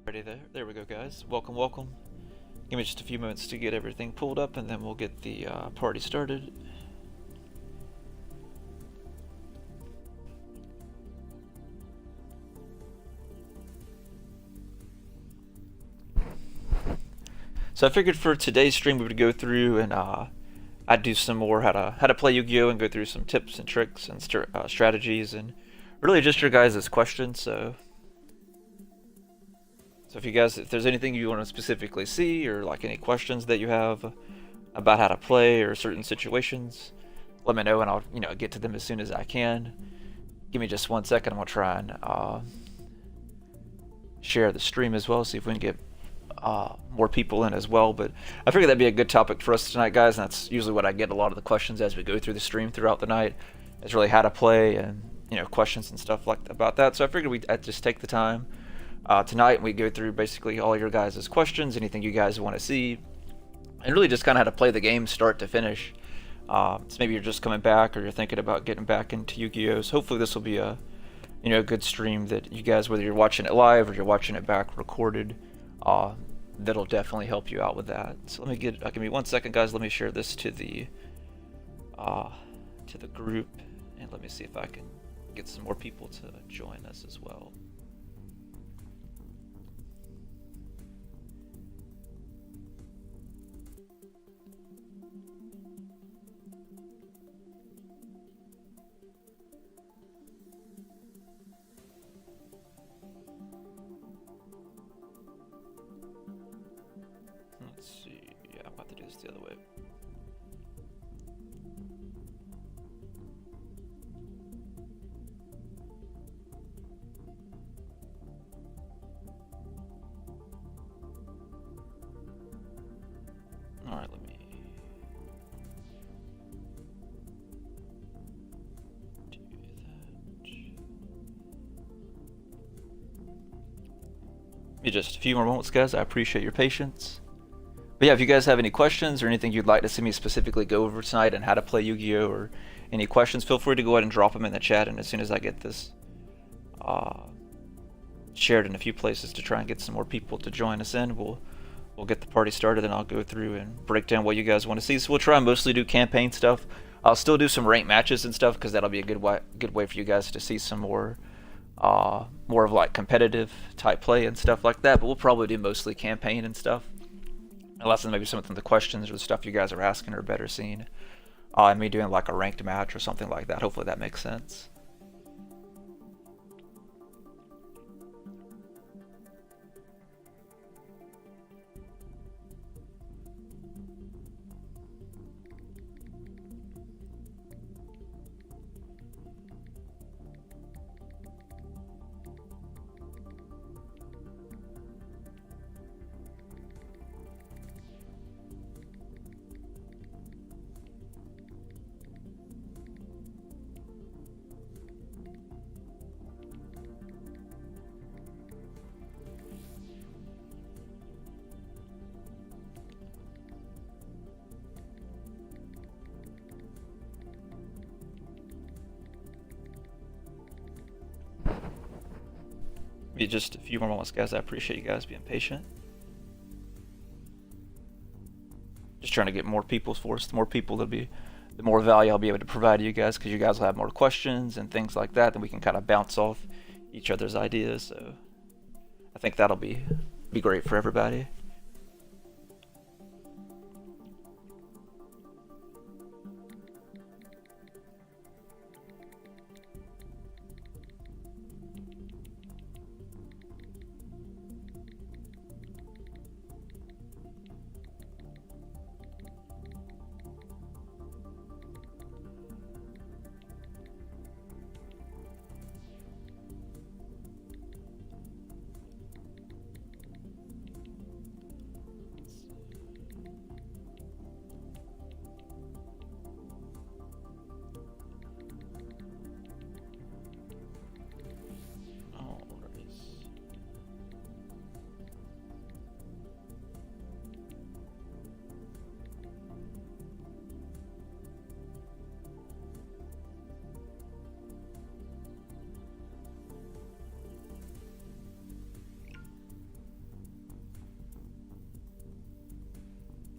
Alrighty there we go, guys. Welcome. Give me just a few moments to get everything pulled up, and then we'll get the party started. So I figured for today's stream we would go through and I'd do some more how to play Yu-Gi-Oh and go through some tips and tricks and strategies and really just your guys' questions. So if there's anything you want to specifically see or like any questions that you have about how to play or certain situations, let me know and I'll get to them as soon as I can. Give me just 1 second. I'm gonna try and share the stream as well, see if we can get more people in as well. But I figured that'd be a good topic for us tonight, guys, and that's usually what I get a lot of the questions as we go through the stream throughout the night, is really how to play and questions and stuff like about that. So I figured I'd just take the time tonight and we go through basically all your guys' questions, anything you guys want to see, and really just kind of how to play the game start to finish. So maybe you're just coming back or you're thinking about getting back into Yu-Gi-Oh! So hopefully this will be a good stream that you guys, whether you're watching it live or you're watching it back recorded, that'll definitely help you out with that. So let me give me 1 second, guys. Let me share this to the group, and let me see if I can get some more people to join us as well. Let's see. Yeah, I'm about to do this the other way. Alright, let me do that. Be just a few more moments, guys. I appreciate your patience. But yeah, if you guys have any questions or anything you'd like to see me specifically go over tonight and how to play Yu-Gi-Oh! Or any questions, feel free to go ahead and drop them in the chat, and as soon as I get this shared in a few places to try and get some more people to join us in, we'll get the party started, and I'll go through and break down what you guys want to see. So we'll try and mostly do campaign stuff. I'll still do some ranked matches and stuff, because that'll be a good way for you guys to see some more of like competitive type play and stuff like that. But we'll probably do mostly campaign and stuff, unless maybe some of the questions or the stuff you guys are asking are better seen and me doing like a ranked match or something like that. Hopefully that makes sense. Be just a few more moments, guys. I appreciate you guys being patient. Just trying to get more people for us. The more people, the more value I'll be able to provide to you guys, because you guys will have more questions and things like that, then we can kind of bounce off each other's ideas. So I think that'll be great for everybody.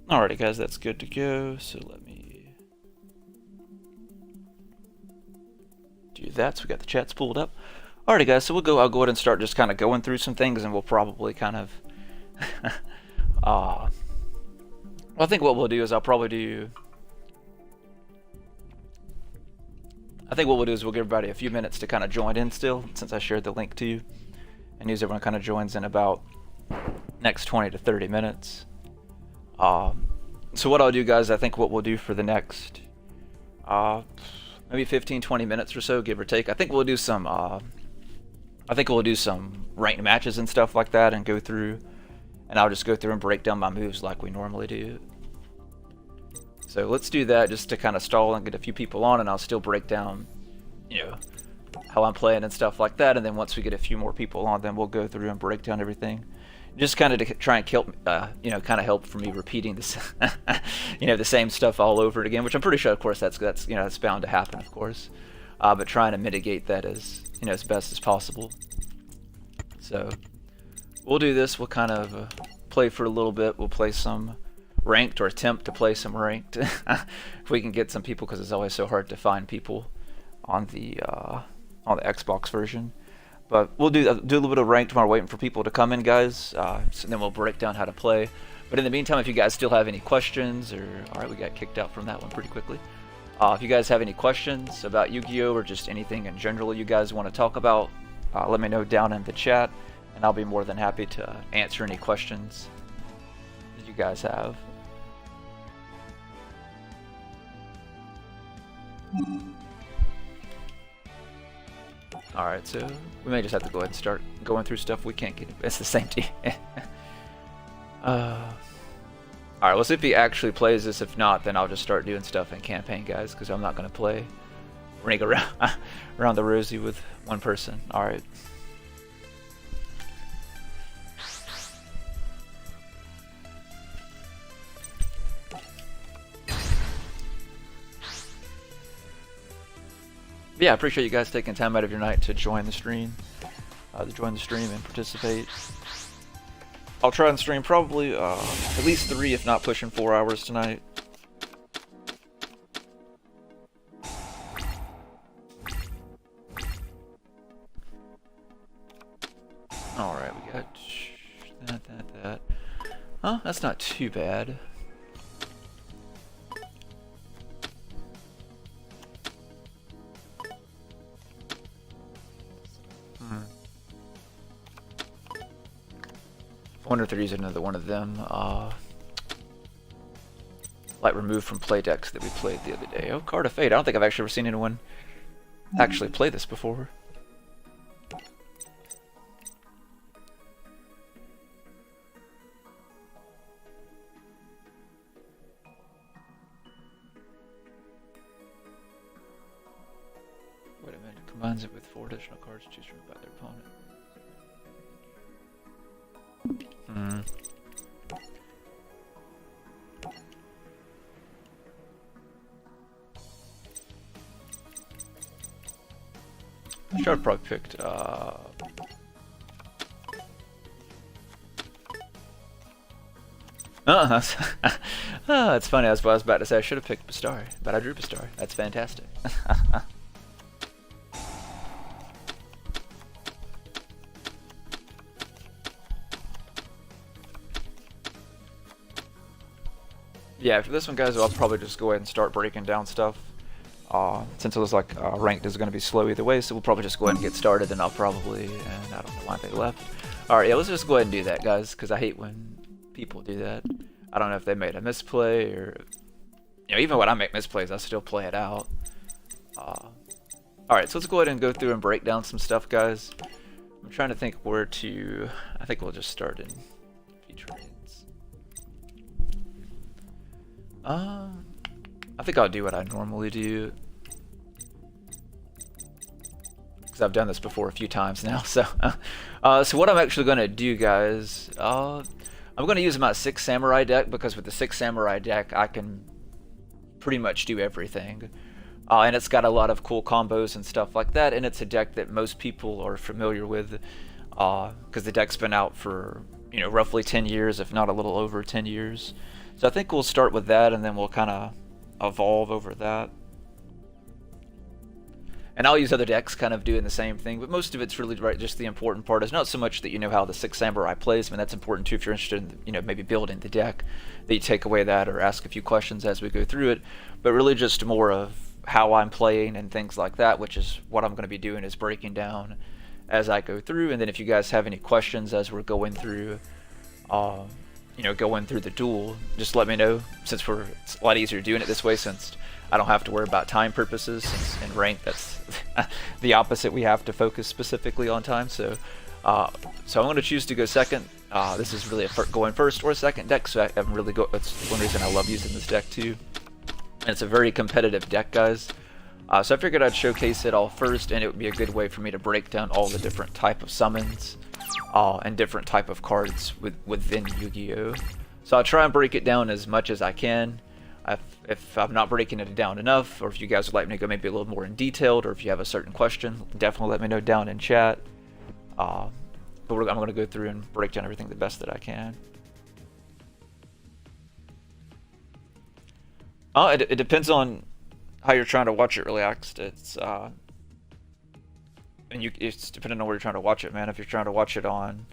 Alrighty guys, that's good to go. So let me do that. So we got the chats pulled up. Alrighty guys, so I'll go ahead and start just kind of going through some things, and we'll probably kind of well, I think what we'll do is we'll give everybody a few minutes to kind of join in still, since I shared the link to you, and usually everyone kind of joins in about next 20 to 30 minutes. So what I'll do, guys, I think what we'll do for the next maybe 15-20 minutes or so, give or take, I think we'll do some ranked matches and stuff like that, and go through, and I'll just go through and break down my moves like we normally do. So let's do that just to kind of stall and get a few people on, and I'll still break down, you know, how I'm playing and stuff like that. And then once we get a few more people on, then we'll go through and break down everything. Just kind of to try and help, kind of help for me repeating this, the same stuff all over again, which I'm pretty sure, of course, that's bound to happen, of course. But trying to mitigate that as best as possible. So we'll do this. We'll kind of play for a little bit. We'll play some ranked, or attempt to play some ranked if we can get some people, because it's always so hard to find people on the Xbox version. But we'll do a little bit of ranked while we're waiting for people to come in, guys. So then we'll break down how to play. But in the meantime, if you guys still have any questions, or alright, we got kicked out from that one pretty quickly. If you guys have any questions about Yu-Gi-Oh, or just anything in general you guys want to talk about, let me know down in the chat, and I'll be more than happy to answer any questions that you guys have. Alright, so we may just have to go ahead and start going through stuff we can't get. It's the same team. Alright, we'll see if he actually plays this. If not, then I'll just start doing stuff in campaign, guys, because I'm not going to play ring around the rosy with one person. Alright. Yeah, I appreciate you guys taking time out of your night to join the stream, and participate. I'll try and stream probably at least 3, if not pushing 4 hours tonight. Alright, we got that. Huh? That's not too bad. I wonder if they're using another one of them, like removed from play decks that we played the other day. Oh, Card of Fate. I don't think I've actually ever seen anyone actually play this before. Wait a minute. Combines it with 4 additional cards choose from by their opponent. I should have probably picked it's funny, I was about to say I should have picked Bastari, but I drew Bastari. That's fantastic. Yeah, for this one, guys, I'll probably just go ahead and start breaking down stuff. Since it was like ranked is going to be slow either way, so we'll probably just go ahead and get started, and I'll probably, and I don't know why they left. Alright, yeah, let's just go ahead and do that, guys, because I hate when people do that. I don't know if they made a misplay, or, even when I make misplays, I still play it out. Alright, so let's go ahead and go through and break down some stuff, guys. I'm trying to think where to, I think we'll just start in featurings. I think I'll do what I normally do, because I've done this before a few times now. So, so what I'm actually going to do, guys, I'm going to use my 6 Samurai deck, because with the 6 Samurai deck, I can pretty much do everything. And it's got a lot of cool combos and stuff like that, and it's a deck that most people are familiar with, because the deck's been out for, roughly 10 years, if not a little over 10 years. So I think we'll start with that, and then we'll kind of evolve over that. And I'll use other decks kind of doing the same thing, but most of it's really right. Just the important part is not so much that you know how the Six Samurai plays. I mean, that's important too if you're interested in, you know, maybe building the deck, that you take away that or ask a few questions as we go through it, but really just more of how I'm playing and things like that, which is what I'm going to be doing, is breaking down as I go through. And then if you guys have any questions as we're going through, you know, going through the duel, just let me know, since it's a lot easier doing it this way, since I don't have to worry about time purposes. Since in rank, that's the opposite. We have to focus specifically on time. So I'm going to choose to go second. This is really a going first or second deck, so I'm really that's one reason I love using this deck too. And it's a very competitive deck, guys. So I figured I'd showcase it all first, and it would be a good way for me to break down all the different type of summons and different type of cards within Yu-Gi-Oh! So I'll try and break it down as much as I can. If I'm not breaking it down enough, or if you guys would like me to go maybe a little more in detailed, or if you have a certain question, definitely let me know down in chat. But I'm going to go through and break down everything the best that I can. It depends on how you're trying to watch it, Relaxed. It's depending on where you're trying to watch it, man. If you're trying to watch it on,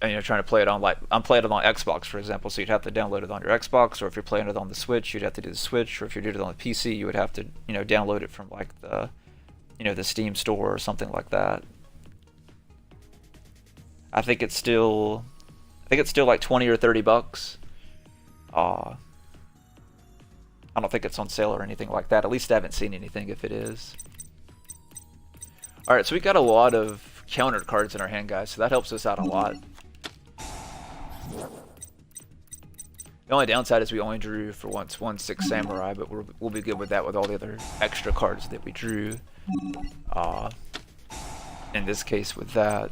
and you're trying to play it on, like I'm playing it on Xbox, for example, so you'd have to download it on your Xbox, or if you're playing it on the Switch, you'd have to do the Switch, or if you're doing it on the PC, you would have to, you know, download it from like the, you know, the Steam store or something like that. I think it's still like 20 or 30 bucks. I don't think it's on sale or anything like that. At least I haven't seen anything if it is. Alright, so we got a lot of countered cards in our hand, guys, so that helps us out a lot. The only downside is we only drew for once one Six Samurai, but we'll be good with that with all the other extra cards that we drew. In this case with that.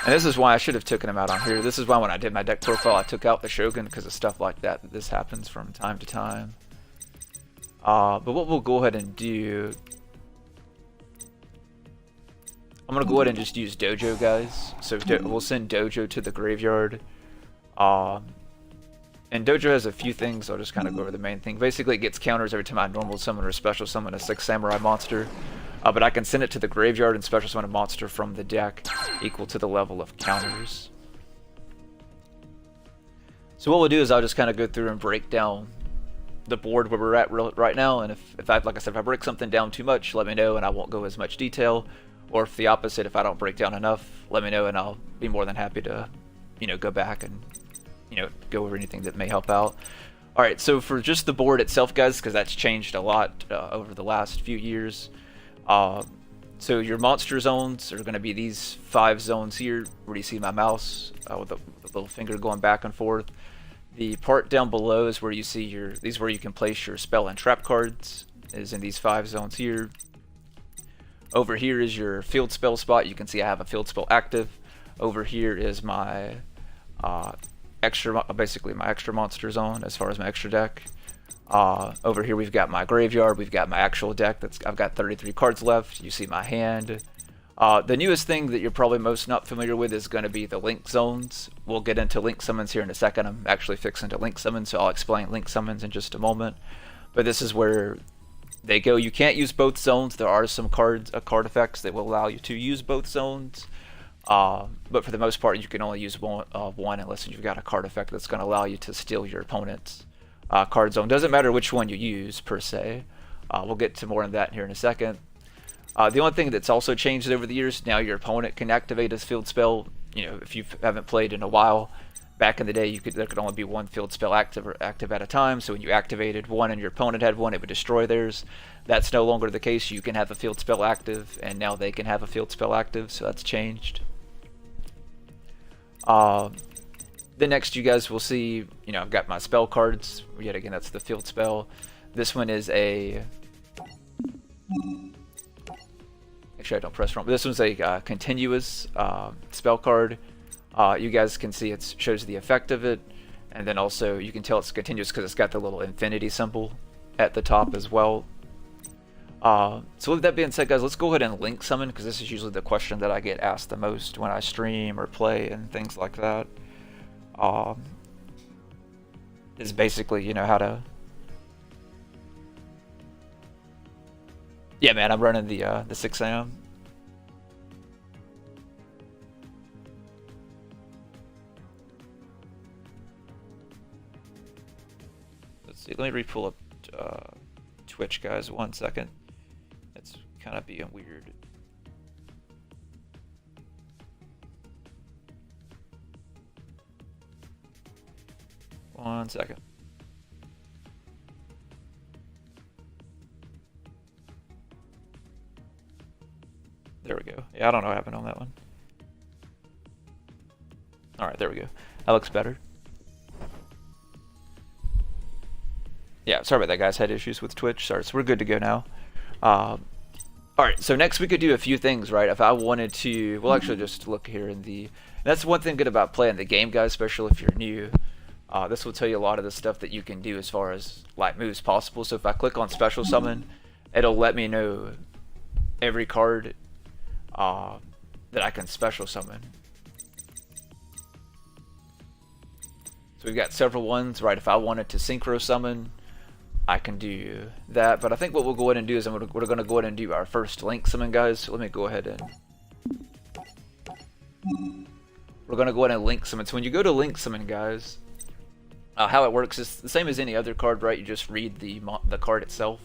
And this is why I should have taken him out on here. This is why when I did my deck profile I took out the Shogun, because of stuff like that. This happens from time to time. But what we'll go ahead and do, I'm going to go ahead and just use Dojo, guys. So we'll send Dojo to the graveyard. And Dojo has a few things. I'll just kind of go over the main thing. Basically it gets counters every time I normal summon or special summon a Six Samurai monster. But I can send it to the graveyard and special summon a monster from the deck equal to the level of counters. So what we'll do is I'll just kind of go through and break down the board where we're at right now, and if like I said, if I break something down too much, let me know and I won't go as much detail. Or if the opposite, if I don't break down enough, let me know and I'll be more than happy to, you know, go back and, you know, go over anything that may help out. Alright, so for just the board itself, guys, because that's changed a lot over the last few years. So your monster zones are going to be these 5 zones here, where you see my mouse with the little finger going back and forth. The part down below is where you see these where you can place your spell and trap cards, is in these 5 zones here. Over here is your field spell spot. You can see I have a field spell active. Over here is my basically my extra monster zone as far as my extra deck. Over here we've got my graveyard, we've got my actual deck. I've got 33 cards left. You see my hand. The newest thing that you're probably most not familiar with is going to be the link zones. We'll get into link summons here in a second. I'm actually fixing to link summons, so I'll explain link summons in just a moment. But this is where they go. You can't use both zones. There are some card effects that will allow you to use both zones. But for the most part, you can only use one unless you've got a card effect that's going to allow you to steal your opponent's card zone. Doesn't matter which one you use per se. We'll get to more on that here in a second. The only thing that's also changed over the years, now your opponent can activate his field spell. You know, if you haven't played in a while, back in the day there could only be one field spell active at a time. So when you activated one and your opponent had one, it would destroy theirs. That's no longer the case. You can have a field spell active, and now they can have a field spell active, so that's changed. Then next you guys will see, you know, I've got my spell cards. Yet again, that's the field spell. This one is a... Actually, I don't press wrong. But this one's a continuous spell card. You guys can see it shows the effect of it. And then also you can tell it's continuous because it's got the little infinity symbol at the top as well. So with that being said, guys, let's go ahead and link summon, because this is usually the question that I get asked the most when I stream or play and things like that. Is basically, you know, how to... Yeah, man, I'm running the 6 a.m. Let's see, let me re-pull up Twitch, guys, 1 second. It's kind of being weird. One second. There we go. Yeah, I don't know what happened on that one. Alright, there we go. That looks better. Yeah, sorry about that, guys. Had issues with Twitch. Sorry, so we're good to go now. Alright, so next we could do a few things, right? If I wanted to... We'll actually just look here in the... That's one thing good about playing the game, guys, especially if you're new. This will tell you a lot of the stuff that you can do as far as like moves possible. So if I click on special summon, it'll let me know every card that I can special summon. So we've got several ones, right? If I wanted to synchro summon, I can do that. But I think what we'll go ahead and do is we're going to go ahead and do our first link summon, guys. So let me go ahead and... We're going to go ahead and link summon. So when you go to link summon, guys, how it works is the same as any other card, right? You just read the card itself.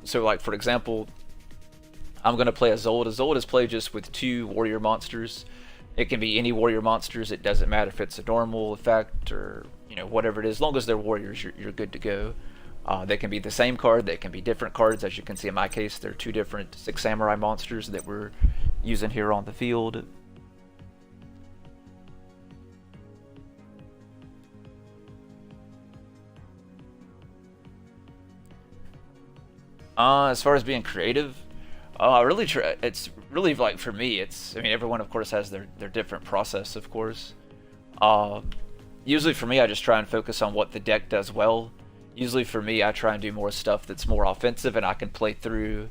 So like, for example, I'm going to play a Zold. A Zold is played just with 2 warrior monsters. It can be any warrior monsters. It doesn't matter if it's a normal effect or, you know, whatever it is. As long as they're warriors, you're good to go. They can be the same card. They can be different cards. As you can see in my case, there are 2 different 6 samurai monsters that we're using here on the field. As far as being creative, I really try. It's really like for me. I mean, everyone of course has their different process, of course. Usually for me, I just try and focus on what the deck does well. Usually for me, I try and do more stuff that's more offensive, and I can play through.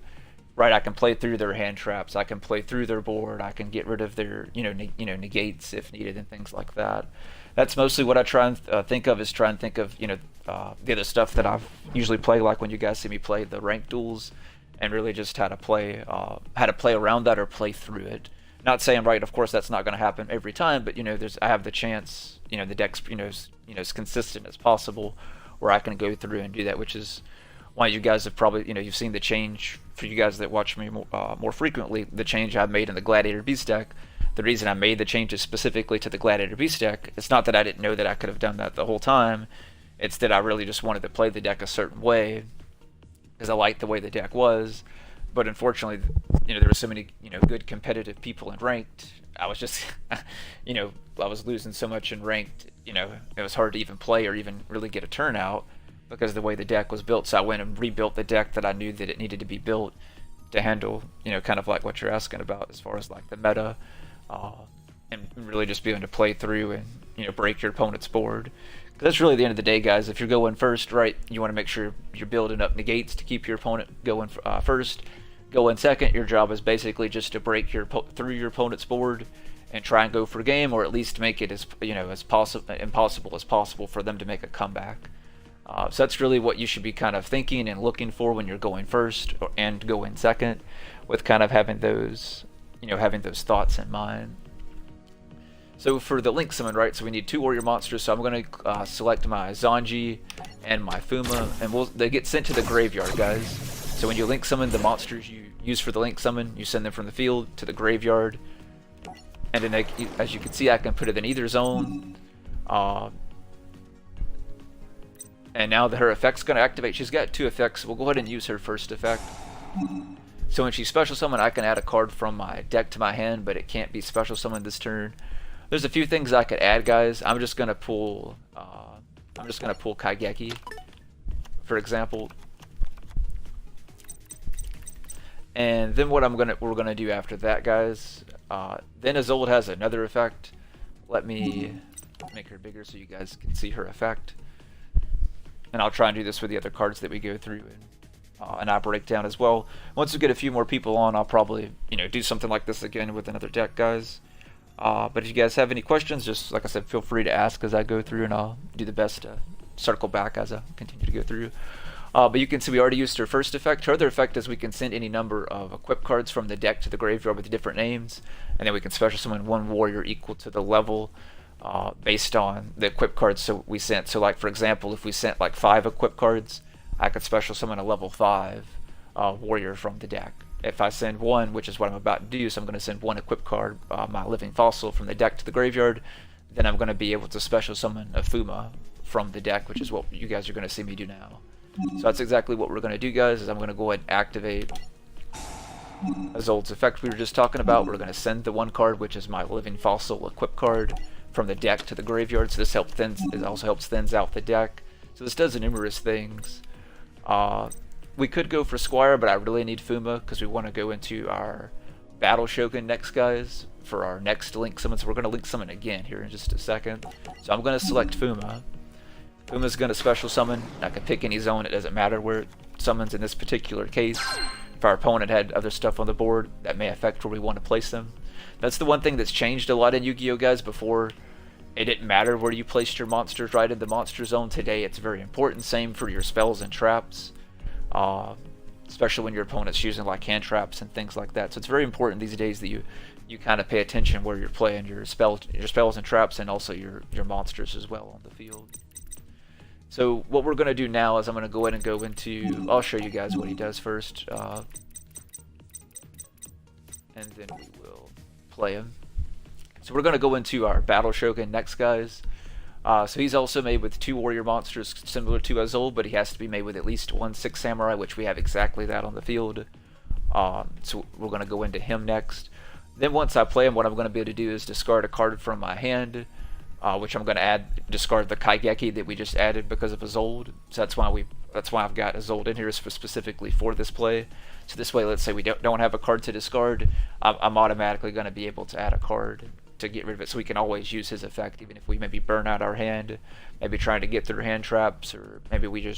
Right, I can play through their hand traps. I can play through their board. I can get rid of their negates if needed and things like that. That's mostly what I try and think of. Is try and think of the other stuff that I've usually play, like when you guys see me play the ranked duels, and really just how to play around that or play through it. Not saying, right, of course that's not going to happen every time, but I have the chance, the deck's as consistent as possible, where I can go through and do that, which is why you guys have probably you've seen the change. For you guys that watch me more frequently, the change I've made in the Gladiator Beast deck. The reason I made the changes specifically to the Gladiator Beast deck, it's not that I didn't know that I could have done that the whole time. It's that I really just wanted to play the deck a certain way because I liked the way the deck was. But unfortunately, there were so many good competitive people in ranked. I was just I was losing so much in ranked. It was hard to even play or even really get a turnout because of the way the deck was built. So I went and rebuilt the deck that I knew that it needed to be built to handle kind of like what you're asking about as far as like the meta. And really just being able to play through and break your opponent's board. Because that's really the end of the day, guys. If you're going first, right, you want to make sure you're building up negates to keep your opponent going first. Going second, your job is basically just to break through your opponent's board and try and go for a game, or at least make it as impossible as possible for them to make a comeback. So that's really what you should be kind of thinking and looking for when you're going first and going second, with kind of having those thoughts in mind. So for the link summon, right, so we need 2 warrior monsters, so I'm going to select my Zanji and my Fuma, and they get sent to the graveyard, guys. So when you link summon the monsters you use for the link summon, you send them from the field to the graveyard, and then as you can see, I can put it in either zone. And now her effect's going to activate. She's got 2 effects, so we'll go ahead and use her first effect. So when she special summon, I can add a card from my deck to my hand, but it can't be special summoned this turn. There's a few things I could add, guys. I'm just gonna pull Kaigeki, for example. And then what we're gonna do after that, guys. Then Isolde has another effect. Let me make her bigger so you guys can see her effect. And I'll try and do this with the other cards that we go through and I break down as well. Once we get a few more people on, I'll probably do something like this again with another deck, guys. But if you guys have any questions, just like I said, feel free to ask as I go through, and I'll do the best to circle back as I continue to go through. But you can see we already used our first effect. Her other effect is we can send any number of equip cards from the deck to the graveyard with different names, and then we can special summon one warrior equal to the level based on the equip cards we sent. So like for example, if we sent like 5 equip cards, I could special summon a level 5 warrior from the deck. If I send 1, which is what I'm about to do, so I'm going to send 1 equip card, my living fossil, from the deck to the graveyard, then I'm going to be able to special summon a Fuma from the deck, which is what you guys are going to see me do now. So that's exactly what we're going to do, guys, is I'm going to go ahead and activate Isolde's effect we were just talking about. We're going to send the 1 card, which is my living fossil equip card, from the deck to the graveyard. So this it also helps thins out the deck. So this does numerous things. We could go for Squire, but I really need Fuma because we want to go into our Battle Shogun next, guys, for our next link summon. So we're going to link summon again here in just a second. So I'm going to select Fuma. Fuma's going to special summon. I can pick any zone. It doesn't matter where it summons in this particular case. If our opponent had other stuff on the board, that may affect where we want to place them. That's the one thing that's changed a lot in Yu-Gi-Oh, guys. Before, it didn't matter where you placed your monsters right in the monster zone. Today, it's very important. Same for your spells and traps. Especially when your opponent's using like hand traps and things like that. So it's very important these days that you kind of pay attention where you're playing your spells and traps, and also your monsters as well on the field. So what we're going to do now is I'm going to go ahead and go into, I'll show you guys what he does first, and then we will play him. So we're going to go into our Battle Shogun next, guys. So he's also made with 2 warrior monsters similar to Isolde, but he has to be made with at least 1 6 samurai, which we have exactly that on the field. So we're going to go into him next. Then once I play him, what I'm going to be able to do is discard a card from my hand, which I'm going to discard the Kaigeki that we just added because of Isolde. So that's why I've got Isolde in here specifically for this play. So this way, let's say we don't have a card to discard, I'm automatically going to be able to add a card to get rid of it, so we can always use his effect even if we maybe burn out our hand, maybe trying to get through hand traps, or maybe we're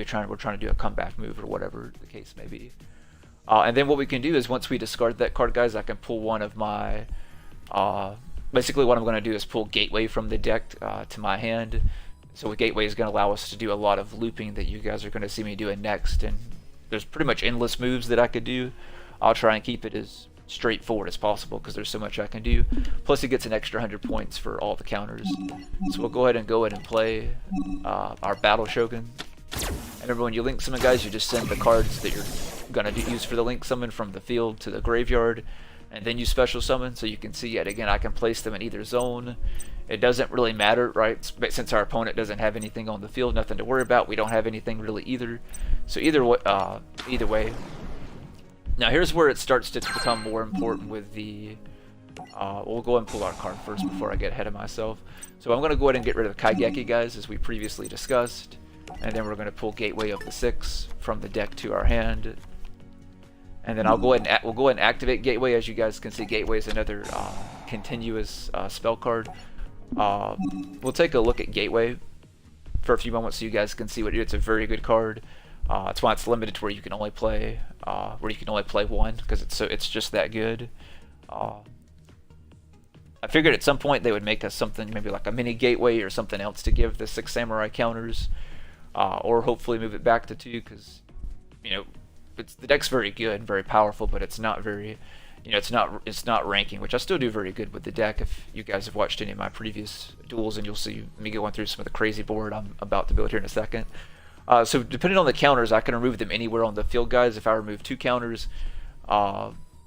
trying to do a comeback move, or whatever the case may be. And then what we can do is once we discard that card, guys, I can pull one of my basically what I'm going to do is pull Gateway from the deck to my hand. So Gateway is going to allow us to do a lot of looping that you guys are going to see me doing next, and there's pretty much endless moves that I could do. I'll try and keep it as straightforward as possible because there's so much I can do. Plus, it gets an extra 100 points for all the counters. So we'll go ahead and play our Battle Shogun. And remember, when you link summon, guys, you just send the cards that you're going to use for the link summon from the field to the graveyard, and then you special summon. So you can see, yet again, I can place them in either zone. It doesn't really matter, right? Since our opponent doesn't have anything on the field, nothing to worry about. We don't have anything really either. So either way. Now here's where it starts to become more important with the... we'll go ahead and pull our card first before I get ahead of myself. So I'm going to go ahead and get rid of the Kaigeki, guys, as we previously discussed. And then we're going to pull Gateway of the 6 from the deck to our hand. And then we'll go ahead and activate Gateway. As you guys can see, Gateway is another continuous spell card. We'll take a look at Gateway for a few moments so you guys can see what it is. It's a very good card. That's why it's limited to where you can only play 1, because it's just that good. I figured at some point they would make us something, maybe like a mini Gateway or something else to give the 6 samurai counters, or hopefully move it back to 2, because the deck's very good, very powerful, but it's not very, it's not ranking, which I still do very good with the deck. If you guys have watched any of my previous duels, and you'll see me going through some of the crazy board I'm about to build here in a second. So depending on the counters, I can remove them anywhere on the field, guys. If I remove 2 counters,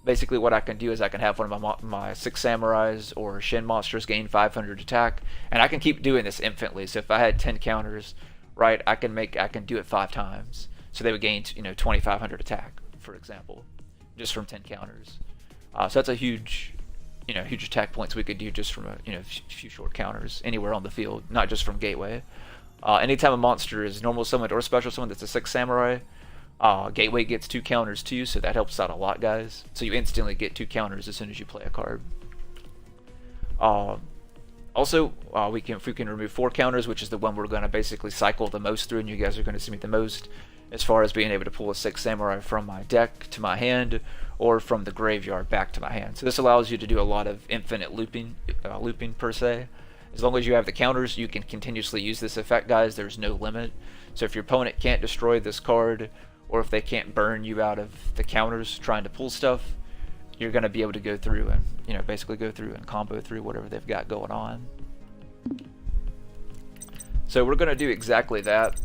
basically what I can do is I can have one of my 6 samurais or Shin monsters gain 500 attack, and I can keep doing this infinitely. So if I had 10 counters, right, I can do it 5 times. So they would gain 2,500 attack, for example, just from 10 counters. So that's a huge attack points we could do just from a few short counters anywhere on the field, not just from Gateway. Anytime a monster is normal summoned or special summoned that's a 6 samurai, Gateway gets 2 counters too, so that helps out a lot, guys. So you instantly get 2 counters as soon as you play a card. Also, if we can remove 4 counters, which is the one we're going to basically cycle the most through, and you guys are going to see me the most, as far as being able to pull a 6 samurai from my deck to my hand, or from the graveyard back to my hand. So this allows you to do a lot of infinite looping per se. As long as you have the counters, you can continuously use this effect, guys. There's no limit. So if your opponent can't destroy this card, or if they can't burn you out of the counters trying to pull stuff, you're going to be able to go through and, you know, basically go through and combo through whatever they've got going on. So we're going to do exactly that.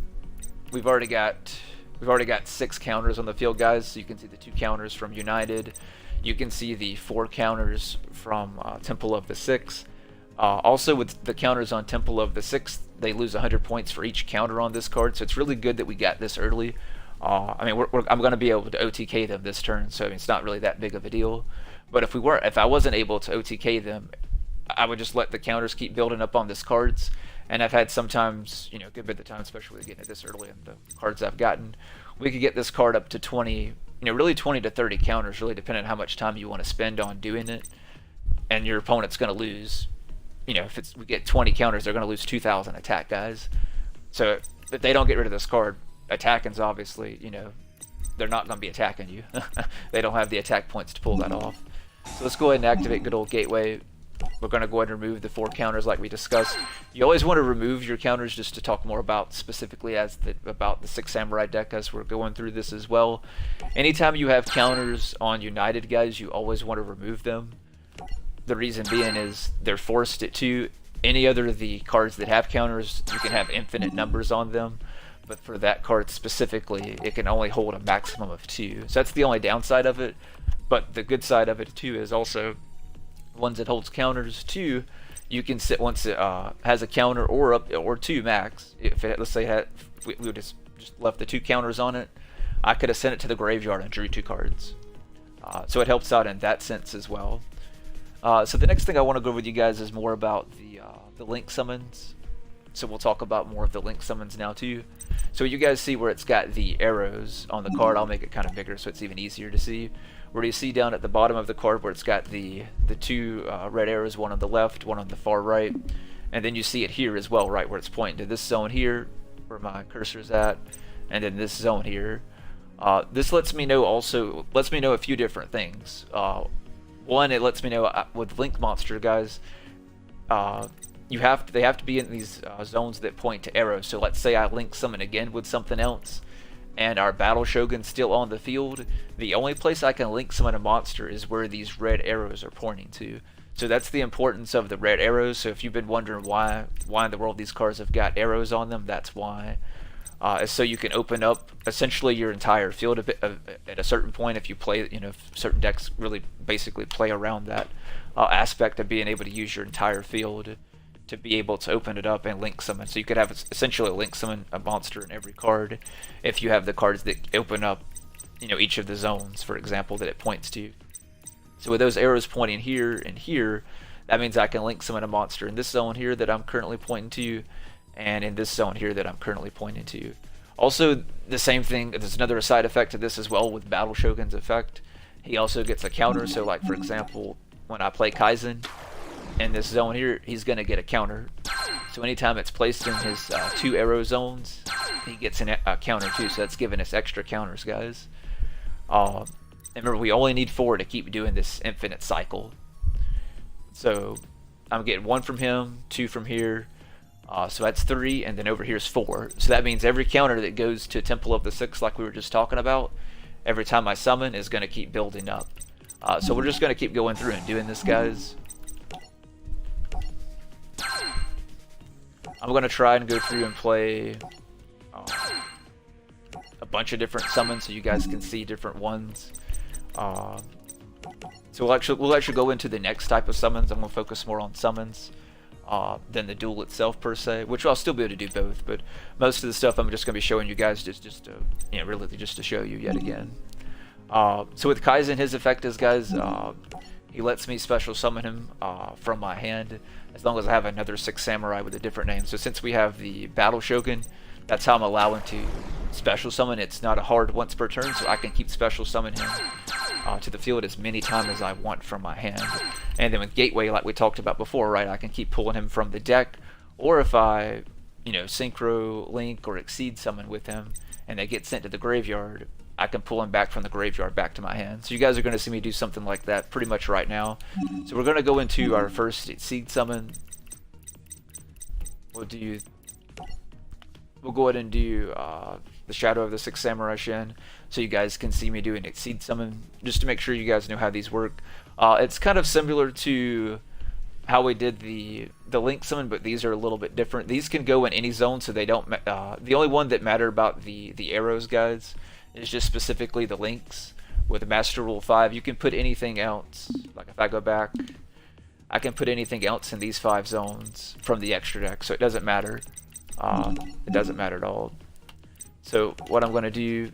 We've already got 6 counters on the field, guys. So you can see the 2 counters from United. You can see the 4 counters from Temple of the Six. Also, with the counters on Temple of the Sixth, they lose 100 points for each counter on this card. So it's really good that we got this early. I mean, I'm going to be able to OTK them this turn, so it's not really that big of a deal. But if I wasn't able to OTK them, I would just let the counters keep building up on this cards. And I've had sometimes, you know, a good bit of time, especially with getting it this early in the cards I've gotten, we could get this card up to 20, you know, really 20 to 30 counters, really depending on how much time you want to spend on doing it. And your opponent's going to lose, you know, if we get 20 counters, they're going to lose 2,000 attack, guys. So if they don't get rid of this card, attacking's obviously, you know, they're not going to be attacking you. They don't have the attack points to pull that off. So let's go ahead and activate good old Gateway. We're going to go ahead and remove the 4 counters like we discussed. You always want to remove your counters just to talk more about specifically about the 6 Samurai deck as we're going through this as well. Anytime you have counters on United, guys, you always want to remove them. The reason being is they're forced at 2. Any other of the cards that have counters, you can have infinite numbers on them. But for that card specifically, it can only hold a maximum of 2. So that's the only downside of it. But the good side of it too is also ones that holds counters too. You can sit once it has a counter or 2 max. If it, let's say we just left the 2 counters on it, I could have sent it to the graveyard and drew 2 cards. So it helps out in that sense as well. So the next thing I want to go over with you guys is more about the link summons. So we'll talk about more of the link summons now too. So you guys see where it's got the arrows on the card. I'll make it kind of bigger so it's even easier to see. Where you see down at the bottom of the card where it's got the 2 red arrows, one on the left, one on the far right. And then you see it here as well, right, where it's pointing to this zone here, where my cursor's at, and then this zone here. This lets me know a few different things. One, it lets me know with Link Monster, guys, they have to be in these zones that point to arrows. So let's say I link summon again with something else, and our Battle Shogun's still on the field. The only place I can link summon a monster is where these red arrows are pointing to. So that's the importance of the red arrows. So if you've been wondering why in the world these cards have got arrows on them, that's why. So you can open up essentially your entire field at a certain point if you play, you know, certain decks really basically play around that aspect of being able to use your entire field to be able to open it up and link summon. So you could have essentially link summon a monster in every card if you have the cards that open up, you know, each of the zones, for example, that it points to. So with those arrows pointing here and here, that means I can link summon a monster in this zone here that I'm currently pointing to, and in this zone here that I'm currently pointing to. Also, the same thing, there's another side effect to this as well with Battle Shogun's effect. He also gets a counter, so like for example, when I play Kaizen, in this zone here, he's going to get a counter. So anytime it's placed in his 2 arrow zones, he gets a counter too, so that's giving us extra counters, guys. And remember, we only need 4 to keep doing this infinite cycle. So I'm getting 1 from him, 2 from here, so that's 3, and then over here is 4. So that means every counter that goes to Temple of the Six, like we were just talking about, every time I summon is going to keep building up. So we're just going to keep going through and doing this, guys. I'm going to try and go through and play a bunch of different summons so you guys can see different ones. So we'll actually go into the next type of summons. I'm going to focus more on summons than the duel itself per se, which I'll still be able to do both, but most of the stuff I'm just going to be showing you guys just to, you know, really just to show you yet again. So with Kaizen, his effect is, guys, he lets me special summon him from my hand as long as I have another 6 samurai with a different name. So since we have the Battle Shogun, that's how I'm allowing to special summon. It's not a hard once per turn, so I can keep special summon him to the field as many times as I want from my hand. And then with Gateway, like we talked about before, right, I can keep pulling him from the deck, or if I, you know, synchro link or exceed summon with him and they get sent to the graveyard, I can pull him back from the graveyard back to my hand. So you guys are going to see me do something like that pretty much right now. So we're going to go into our first exceed summon. We'll go ahead and do the Shadow of the Six Samurai Shin, so you guys can see me do an exceed summon, just to make sure you guys know how these work. It's kind of similar to how we did the link summon, but these are a little bit different. These can go in any zone, so they don't. The only one that matter about the arrows, guys, is just specifically the links. With Master Rule 5, you can put anything else. Like if I go back, I can put anything else in these 5 zones from the extra deck, so it doesn't matter. It doesn't matter at all. So what I'm going to do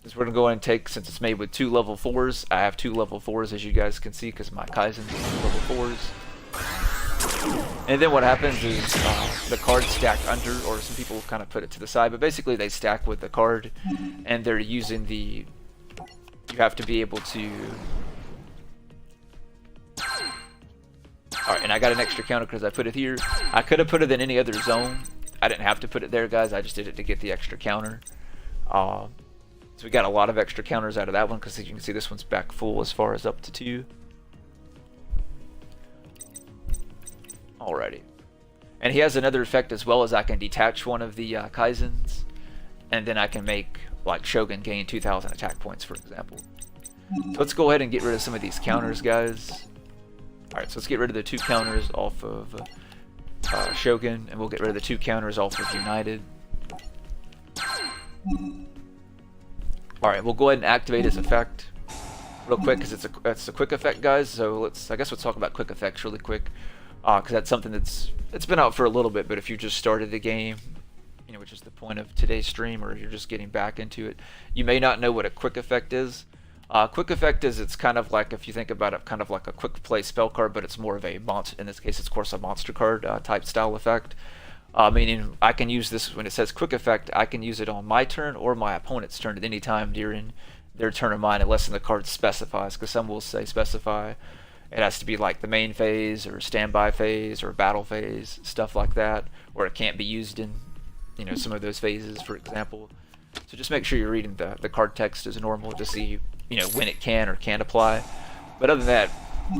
is we're going to go ahead and take, since it's made with 2 level 4s, I have 2 level 4s as you guys can see because my Kaizen's level 4s. And then what happens is the cards stack under, or some people kind of put it to the side, but basically they stack with the card, and they're using the, you have to be able to, alright, and I got an extra counter because I put it here. I could have put it in any other zone. I didn't have to put it there, guys. I just did it to get the extra counter. So we got a lot of extra counters out of that one because you can see this one's back full as far as up to 2. Alrighty. And he has another effect as well, as I can detach one of the Kaizens, and then I can make, like, Shogun gain 2,000 attack points, for example. So let's go ahead and get rid of some of these counters, guys. Alright, so let's get rid of the 2 counters off of Shogun, and we'll get rid of the 2 counters off of United. Alright, we'll go ahead and activate his effect real quick, because it's a quick effect, guys. So I guess we'll talk about quick effects really quick, because that's something it's been out for a little bit, but if you just started the game, you know, which is the point of today's stream, or you're just getting back into it, you may not know what a quick effect is. Quick effect is, it's kind of like, if you think about it, kind of like a quick play spell card, but it's more of a monster, in this case it's of course a monster card type style effect. Meaning I can use this, when it says quick effect, I can use it on my turn or my opponent's turn at any time during their turn of mine, unless the card specifies, because some will say specify it has to be like the main phase or standby phase or battle phase, stuff like that, or it can't be used in, you know, some of those phases, for example. So just make sure you're reading the card text as normal to see, you know, when it can or can't apply. But other than that,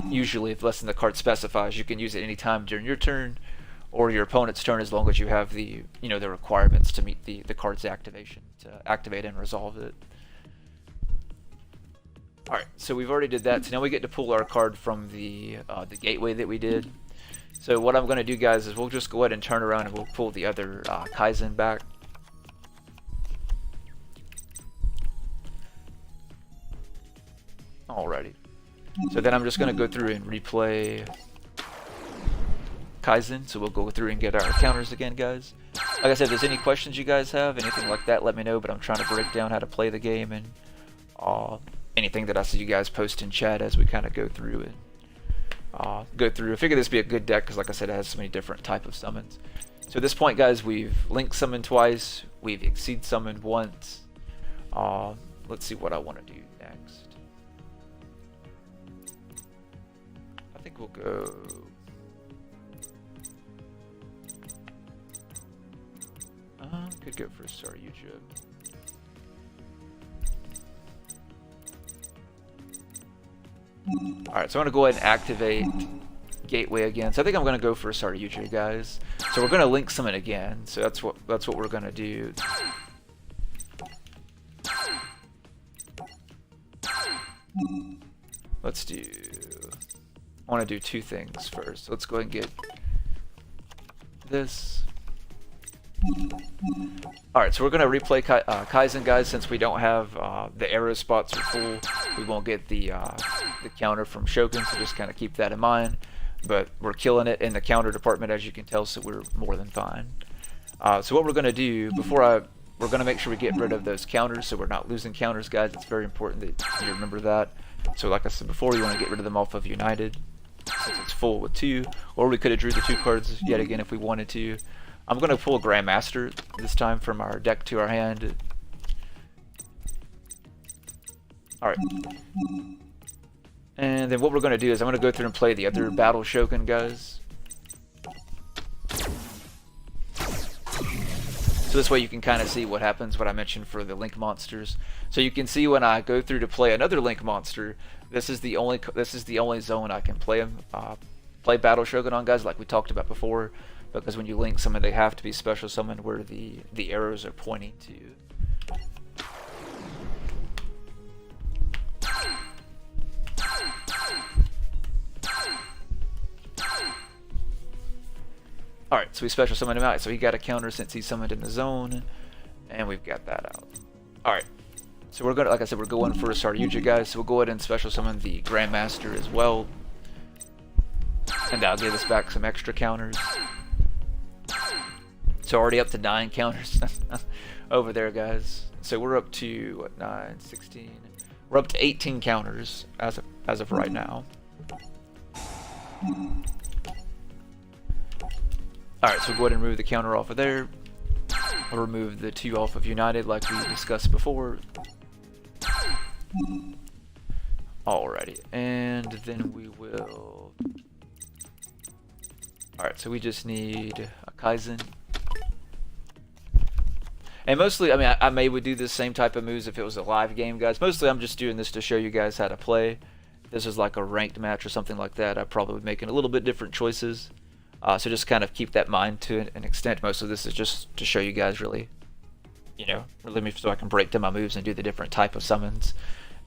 usually if less than the card specifies, you can use it any time during your turn or your opponent's turn, as long as you have the, you know, the requirements to meet the card's activation to activate and resolve it. Alright, so we've already did that, so now we get to pull our card from the gateway that we did. So what I'm going to do, guys, is we'll just go ahead and turn around and we'll pull the other Kaizen back. Alrighty. So then I'm just going to go through and replay Kaizen, so we'll go through and get our counters again, guys. Like I said, if there's any questions you guys have, anything like that, let me know, but I'm trying to break down how to play the game, and anything that I see you guys post in chat as we kind of go through and I figure this would be a good deck because, like I said, it has so many different type of summons. So at this point, guys, we've link summoned twice, we've exceed summoned once. Let's see what I want to do next. I think we'll go... could go for Sorry yugioh. Alright, so I'm going to go ahead and activate Gateway again. So I think I'm going to go for Sorry yugioh, guys. So we're going to link summon again. So that's what we're going to do. Let's do... I want to do 2 things first. Let's go ahead and get this. Alright, so we're going to replay Kaizen, guys. Since we don't have the arrow spots are full, we won't get the counter from Shogun, so just kind of keep that in mind. But we're killing it in the counter department, as you can tell, so we're more than fine. So what we're going to do, we're going to make sure we get rid of those counters so we're not losing counters, guys. It's very important that you remember that. So like I said before, you want to get rid of them off of United, since it's full with 2, or we could have drew the 2 cards yet again if we wanted to. I'm going to pull a Grandmaster this time from our deck to our hand. Alright. And then what we're going to do is I'm going to go through and play the other Battle Shogun, guys. So this way you can kind of see what happens, what I mentioned for the Link monsters. So you can see when I go through to play another Link monster, this is the only zone I can play them, play Battle Shogun on, guys, like we talked about before. Because when you link summon, they have to be special summoned where the arrows are pointing to. Alright, so we special summoned him out, so he got a counter since he summoned in the zone, and we've got that out. Alright, so we're gonna, like I said, we're going for a Saryuja, guys, so we'll go ahead and special summon the Grandmaster as well. And that'll give us back some extra counters. So already up to 9 counters over there, guys. So we're up to, what, 9, 16? We're up to 18 counters as of right now. Alright, so we'll go ahead and remove the counter off of there. I'll remove the 2 off of United like we discussed before. Alrighty, and then we will... Alright, so we just need a Kaizen. And mostly, I mean, I would do the same type of moves if it was a live game, guys. Mostly I'm just doing this to show you guys how to play. If this is like a ranked match or something like that, I probably would make a little bit different choices. So just kind of keep that in mind to an extent. Most of this is just to show you guys really, you know, really so I can break down my moves and do the different type of summons.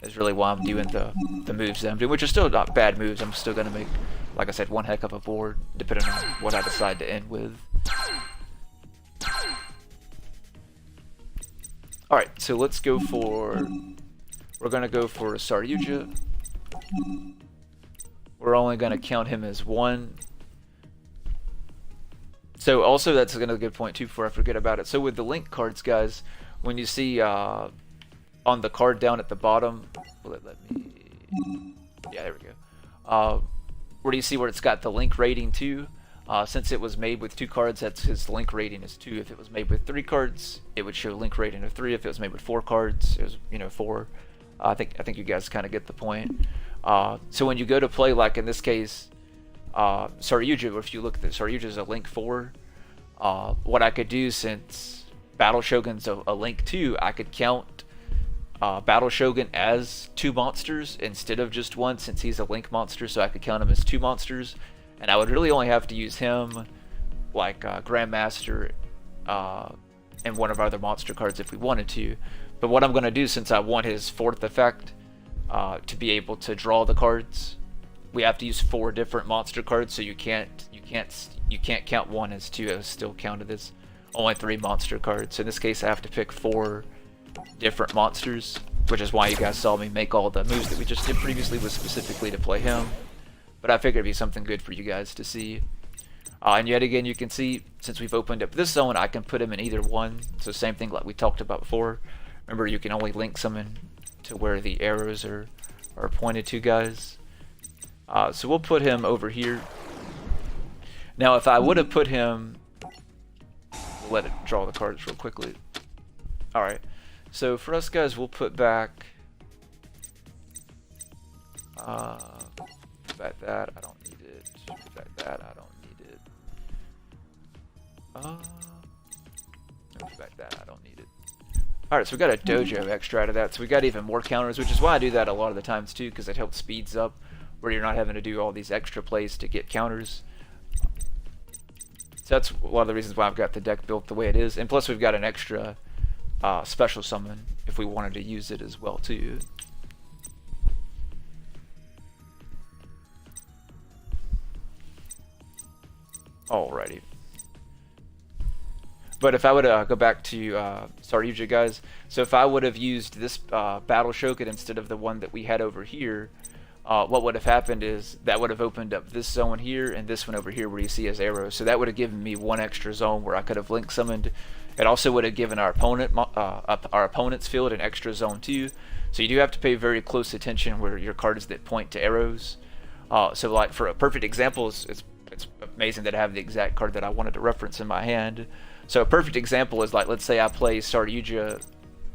Is really why I'm doing the moves that I'm doing, which are still not bad moves. I'm still going to make, like I said, one heck of a board, depending on what I decide to end with. Alright, so let's go for... We're going to go for a Saryuja. We're only going to count him as 1. So also, that's another good point too before I forget about it. So with the Link cards, guys, when you see on the card down at the bottom... Let me... Yeah, there we go. Where do you see where it's got the Link rating 2? Since it was made with 2 cards, that's his Link rating is 2. If it was made with 3 cards, it would show Link rating of 3. If it was made with 4 cards, it was, you know, 4. I think you guys kind of get the point. So when you go to play, like in this case, Saryuja, if you look at the Saryuja is a Link 4. What I could do, since Battle Shogun's a Link 2, I could count Battle Shogun as 2 monsters instead of just 1, since he's a Link monster, so I could count him as 2 monsters. And I would really only have to use him, like Grandmaster, and one of our other monster cards if we wanted to. But what I'm going to do, since I want his 4th effect to be able to draw the cards, we have to use 4 different monster cards. So you can't count 1 as 2 as still counted as only 3 monster cards. So in this case, I have to pick 4 different monsters, which is why you guys saw me make all the moves that we just did previously was specifically to play him. But I figured it'd be something good for you guys to see. And yet again, you can see, since we've opened up this zone, I can put him in either one. So same thing like we talked about before. Remember, you can only link summon to where the arrows are pointed to, guys. So we'll put him over here. Now, if I would have put him... We'll let it draw the cards real quickly. Alright. So for us, guys, we'll put back... back that, I don't need it. Back that, I don't need it. Back that, I don't need it. Alright, so we got a dojo extra out of that, so we got even more counters, which is why I do that a lot of the times too, because it helps speeds up where you're not having to do all these extra plays to get counters. So that's one of the reasons why I've got the deck built the way it is, and plus we've got an extra special summon if we wanted to use it as well too. Alrighty. But if I would go back to Saryuja, guys, so if I would have used this Battle Shogun instead of the one that we had over here, what would have happened is that would have opened up this zone here and this one over here where you see his arrows. So that would have given me 1 extra zone where I could have link summoned. It also would have given our opponent's field an extra zone too. So you do have to pay very close attention where your cards that point to arrows. So like for a perfect example, it's amazing that I have the exact card that I wanted to reference in my hand. So a perfect example is like, let's say I play Saryuja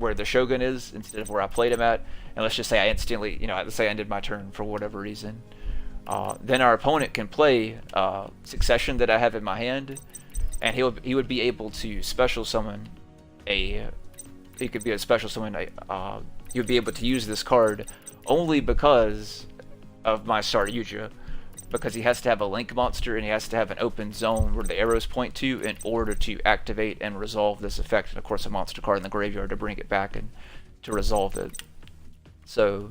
where the Shogun is instead of where I played him at, and let's just say I instantly, let's say I ended my turn for whatever reason, then our opponent can play Succession that I have in my hand, and he would be able to special summon he could be a special summon. He would be able to use this card only because of my star yugioh, because he has to have a link monster and he has to have an open zone where the arrows point to in order to activate and resolve this effect, and of course a monster card in the graveyard to bring it back and to resolve it. So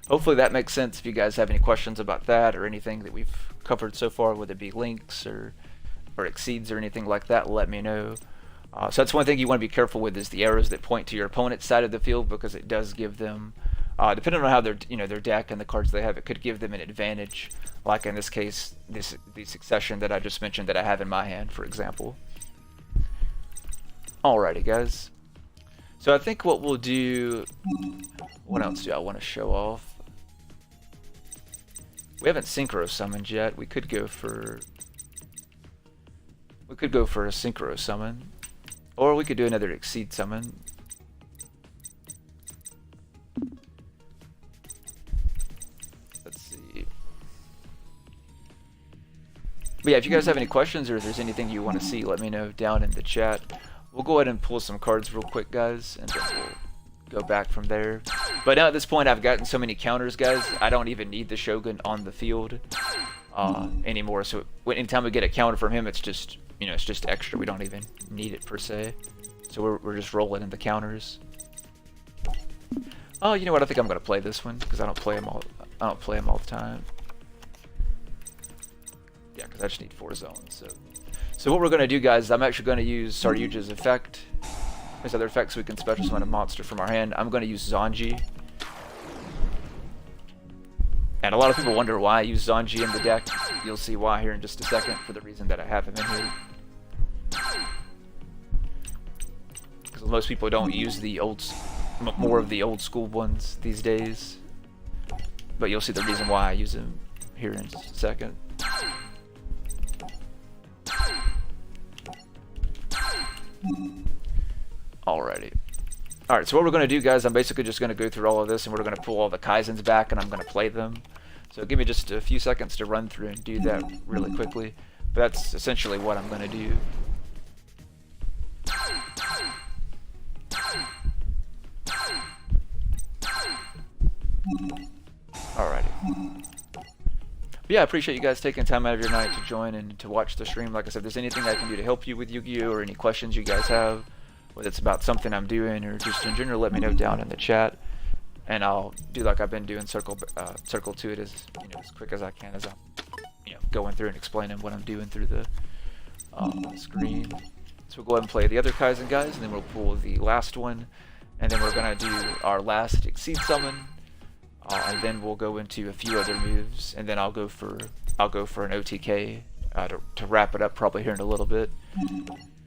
hopefully that makes sense. If you guys have any questions about that or anything that we've covered so far, whether it be links or exceeds or anything like that, let me know. So that's one thing you want to be careful with, is the arrows that point to your opponent's side of the field, because it does give them, depending on how their deck and the cards they have, it could give them an advantage. Like in this case, the Succession that I just mentioned that I have in my hand, for example. Alrighty, guys. So I think what we'll do, what else do I want to show off? We haven't synchro summoned yet. We could go for a synchro summon. Or we could do another exceed summon. Let's see. But yeah, if you guys have any questions or if there's anything you want to see, let me know down in the chat. We'll go ahead and pull some cards real quick, guys, and then we'll go back from there. But now at this point, I've gotten so many counters, guys, I don't even need the Shogun on the field anymore. So anytime we get a counter from him, it's just, it's just extra. We don't even need it per se. So we're just rolling in the counters. Oh, you know what? I think I'm gonna play this one because I don't play them all the time. Yeah, because I just need 4 zones. So what we're gonna do, guys, I'm actually gonna use Saryuja's effect. There's other effects we can special summon a monster from our hand. I'm gonna use Zanji. And a lot of people wonder why I use Zanji in the deck. You'll see why here in just a second, for the reason that I have him in here. Because most people don't use the more of the old school ones these days. But you'll see the reason why I use him here in just a second. Alrighty. Alright, so what we're going to do, guys, I'm basically just going to go through all of this, and we're going to pull all the Kaizens back, and I'm going to play them. So give me just a few seconds to run through and do that really quickly. But that's essentially what I'm going to do. Alrighty. But yeah, I appreciate you guys taking time out of your night to join and to watch the stream. Like I said, if there's anything I can do to help you with Yu-Gi-Oh! Or any questions you guys have, whether it's about something I'm doing or just in general, let me know down in the chat. And I'll do like I've been doing, circle to it as quick as I can as I'm going through and explaining what I'm doing through the screen. So we'll go ahead and play the other Kaizen, guys, and then we'll pull the last one, and then we're gonna do our last Exceed summon, and then we'll go into a few other moves, and then I'll go for an OTK to wrap it up probably here in a little bit.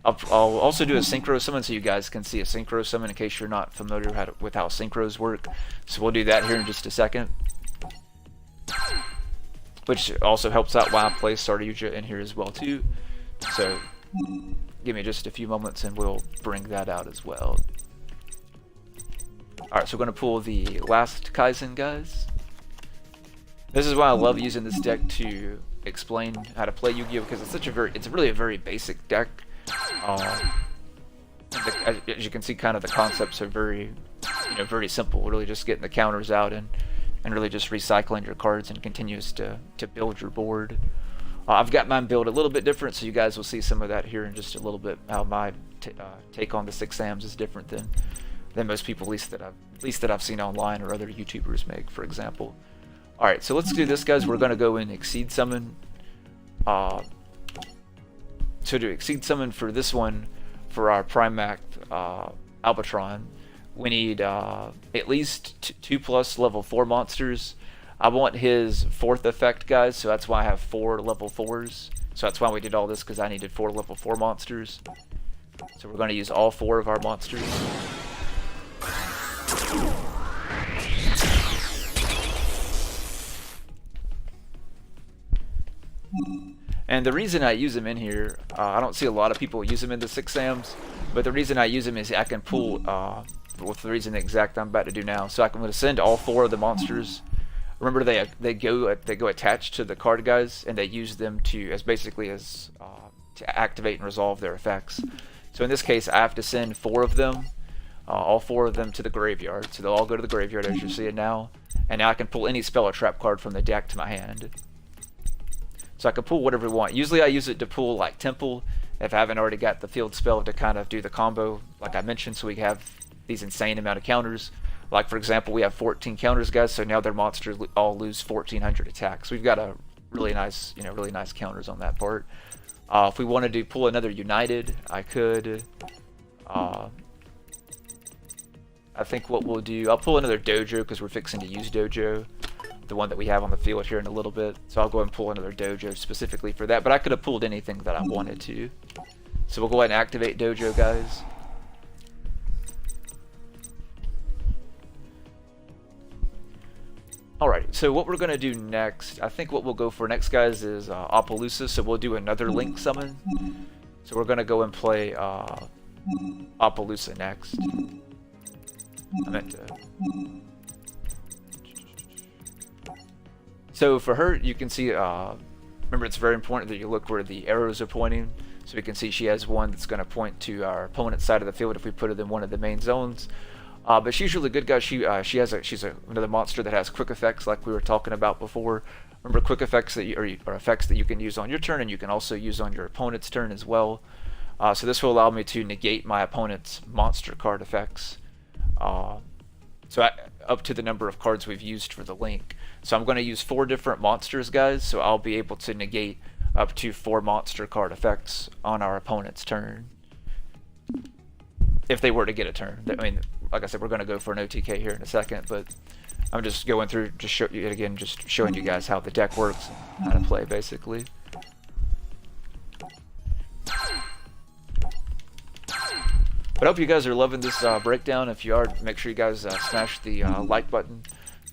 I'll also do a synchro summon so you guys can see a synchro summon in case you're not familiar with how synchros work. So we'll do that here in just a second. Which also helps out while I play Saryuja in here as well too. So give me just a few moments and we'll bring that out as well. Alright, so we're going to pull the last Kaizen, guys. This is why I love using this deck to explain how to play Yu-Gi-Oh! Because it's really a very basic deck. As you can see, kind of the concepts are very simple. Really just getting the counters out and really just recycling your cards and continues to build your board. I've got mine built a little bit different, so you guys will see some of that here in just a little bit. How my take on the 6Ams is different than most people, at least that I've seen online or other YouTubers make, for example. All right, so let's do this, guys. We're gonna go and Exceed summon. So to Exceed summon for this one, for our Primact Albatron, we need at least 2+ level 4 monsters. I want his 4th effect, guys, so that's why I have 4 level 4s. So that's why we did all this, because I needed 4 level 4 monsters. So we're going to use all 4 of our monsters. And the reason I use them in here, I don't see a lot of people use them in the 6Ams, but the reason I use them is I can pull with the reason exact I'm about to do now. So I'm going to send all 4 of the monsters. Remember, they go attached to the card guys, and they use them to to activate and resolve their effects. So in this case, I have to send 4 of them, all 4 of them to the graveyard. So they'll all go to the graveyard as you see it now. And now I can pull any spell or trap card from the deck to my hand. So I can pull whatever we want. Usually I use it to pull like Temple if I haven't already got the field spell to kind of do the combo like I mentioned, so we have these insane amount of counters. Like for example, we have 14 counters, guys, so now their monsters all lose 1400 attacks. We've got a really nice, really nice counters on that part. If we wanted to pull another United, I could. I think what we'll do, I'll pull another Dojo because we're fixing to use Dojo, the one that we have on the field here in a little bit. So I'll go ahead and pull another Dojo specifically for that, but I could have pulled anything that I wanted to. So we'll go ahead and activate Dojo, guys. Alright, so what we're going to do next, I think what we'll go for next, guys, is Appaloosa. So we'll do another Link summon. So we're going to go and play Appaloosa next. I meant to... So for her, you can see, remember it's very important that you look where the arrows are pointing. So we can see she has one that's going to point to our opponent's side of the field if we put it in one of the main zones. But she's really good, guys. She's another monster that has quick effects like we were talking about before. Remember, quick effects that are effects that you can use on your turn, and you can also use on your opponent's turn as well. So this will allow me to negate my opponent's monster card effects. Up to the number of cards we've used for the Link. So I'm going to use 4 different monsters, guys. So I'll be able to negate up to 4 monster card effects on our opponent's turn, if they were to get a turn. I mean, like I said, we're going to go for an OTK here in a second, but I'm just going through, just showing you guys how the deck works and how to play, basically. But I hope you guys are loving this breakdown. If you are, make sure you guys smash the like button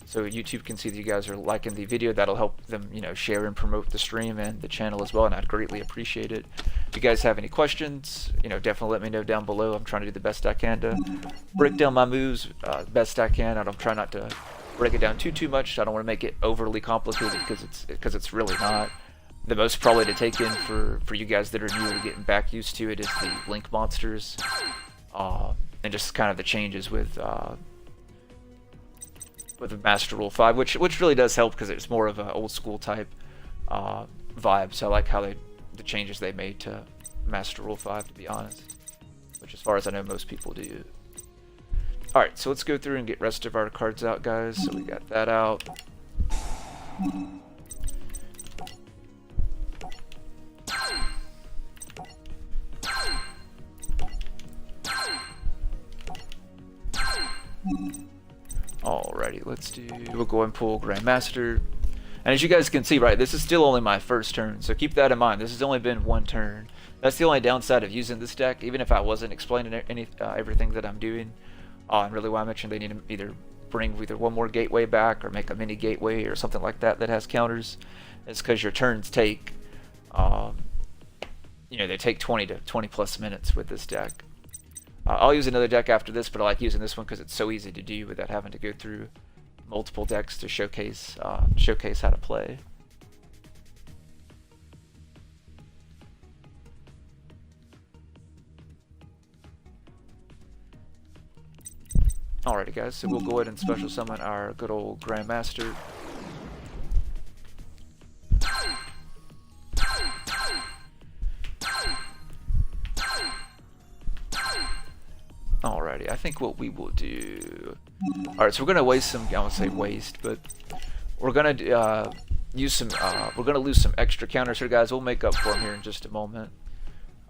so YouTube can see that you guys are liking the video. That'll help them, share and promote the stream and the channel as well, and I'd greatly appreciate it. If you guys have any questions, definitely let me know down below. I'm trying to do the best I can to break down my moves best I can. I don't try not to break it down too much. I don't want to make it overly complicated because it's really not. The most probably to take in for you guys that are new and getting back used to it is the Link monsters. And just kind of the changes with the Master Rule 5, which really does help because it's more of an old school type vibe. So I like how the changes they made to Master Rule 5, to be honest, which as far as I know most people do. Alright, so let's go through and get rest of our cards out, guys. So we got that out. Alrighty, we'll go and pull Grandmaster. And as you guys can see, right, this is still only my first turn, so keep that in mind. This has only been 1 turn. That's the only downside of using this deck, even if I wasn't explaining everything that I'm doing. And really why I mentioned they need to either bring one more gateway back or make a mini gateway or something like that has counters. It's because your turns take, they take 20 to 20 plus minutes with this deck. I'll use another deck after this, but I like using this one because it's so easy to do without having to go through multiple decks to showcase how to play. Alrighty, guys, so we'll go ahead and special summon our good old Grandmaster. Alrighty, I think what we will do... Alright, so we're going to waste some... I won't say waste, but... We're going to use some... we're going to lose some extra counters here, guys. We'll make up for them here in just a moment.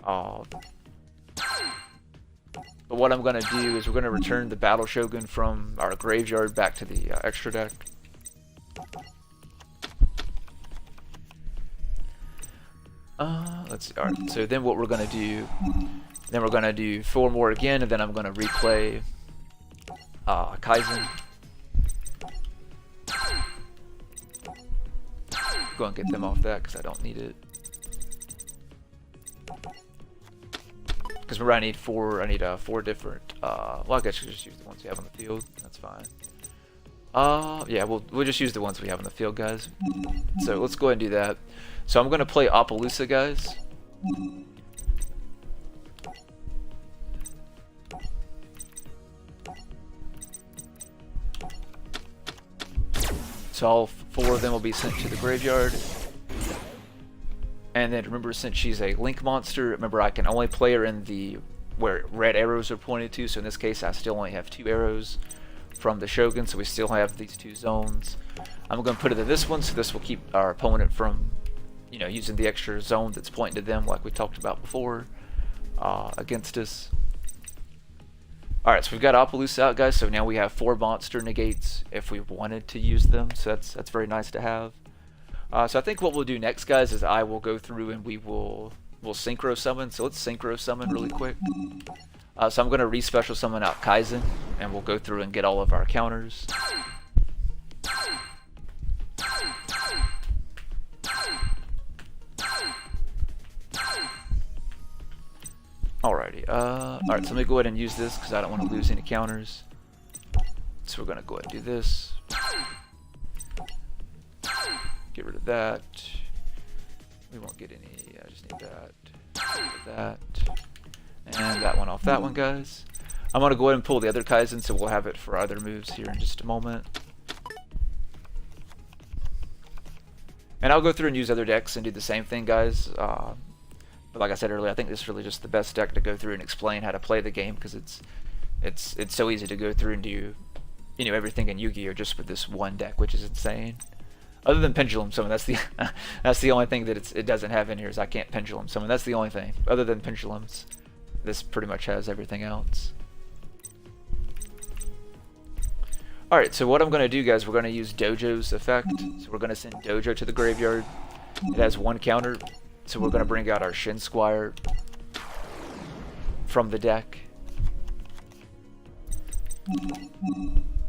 But what I'm going to do is we're going to return the Battle Shogun from our graveyard back to the extra deck. Let's see. Alright, so then what we're going to do... Then we're going to do 4 more again, and then I'm going to replay Kaizen. Go and get them off that because I don't need it. Because remember, I need 4 different. Well, I guess you just use the ones you have on the field. That's fine. Yeah, we'll just use the ones we have on the field, guys. So let's go ahead and do that. So I'm gonna play Appaloosa, guys. So all 4 of them will be sent to the graveyard. And then remember, since she's a link monster, remember I can only play her in the where red arrows are pointed to. So in this case, I still only have 2 arrows from the Shogun, so we still have these 2 zones. I'm going to put it in this one, so this will keep our opponent from, you know, using the extra zone that's pointing to them, like we talked about before, against us. Alright, so we've got Appaloosa out, guys, so now we have 4 monster negates if we wanted to use them, so that's very nice to have. So I think what we'll do next, guys, is I will go through and we'll synchro summon. So let's synchro summon really quick. So I'm going to re-special summon out Kaizen, and we'll go through and get all of our counters. Alrighty, alright, so let me go ahead and use this because I don't want to lose any counters. So we're going to go ahead and do this. Get rid of that. We won't get any, I just need that. Get rid of that. And that one off that one, guys. I'm going to go ahead and pull the other Kaizen, so we'll have it for other moves here in just a moment. And I'll go through and use other decks and do the same thing, guys. But like I said earlier, I think this is really just the best deck to go through and explain how to play the game, because it's so easy to go through and do, you know, everything in Yu-Gi-Oh just with this one deck, which is insane. Other than Pendulum Summon, that's the that's the only thing that it doesn't have in here, is I can't Pendulum Summon. That's the only thing. Other than Pendulums, this pretty much has everything else. Alright, so what I'm going to do, guys, we're going to use Dojo's effect. So we're going to send Dojo to the graveyard. It has 1 counter, so we're going to bring out our Shin Squire from the deck.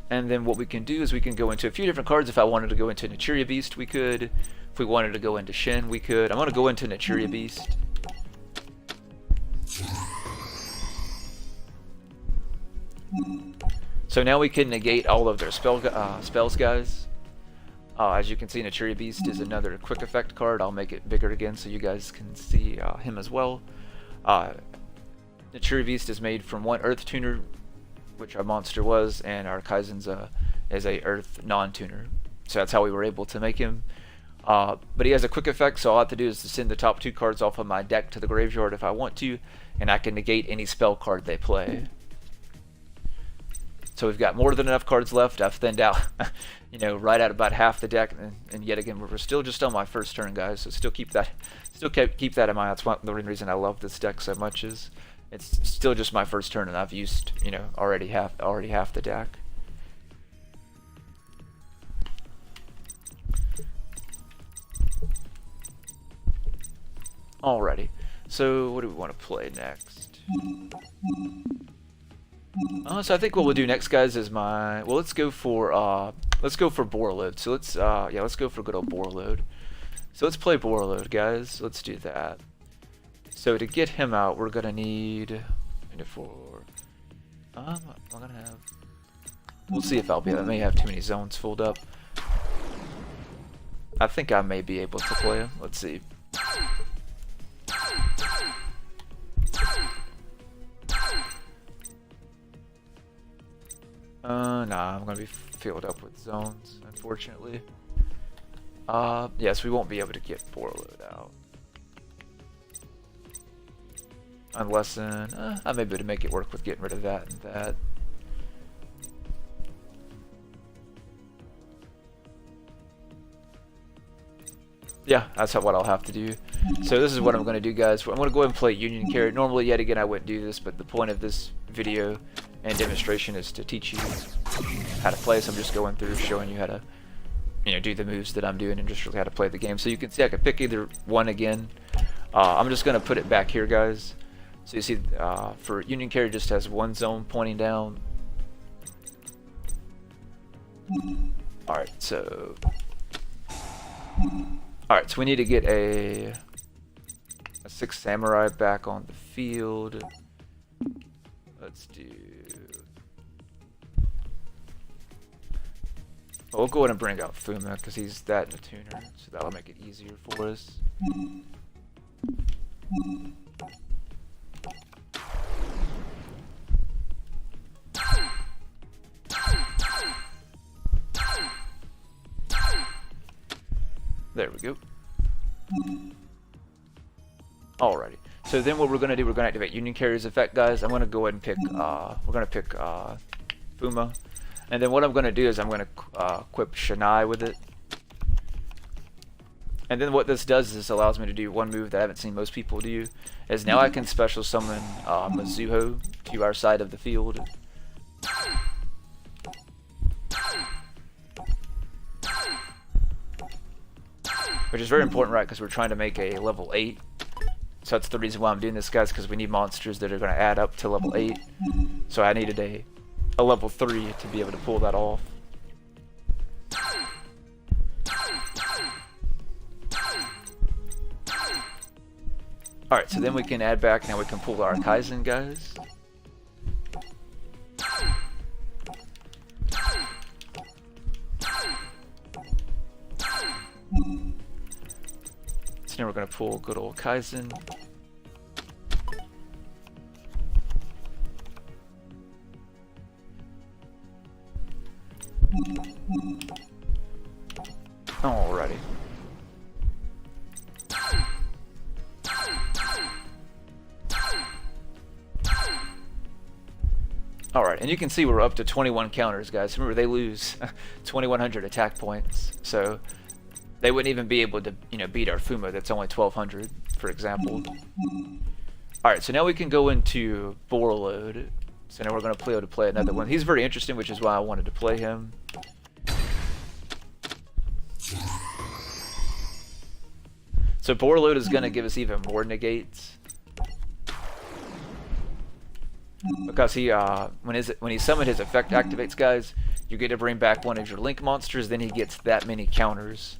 And then what we can do is we can go into a few different cards. If I wanted to go into Naturia Beast, we could. If we wanted to go into Shin, we could. I'm going to go into Naturia Beast. So now we can negate all of their spells, guys. As you can see, Naturia Beast is another quick effect card. I'll make it bigger again so you guys can see him as well. Naturia Beast is made from 1 Earth Tuner, which our monster was, and our Kaizen's is a Earth non-tuner. So that's how we were able to make him. But he has a quick effect, so all I have to do is to send the top 2 cards off of my deck to the graveyard if I want to, and I can negate any spell card they play. So we've got more than enough cards left. I've thinned out, you know, right at about half the deck, and yet again, we're still just on my first turn, guys. So still keep that in mind. That's the reason I love this deck so much, is it's still just my first turn, and I've used, you know, already half the deck. Alrighty. So what do we want to play next? So I think what we'll do next, guys, is let's go for Borreload. So let's go for good old Borreload. So let's play Borreload, guys. Let's do that. So to get him out, we're gonna need we'll see if I may have too many zones filled up. I think I may be able to play him. Let's see. Nah, I'm gonna be filled up with zones, unfortunately. Yes, we won't be able to get Borreload out. Unless, I may be able to make it work with getting rid of that and that. Yeah, that's what I'll have to do. So this is what I'm going to do, guys. I'm going to go ahead and play Union Carry. Normally, yet again, I wouldn't do this, but the point of this video and demonstration is to teach you how to play. So I'm just going through showing you how to, you know, do the moves that I'm doing and just really how to play the game. So you can see I can pick either one again. I'm just going to put it back here, guys. So you see, for Union Carry, just has 1 zone pointing down. Alright, so we need to get a 6 Samurai back on the field. let's do... Well, we'll go ahead and bring out Fuma because he's that in a tuner, so that'll make it easier for us. There we go. Alrighty. So then what we're gonna do, we're gonna activate Union Carrier's effect, guys. I'm gonna go ahead and pick we're gonna pick Fuma. And then what I'm gonna do is I'm gonna equip Shanai with it. And then what this does is this allows me to do one move that I haven't seen most people do, is now I can special summon Mizuho to our side of the field. Which is very important, right, because we're trying to make a level 8. So that's the reason why I'm doing this, guys, because we need monsters that are going to add up to level 8. So I needed a level 3 to be able to pull that off. Alright, so then we can add back, now we can pull our Kaizen, guys. So now we're going to pull good old Kaizen. Alrighty. Alright, and you can see we're up to 21 counters, guys. Remember, they lose 2,100 attack points, so they wouldn't even be able to, you know, beat our Fuma that's only 1,200, for example. Alright, so now we can go into Borreload. So now we're going to be able to play another one. He's very interesting, which is why I wanted to play him. So Borreload is going to give us even more negates. Because he, when he summoned his effect activates, guys, you get to bring back one of your Link monsters, then he gets that many counters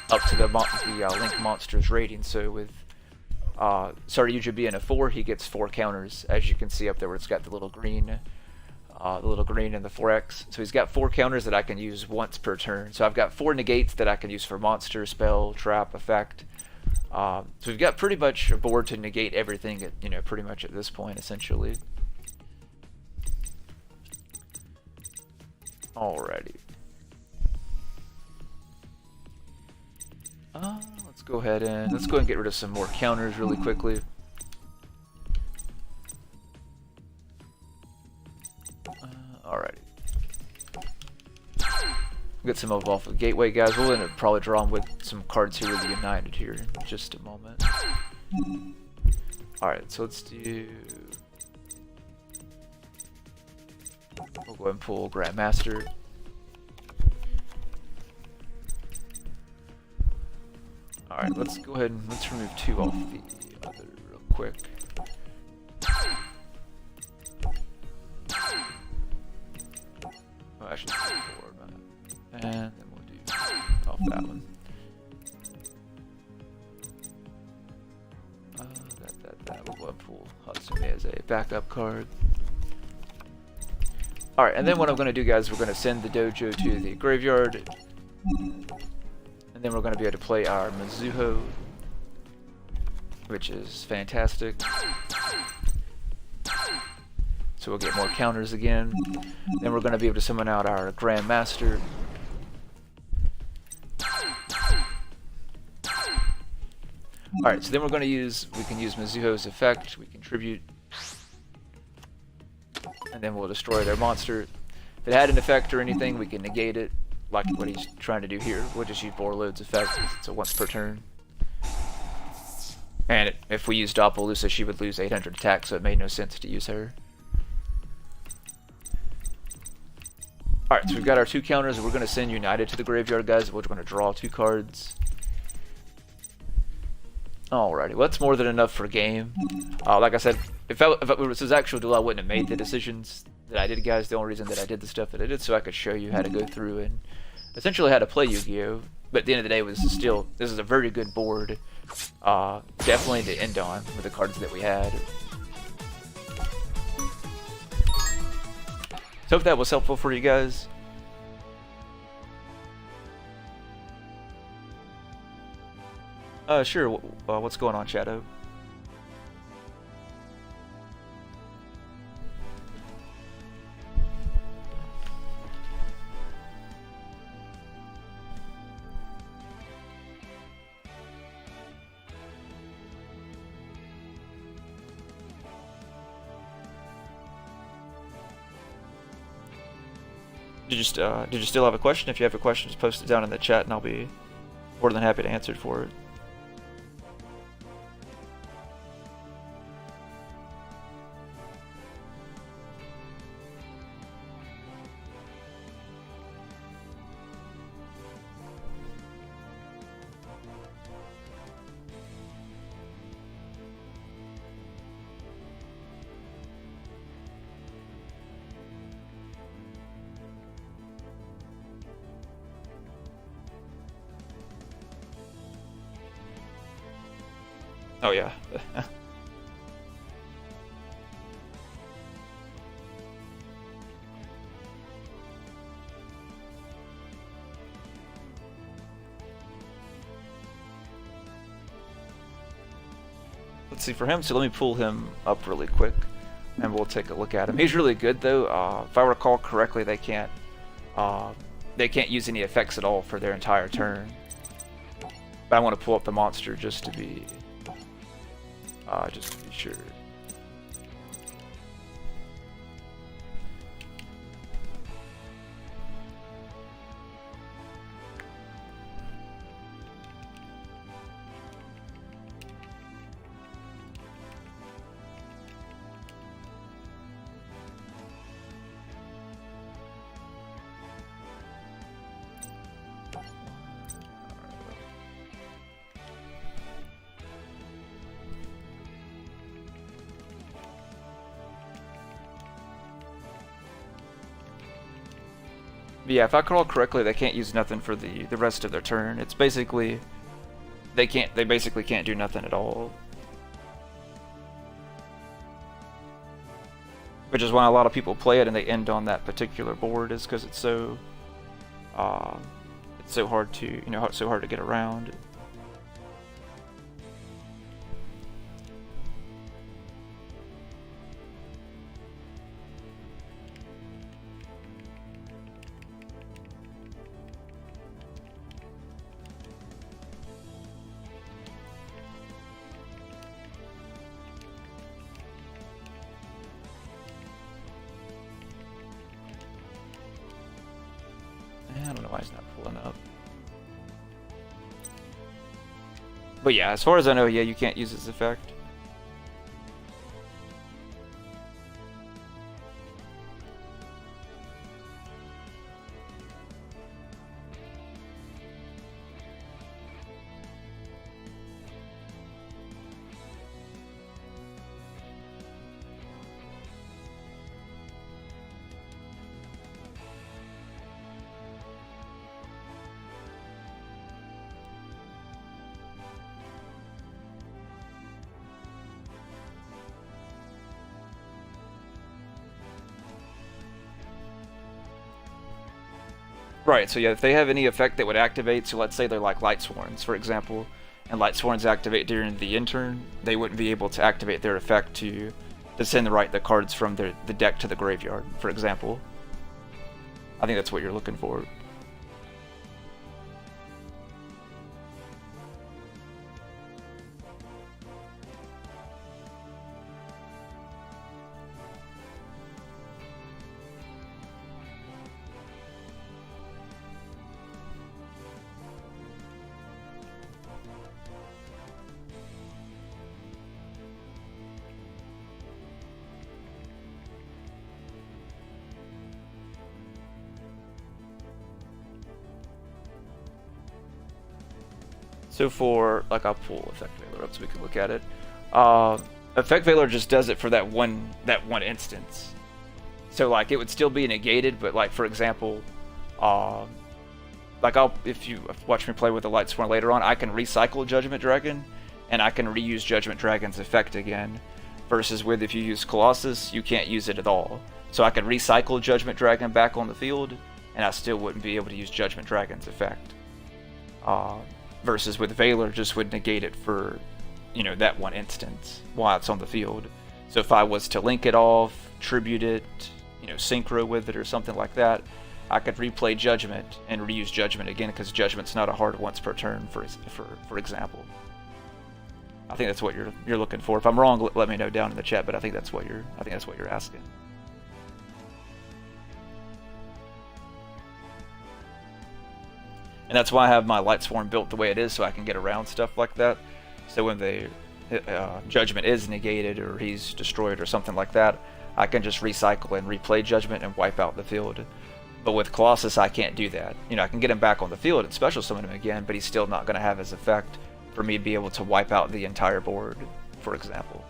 up to the Link monster's rating. So with Saryuja being a 4, he gets 4 counters, as you can see up there where it's got the little green and the 4x. So he's got 4 counters that I can use once per turn. So I've got 4 negates that I can use for monster, spell, trap, effect. So we've got pretty much a board to negate everything at, you know, pretty much at this point, essentially. Alrighty. Let's go ahead and get rid of some more counters really quickly. Alrighty. Get some off of Gateway, guys. We'll end up probably drawing with some cards here with the United here in just a moment. Alright, so let's do... We'll go ahead and pull Grandmaster. Alright, let's go ahead and let's remove 2 off the other real quick. Oh, actually 4, and then we'll do off that one. That we'll go ahead and pull Hatsume as a backup card. Alright, and then what I'm going to do, guys, we're going to send the dojo to the graveyard. And then we're going to be able to play our Mizuho, which is fantastic. So we'll get more counters again. Then we're going to be able to summon out our Grandmaster. Alright, so then we can use Mizuho's effect, we contribute. And then we'll destroy their monster. If it had an effect or anything, we can negate it, like what he's trying to do here. We'll just use Borreload's effect, so once per turn. And if we used Doppellusa, she would lose 800 attack, so it made no sense to use her. Alright, so we've got our 2 counters. We're going to send United to the graveyard, guys. We're going to draw 2 cards. Alrighty, well that's more than enough for game. Like I said, if it was his actual duel, I wouldn't have made the decisions that I did, guys. The only reason that I did the stuff that I did so I could show you how to go through and essentially how to play Yu-Gi-Oh! But at the end of the day, this is a very good board. Definitely to end on with the cards that we had. So hope that was helpful for you guys. Sure. What's going on, Shadow? Did you still have a question? If you have a question, just post it down in the chat, and I'll be more than happy to answer it for it. Oh yeah. Let's see for him. So let me pull him up really quick, and we'll take a look at him. He's really good though. If I recall correctly, they can't use any effects at all for their entire turn. But I want to pull up the monster just to be sure. But yeah, if I recall correctly, they can't use nothing for the rest of their turn. It's basically they basically can't do nothing at all. Which is why a lot of people play it and they end on that particular board, is because it's so hard to so hard to get around. I don't know why it's not pulling up. But yeah, as far as I know, yeah, you can't use this effect. Right, so yeah, if they have any effect that would activate, so let's say they're like Light Sworns, for example, and Light Sworns activate during the end turn, they wouldn't be able to activate their effect to send the cards from the deck to the graveyard, for example. I think that's what you're looking for. So for, like, I'll pull Effect Veiler up so we can look at it. Effect Veiler just does it for that one instance. So like it would still be negated, but like for example, like if you watch me play with the Light Sworn later on, I can recycle Judgment Dragon, and I can reuse Judgment Dragon's effect again. Versus with if you use Colossus, you can't use it at all. So I could recycle Judgment Dragon back on the field, and I still wouldn't be able to use Judgment Dragon's effect. Versus with Valor, just would negate it for, you know, that one instance while it's on the field. So if I was to link it off, tribute it, you know, synchro with it or something like that, I could replay Judgment and reuse Judgment again, because Judgment's not a hard once per turn, for example. I think that's what you're looking for. If I'm wrong, let me know down in the chat. But I think that's what you're asking. And that's why I have my Light Swarm built the way it is, so I can get around stuff like that. So when the Judgment is negated or he's destroyed or something like that, I can just recycle and replay Judgment and wipe out the field. But with Colossus, I can't do that. You know, I can get him back on the field and special summon him again, but he's still not going to have his effect for me to be able to wipe out the entire board, for example.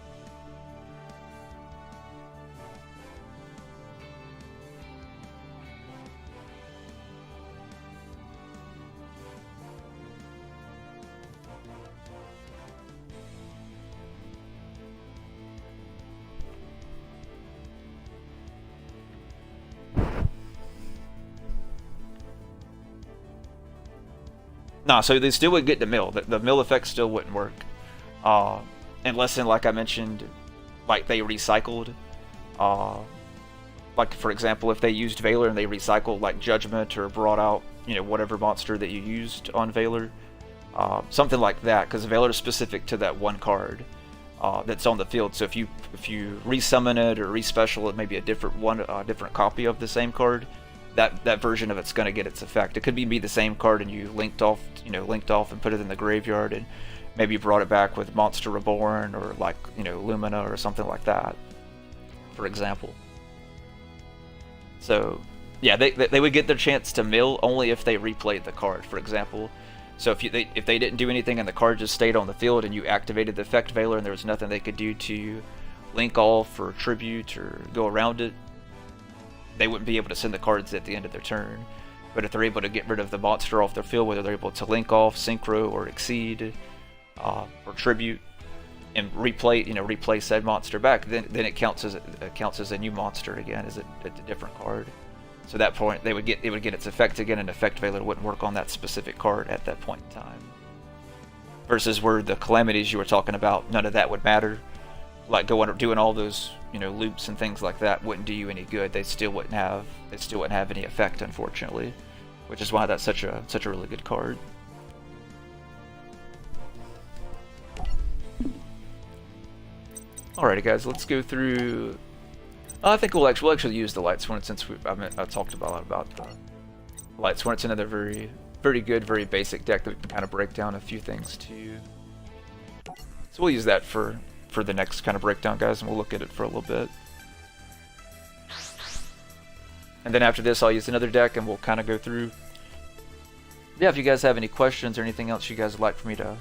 Nah, so they still would get the mill. The mill effect still wouldn't work. Unless, like I mentioned, like they recycled. Like, for example, if they used Valor and they recycled, like, Judgment or brought out, you know, whatever monster that you used on Valor. Something like that, because Valor is specific to that one card that's on the field. So if you resummon it or respecial it, maybe a different copy of the same card, that version of it's going to get its effect. It could be the same card and you linked off and put it in the graveyard, and maybe brought it back with Monster Reborn or, like, you know, Lumina or something like that, for example. So yeah, they would get their chance to mill only if they replayed the card, for example. So if they didn't do anything and the card just stayed on the field and you activated the effect Valor and there was nothing they could do to link off or tribute or go around it, they wouldn't be able to send the cards at the end of their turn. But if they're able to get rid of the monster off their field, whether they're able to link off, synchro, or exceed, or tribute, and replay said monster back, then it counts as a new monster again, as a different card. So at that point, it would get its effect again, and effect Valor wouldn't work on that specific card at that point in time. Versus where the calamities you were talking about, none of that would matter. Like doing all those, you know, loops and things like that wouldn't do you any good. They still wouldn't have any effect, unfortunately, which is why that's such a really good card. Alrighty, guys, let's go through. I think we'll actually use the Light Sworn, since I talked a lot about Light Sworn. It's another very, very good, very basic deck that we can kind of break down a few things to. So we'll use that for the next kind of breakdown, guys, and we'll look at it for a little bit. And then after this, I'll use another deck, and we'll kind of go through. Yeah, if you guys have any questions or anything else you guys would like for me to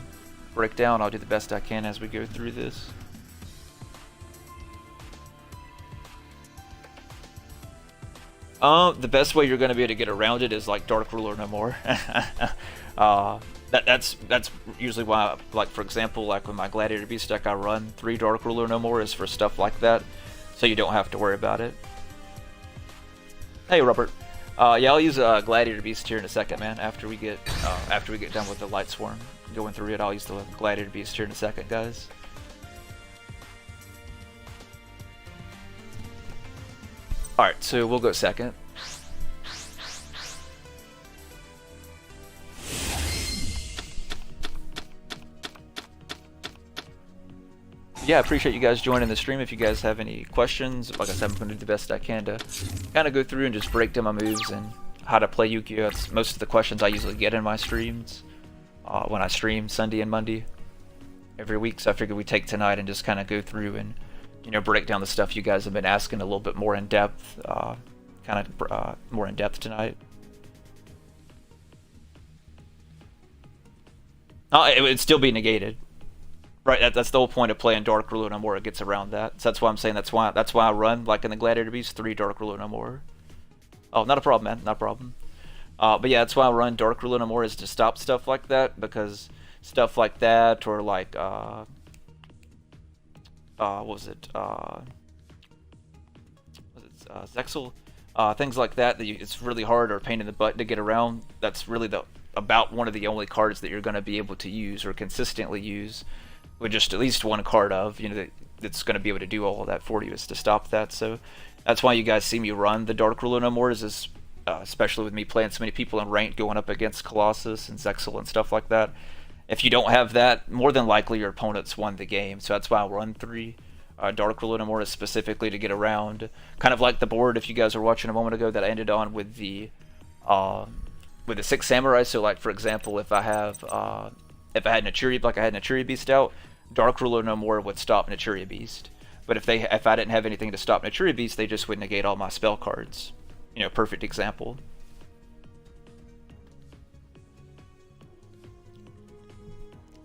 break down, I'll do the best I can as we go through this. The best way you're going to be able to get around it is like Dark Ruler No More. That's usually why, like, for example, like with my Gladiator Beast deck, I run 3 Dark Ruler No More is for stuff like that, so you don't have to worry about it. Hey, Robert. Yeah, I'll use Gladiator Beast here in a second, man. After we get done with the Light Swarm going through it, I'll use the Gladiator Beast here in a second, guys. Alright, so we'll go second. Yeah, I appreciate you guys joining the stream. If you guys have any questions, like I said, I'm going to do the best I can to kind of go through and just break down my moves and how to play Yu-Gi-Oh! That's most of the questions I usually get in my streams when I stream Sunday and Monday every week. So I figured we'd take tonight and just kind of go through and, you know, break down the stuff you guys have been asking a little bit more in depth, more in depth tonight. It would still be negated. Right, that's the whole point of playing Dark Ruler No More. It gets around that. So that's why I'm saying that's why I run, like in the Gladiator Beast, 3 Dark Ruler No More. Oh, not a problem, man. Not a problem. But yeah, that's why I run Dark Ruler No More, is to stop stuff like that, because stuff like that, or like what was it? Zexal, things like that. It's really hard or a pain in the butt to get around. That's really about one of the only cards that you're going to be able to use or consistently use with just at least one card of, that's going to be able to do all of that for you, is to stop that. So that's why you guys see me run the Dark Ruler no more, especially with me playing so many people in ranked going up against Colossus and Zexal and stuff like that. If you don't have that, more than likely your opponent's won the game. So that's why I run 3 Dark Ruler no more, is specifically to get around, kind of like the board if you guys were watching a moment ago that I ended on with the 6 Samurai. So like, for example, if I had Naturia Beast out, Dark Ruler no more would stop Naturia Beast. But if I didn't have anything to stop Naturia Beast, they just would negate all my spell cards. Perfect example.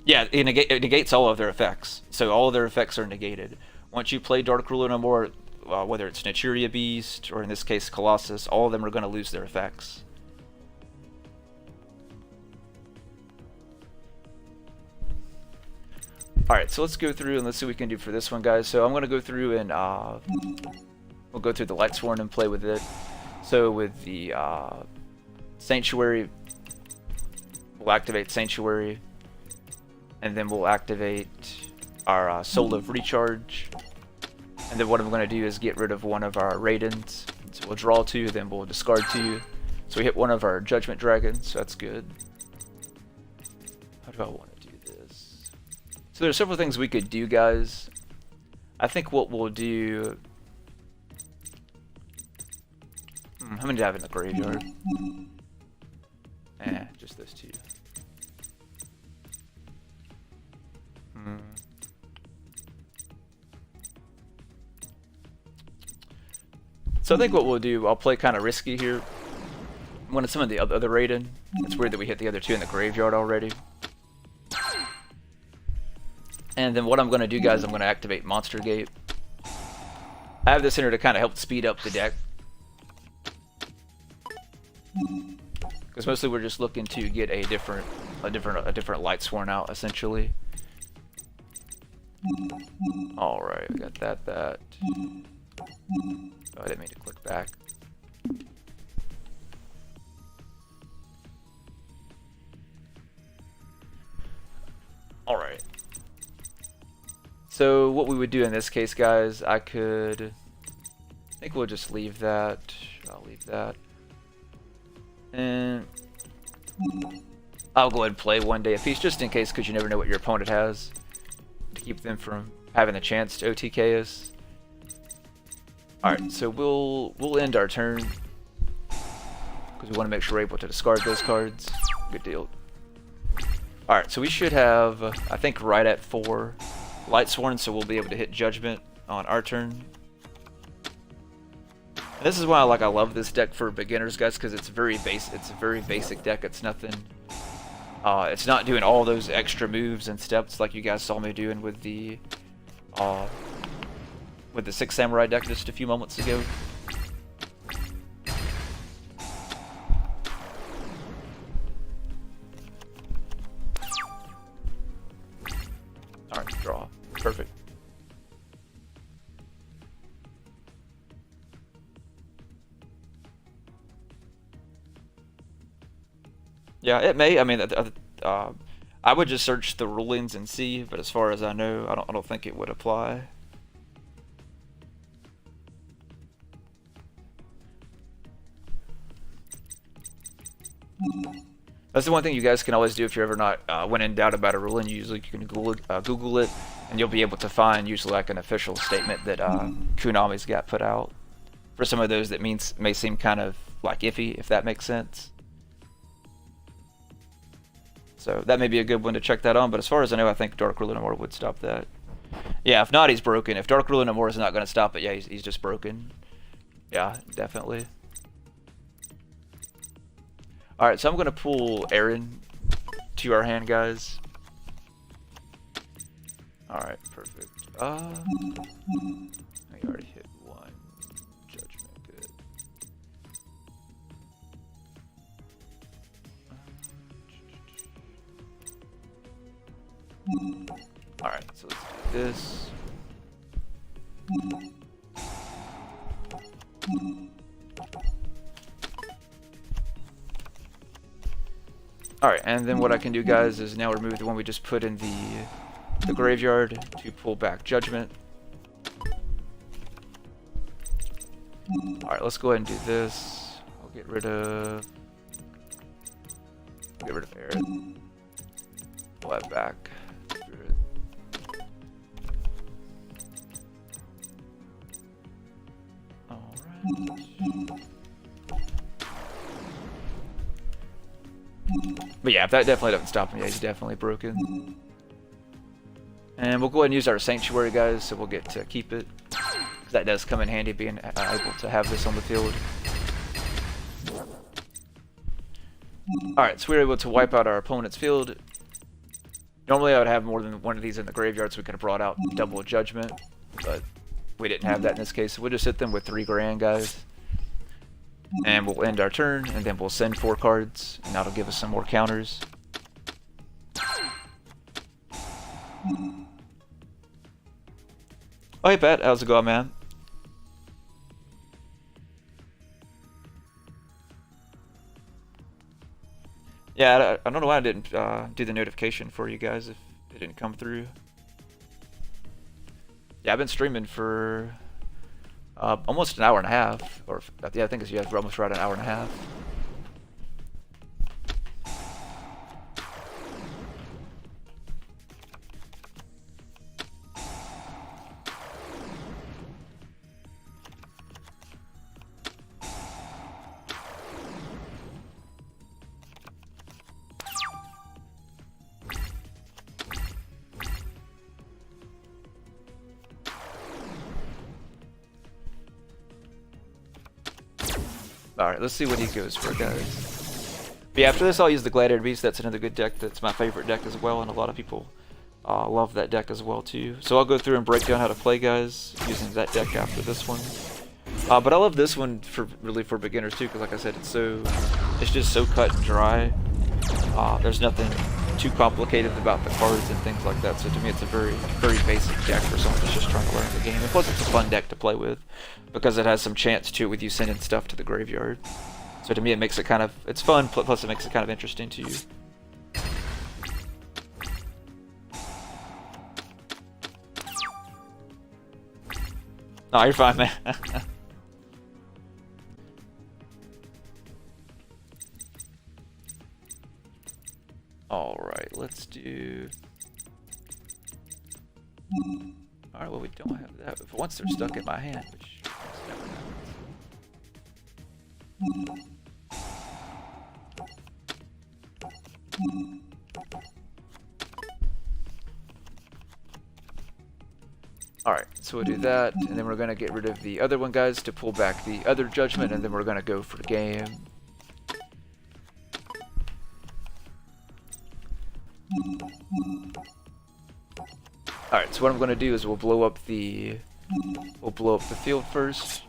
Yeah, it negates all of their effects. So all of their effects are negated. Once you play Dark Ruler no more, whether it's Naturia Beast or in this case Colossus, all of them are going to lose their effects. Alright, so let's go through and let's see what we can do for this one, guys. So I'm going to go through and we'll go through the Lightsworn and play with it. So with the Sanctuary, we'll activate Sanctuary, and then we'll activate our Soul of Recharge. And then what I'm going to do is get rid of one of our Raidens. So we'll draw 2, then we'll discard 2. So we hit one of our Judgment Dragons, so that's good. How do I want to do this? So there's several things we could do, guys. I think what we'll do... how many do I have in the graveyard? Just those 2. So I think what we'll do, I'll play kind of risky here. I'm going to summon the other Raiden. It's weird that we hit the other 2 in the graveyard already. And then what I'm going to do, guys, I'm going to activate Monster Gate. I have this in here to kind of help speed up the deck. Because mostly we're just looking to get a different Lightsworn out, essentially. Alright, we got that. Oh, I didn't mean to click back. Alright. So what we would do in this case, guys, I think we'll just leave that. I'll leave that. And I'll go ahead and play one day apiece just in case, because you never know what your opponent has, to keep them from having the chance to OTK us. Alright, so we'll end our turn because we want to make sure we're able to discard those cards. Good deal. Alright, so we should have, I think, right at 4 Lightsworn, so we'll be able to hit Judgment on our turn. And this is why I love this deck for beginners, guys, because it's very basic. It's a very basic deck. It's nothing. It's not doing all those extra moves and steps like you guys saw me doing with the 6 Samurai deck just a few moments ago. Alright, draw. Perfect. Yeah, it may. I mean, I would just search the rulings and see, but as far as I know, I don't think it would apply. That's the one thing you guys can always do if you're ever not when in doubt about a ruling. Usually you can Google it, and you'll be able to find usually like an official statement that Konami's got put out. For some of those that may seem kind of like iffy, if that makes sense. So that may be a good one to check that on, but as far as I know, I think Dark Ruler no more would stop that. Yeah, if not, he's broken. If Dark Ruler no more is not going to stop it, yeah, he's just broken. Yeah, definitely. Alright, so I'm going to pull Aaron to our hand, guys. Alright, perfect. I already hit 1 Judgment, good. Alright, so let's do this. Alright, and then what I can do, guys, is now remove the one we just put in the graveyard to pull back Judgment. Alright, let's go ahead and do this. I'll get rid of Eric. Pull that back. Alright. But yeah, if that definitely doesn't stop him, yeah, he's definitely broken. And we'll go ahead and use our Sanctuary, guys, so we'll get to keep it. That does come in handy, being able to have this on the field. Alright, so we were able to wipe out our opponent's field. Normally I would have more than one of these in the graveyard, so we could have brought out double Judgment, but we didn't have that in this case, so we'll just hit them with 3 grand, guys. And we'll end our turn, and then we'll send 4 cards, and that'll give us some more counters. Oh, hey Pat, how's it going, man? Yeah, I don't know why I didn't do the notification for you guys if it didn't come through. Yeah, I've been streaming for almost an hour and a half, or yeah, I think it's for almost right an hour and a half. Alright, let's see what he goes for, guys. But yeah, after this I'll use the Gladiator Beast. That's another good deck. That's my favorite deck as well, and a lot of people love that deck as well too. So I'll go through and break down how to play, guys, using that deck after this one. But I love this one really for beginners too, because like I said, it's just so cut and dry. There's nothing too complicated about the cards and things like that. So to me, it's a very, very basic deck for someone that's just trying to learn the game. And plus, it's a fun deck to play with because it has some chance to it with you sending stuff to the graveyard. So to me, it makes it it's fun. Plus, it makes it kind of interesting to you. No, you're fine, man. Alright, let's do... Alright, well, we don't have that, but for once they're stuck in my hand, which never happens. Alright, so we'll do that, and then we're going to get rid of the other one, guys, to pull back the other Judgment, and then we're going to go for the game. Alright, so what I'm going to do is we'll blow up the field first.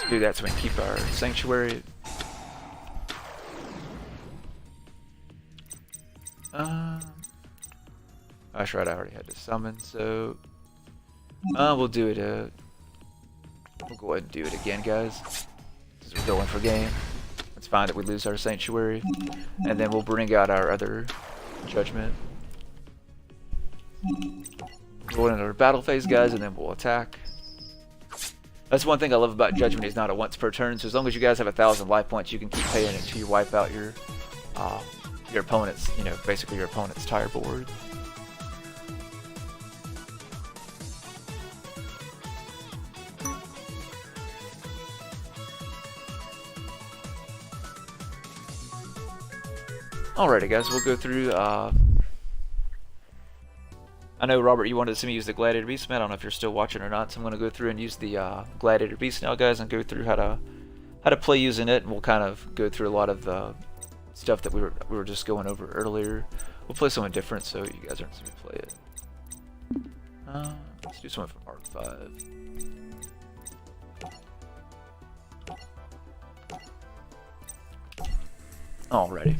Do that so we can keep our Sanctuary. That's right, I already had to summon, so we'll do it. We'll go ahead and do it again, guys, because we're going for game. It's fine that we lose our Sanctuary, and then we'll bring out our other Judgment. Go into our battle phase, guys, and then we'll attack. That's one thing I love about Judgment. He's not a once per turn, so as long as you guys have 1,000 life points, you can keep paying it until you wipe out your opponent's, basically your opponent's tire board. Alrighty, guys, we'll go through. I know, Robert, you wanted to see me use the Gladiator Beast, man. I don't know if you're still watching or not, so I'm going to go through and use the Gladiator Beast now, guys, and go through how to play using it, and we'll kind of go through a lot of the stuff that we were just going over earlier. We'll play something different, so you guys aren't seeing me play it. Let's do something from Arc 5. Alrighty.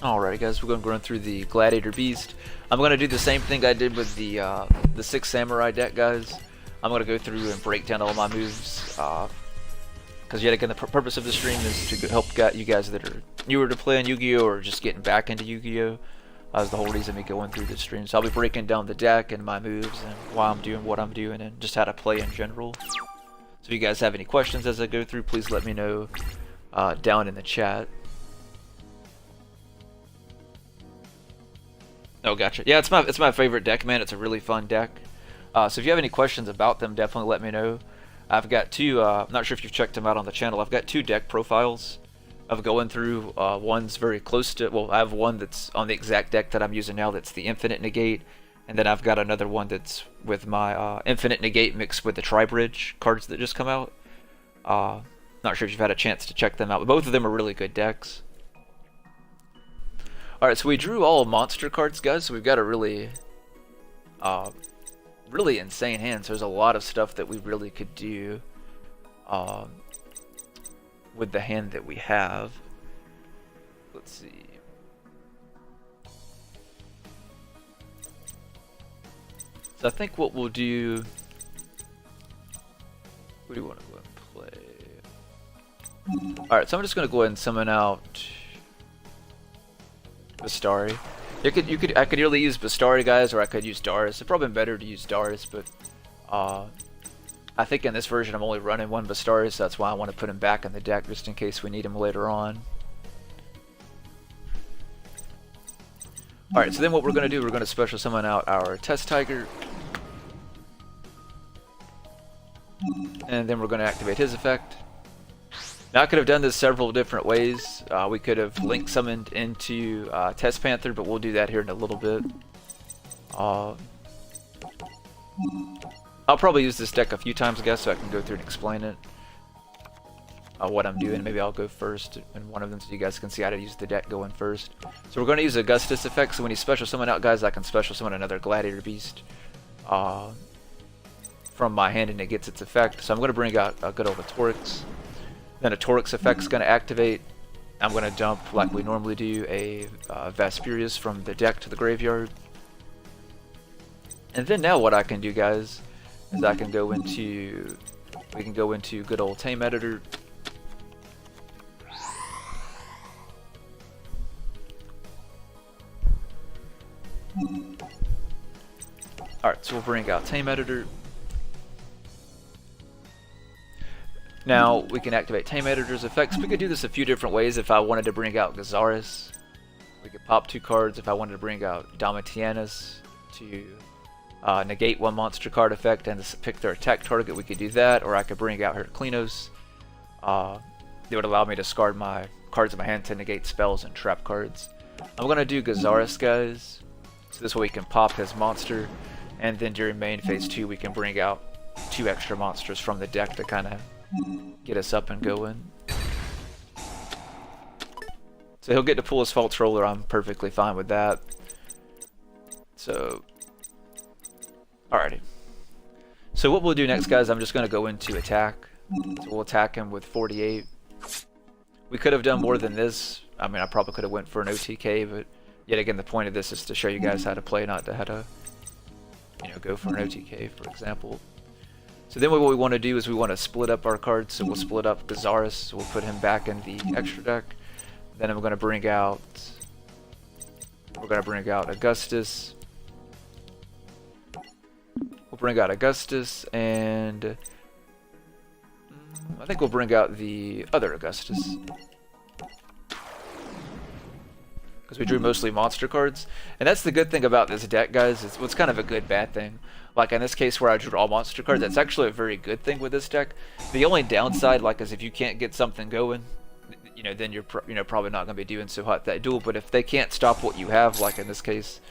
Alrighty guys, we're going to run through the Gladiator Beast. I'm going to do the same thing I did with the 6 Samurai deck, guys. I'm going to go through and break down all my moves, because yet again the purpose of the stream is to help you guys that are newer to playing Yu-Gi-Oh! Or just getting back into Yu-Gi-Oh! That's the whole reason me going through this stream. So I'll be breaking down the deck and my moves and why I'm doing what I'm doing and just how to play in general. So if you guys have any questions as I go through, please let me know down in the chat. Oh, gotcha. Yeah, it's my favorite deck, man. It's a really fun deck. So if you have any questions about them, definitely let me know. I've got two, I'm not sure if you've checked them out on the channel, I've got 2 deck profiles of going through. One's very close to, well, I have one that's on the exact deck that I'm using now, that's the Infinite Negate, and then I've got another one that's with my Infinite Negate mixed with the Tri-Bridge cards that just come out. Not sure if you've had a chance to check them out, but both of them are really good decks. Alright, so we drew all monster cards, guys, so we've got a really really insane hand. So there's a lot of stuff that we really could do with the hand that we have. Let's see. So I think what we'll do... What do you want to go ahead and play? Alright, so I'm just going to go ahead and summon out Bastari. I could either use Bastari, guys, or I could use Darius. It's probably better to use Darius, but I think in this version I'm only running one Bastari, so that's why I want to put him back in the deck just in case we need him later on. Alright, so then what we're going to do, we're going to special summon out our Test Tiger. And then we're going to activate his effect. Now I could have done this several different ways. We could have link summoned into Test Panther, but we'll do that here in a little bit. I'll probably use this deck a few times, I guess, so I can go through and explain it. What I'm doing. Maybe I'll go first in one of them so you guys can see how to use the deck going first. So we're going to use Augustus effect, so when you special summon out, guys, I can special summon another Gladiator Beast from my hand and it gets its effect. So I'm going to bring out a good old Torix. Then a Torix effect is going to activate. I'm going to dump, like we normally do, a Vesperius from the deck to the graveyard. And then now what I can do, guys, is I can go into, we can go into good old Tame Editor. Alright, so we'll bring out Tame Editor. Now, we can activate Tame Editor's effects. We could do this a few different ways. If I wanted to bring out Gazaris, we could pop 2 cards. If I wanted to bring out Domitianus to negate 1 monster card effect and pick their attack target, we could do that. Or I could bring out Heraclinos. It would allow me to discard my cards in my hand to negate spells and trap cards. I'm going to do Gazaris, guys. So this way we can pop his monster. And then during main phase 2, we can bring out 2 extra monsters from the deck to kind of get us up and going. So he'll get to pull his False Roller. I'm perfectly fine with that. So, alrighty. So what we'll do next, guys, I'm just going to go into attack. So we'll attack him with 48. We could have done more than this. I mean, I probably could have went for an OTK, but yet again, the point of this is to show you guys how to play, not to how to, you know, go for an OTK, for example. So then what we want to do is we want to split up our cards. So we'll split up Gazaris. So we'll put him back in the extra deck. Then I'm going to bring out, Augustus. We'll bring out Augustus, and I think we'll bring out the other Augustus, because we drew mostly monster cards. And that's the good thing about this deck, guys. It's what's kind of a good bad thing. Like in this case where I drew all monster cards, that's actually a very good thing with this deck. The only downside, like, is if you can't get something going, you know, then you're probably not going to be doing so hot that duel. But if they can't stop what you have, like in this case,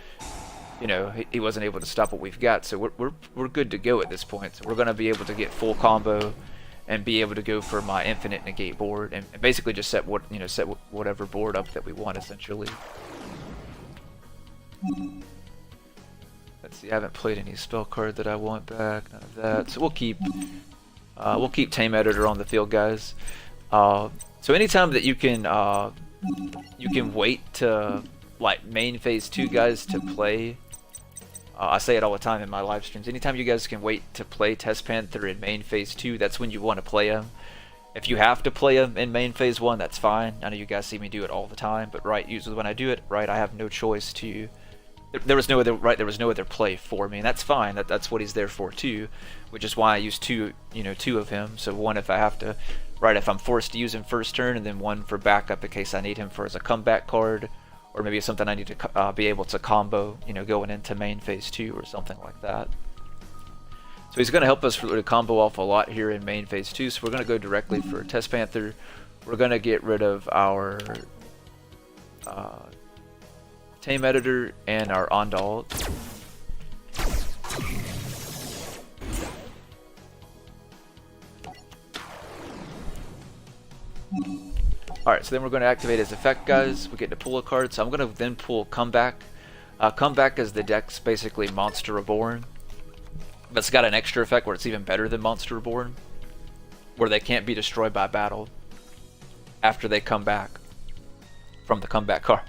you know, he wasn't able to stop what we've got, so we're good to go at this point. So we're going to be able to get full combo and be able to go for my infinite negate board and basically just set whatever board up that we want, essentially. Let's see, I haven't played any spell card that I want back, none of that. So we'll keep Tame Editor on the field, guys. So anytime that you can you can wait to like main phase 2 guys to play. I say it all the time in my live streams. Anytime you guys can wait to play Test Panther in main phase 2, that's when you want to play him. If you have to play him in main phase 1, that's fine. I know you guys see me do it all the time, but right, usually when I do it, right, I have no choice to. There was no other play for me, and that's fine. That's what he's there for too, which is why I use two of him. So one if I have to, right, if I'm forced to use him first turn, and then one for backup in case I need him for as a comeback card. Or maybe something I need to be able to combo, going into main phase 2 or something like that. So he's going to help us really combo off a lot here in main phase 2. So we're going to go directly for Test Panther. We're going to get rid of our Tame Editor and our Ondalt. Alright, so then we're going to activate his effect, guys. We get to pull a card, so I'm going to then pull Comeback. Comeback is the deck's basically Monster Reborn. But it's got an extra effect where it's even better than Monster Reborn, where they can't be destroyed by battle after they come back from the comeback card.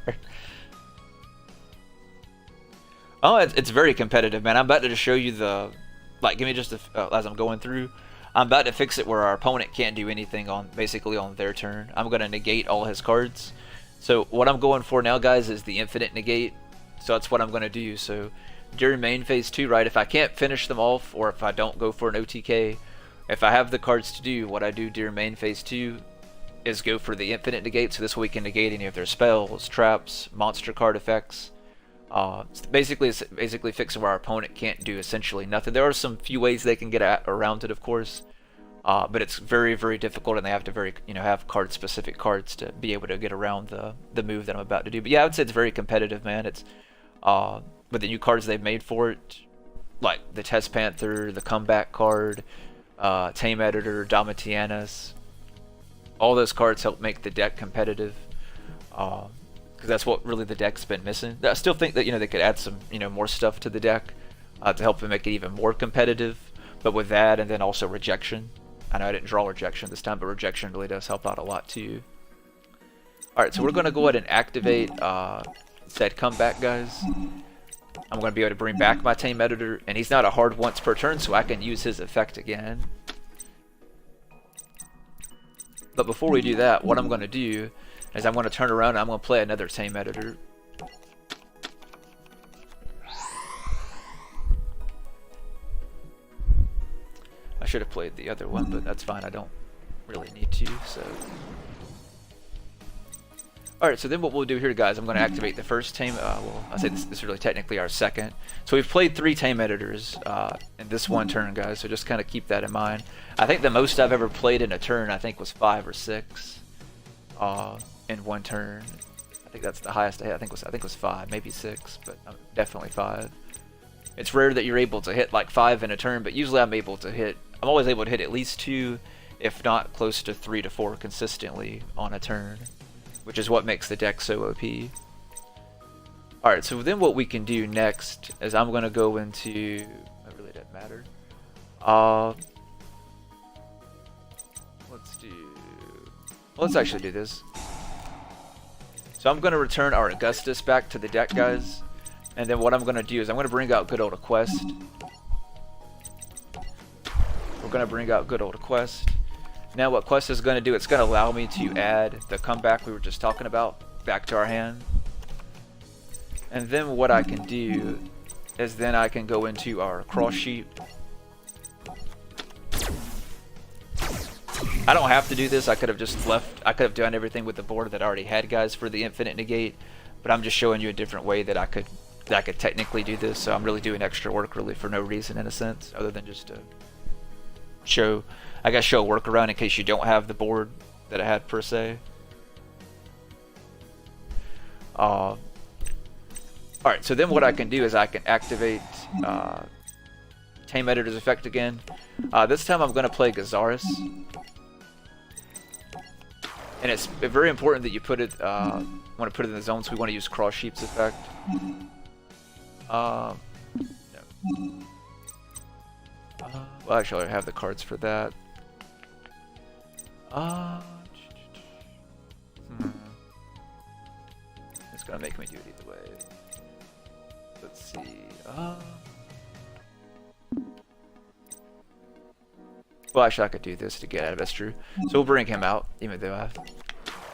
Oh, it's very competitive, man. I'm about to just show you the... Like, give me just as I'm going through. I'm about to fix it where our opponent can't do anything basically on their turn. I'm going to negate all his cards. So what I'm going for now, guys, is the infinite negate. So that's what I'm going to do. So during main phase 2, right, if I can't finish them off, or if I don't go for an OTK, if I have the cards to do, what I do during main phase 2 is go for the infinite negate. So this way we can negate any of their spells, traps, monster card effects. It's basically fixing where our opponent can't do essentially nothing. There are some few ways they can get around it, of course, but it's very, very difficult, and they have to have card-specific cards to be able to get around the move that I'm about to do. But yeah, I would say it's very competitive, man. It's with the new cards they've made for it, like the Test Panther, the Comeback card, Tame Editor, Domitianus. All those cards help make the deck competitive. Because that's what really the deck's been missing. I still think that they could add some more stuff to the deck to help them make it even more competitive. But with that, and then also rejection. I know I didn't draw rejection this time, but rejection really does help out a lot too. All right, so we're gonna go ahead and activate said Comeback, guys. I'm gonna be able to bring back my Tame Editor, and he's not a hard once per turn, so I can use his effect again. But before we do that, what I'm gonna do is I'm going to turn around and I'm going to play another Tame Editor. I should have played the other one, but that's fine. I don't really need to. So, alright, so then what we'll do here, guys, I'm going to activate the first Tame... well, I say this is really technically our second. So we've played 3 Tame Editors in this one turn, guys, so just kind of keep that in mind. I think the most I've ever played in a turn, I think, was 5 or 6. In one turn. I think that's the highest I had. I think it was 5, maybe 6, but definitely 5. It's rare that you're able to hit like 5 in a turn, but usually I'm always able to hit at least 2, if not close to 3 to 4 consistently on a turn, which is what makes the deck so OP. Alright, so then what we can do next is I'm going to go into... It really doesn't matter. Let's actually do this. So I'm going to return our Augustus back to the deck, guys. And then what I'm going to do is I'm going to bring out good old Quest. We're going to bring out good old Quest. Now what Quest is going to do, it's going to allow me to add the Comeback we were just talking about back to our hand. And then what I can do is then I can go into our Cross Sheet. I don't have to do this. I could have just left. I could have done everything with the board that I already had, guys, for the infinite negate. But I'm just showing you a different way that I could technically do this. So I'm really doing extra work, really, for no reason in a sense, other than just to show. I guess show a workaround in case you don't have the board that I had per se. All right. So then what I can do is I can activate Tame Editor's effect again. This time I'm going to play Gazaris. And it's very important that you put it, want to put it in the zone, so we want to use Cross Sheep's effect. No. Well, actually, I have the cards for that. gonna make me do it either way. Let's see. Well, actually, I could do this to get out of it. That's true. So we'll bring him out, even though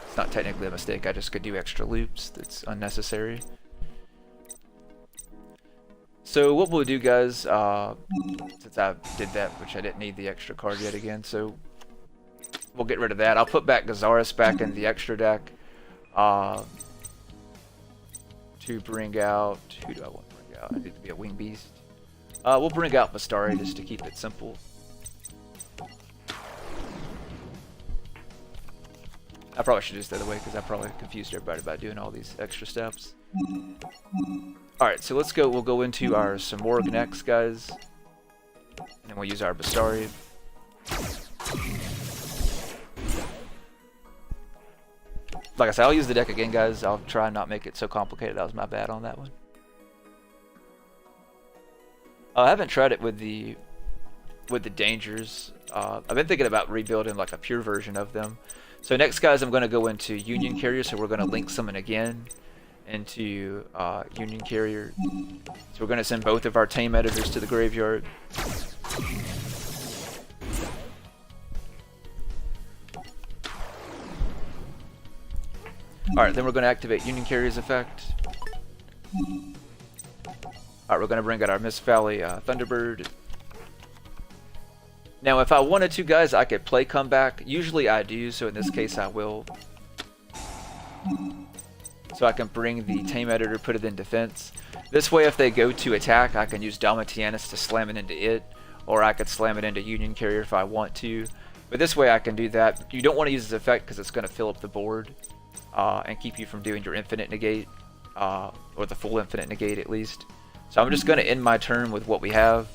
it's not technically a mistake. I just could do extra loops. That's unnecessary. So what we'll do, guys, since I did that, which I didn't need the extra card yet again, so we'll get rid of that. I'll put back Gazaris back in the extra deck to bring out... Who do I want to bring out? I need to be a Wing Beast. We'll bring out Bastari just to keep it simple. I probably should just do it the other way because I probably confused everybody by doing all these extra steps. Alright, so let's go. We'll go into our Samorg next, guys. And then we'll use our Bastari. Like I said, I'll use the deck again, guys. I'll try and not make it so complicated. That was my bad on that one. I haven't tried it with the dangers. I've been thinking about rebuilding like a pure version of them. So next, guys, I'm going to go into Union Carrier. So we're going to link summon again into Union Carrier. So we're going to send both of our tame editors to the graveyard. Alright, then we're going to activate Union Carrier's effect. Alright, we're going to bring out our Mist Valley Thunderbird. Now, if I wanted to, guys, I could play comeback. Usually I do, so in this case I will. So I can bring the tame editor, put it in defense. This way, if they go to attack, I can use Domitianus to slam it into it, or I could slam it into Union Carrier if I want to. But this way I can do that. You don't want to use this effect because it's going to fill up the board and keep you from doing your infinite negate, or the full infinite negate at least. So I'm just going to end my turn with what we have.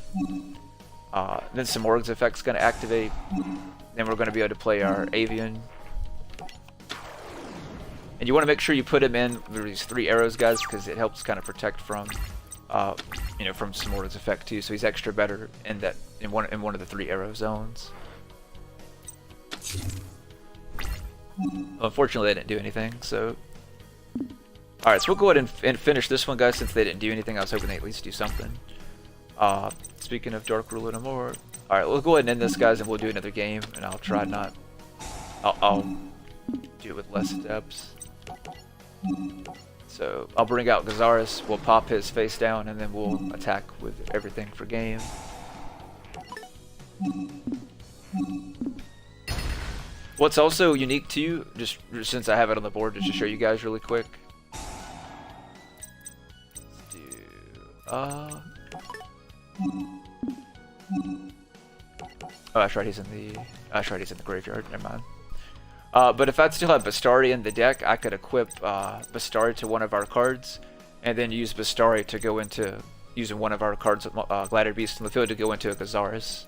Then Samorg's effect's going to activate. Then we're going to be able to play our Avian. And you want to make sure you put him in with these 3 arrows, guys, because it helps kind of protect from, you know, from Samorg's effect too. So he's extra better in that in one of the 3 arrow zones. Well, unfortunately, they didn't do anything. So, all right, so we'll go ahead and finish this one, guys. Since they didn't do anything, I was hoping they at least do something. Speaking of Dark Ruler no more. Alright, we'll go ahead and end this, guys, and we'll do another game, and I'll try not... I'll do it with less steps. So, I'll bring out Gazaris, we'll pop his face down, and then we'll attack with everything for game. What's also unique to you, just since I have it on the board, just to show you guys really quick. Let's do... Oh, that's right, he's in the graveyard, never mind. But if I still have Bastari in the deck, I could equip Bastari to one of our cards, and then use Bastari to go into, using one of our cards, Gladiator Beast in the field to go into a Gazaris.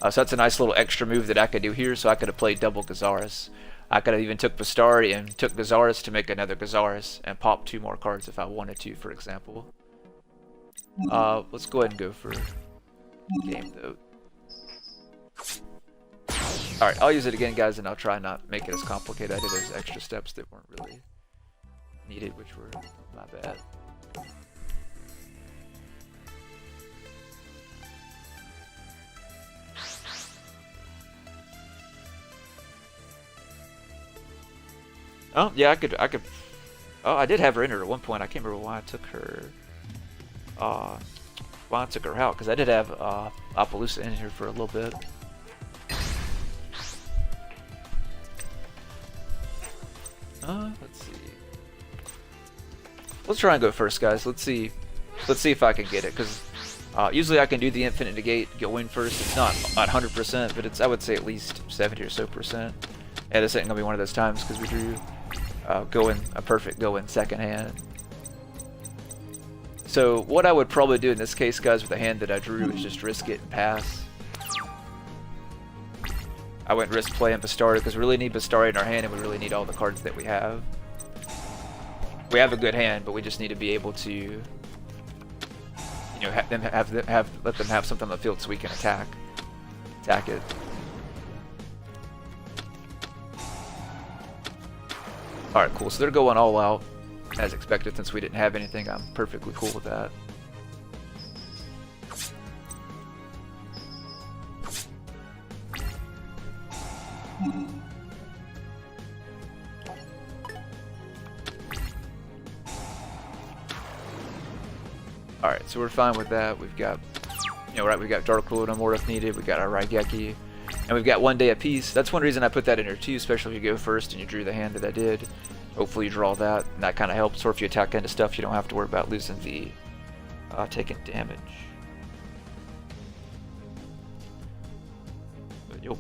So that's a nice little extra move that I could do here, so I could have played double Gazaris. I could have even took Bastari and took Gazaris to make another Gazaris, and pop 2 more cards if I wanted to, for example. Let's go ahead and go for game though. Alright, I'll use it again, guys, and I'll try not make it as complicated. I did those extra steps that weren't really needed, which were my bad. Oh, yeah, I could, oh, I did have her in her at one point. I can't remember why I took her, why I took her out, because I did have, Appaloosa in here for a little bit. Let's see. Let's try and go first, guys. Let's see if I can get it, because usually I can do the infinite negate, go in first. It's not 100%, but it's, I would say, at least 70 or so percent. And this ain't gonna be one of those times because we drew a perfect go in second hand. So what I would probably do in this case, guys, with the hand that I drew is just risk it and pass. I wouldn't risk playing Bastari because we really need Bastari in our hand, and we really need all the cards that we have. We have a good hand, but we just need to be able to, you know, let them have something on the field so we can attack it. Alright, cool. So they're going all out. as expected, since we didn't have anything. I'm perfectly cool with that. Alright, so we're fine with that. We've got, you know, right, we've got Dark Rule no more if needed. We've got our Raigeki. And we've got 1 day apiece. That's one reason I put that in here too, especially if you go first and you drew the hand that I did. Hopefully you draw that, and that kind of helps. Or if you attack into stuff, you don't have to worry about losing the taking damage. But, yo.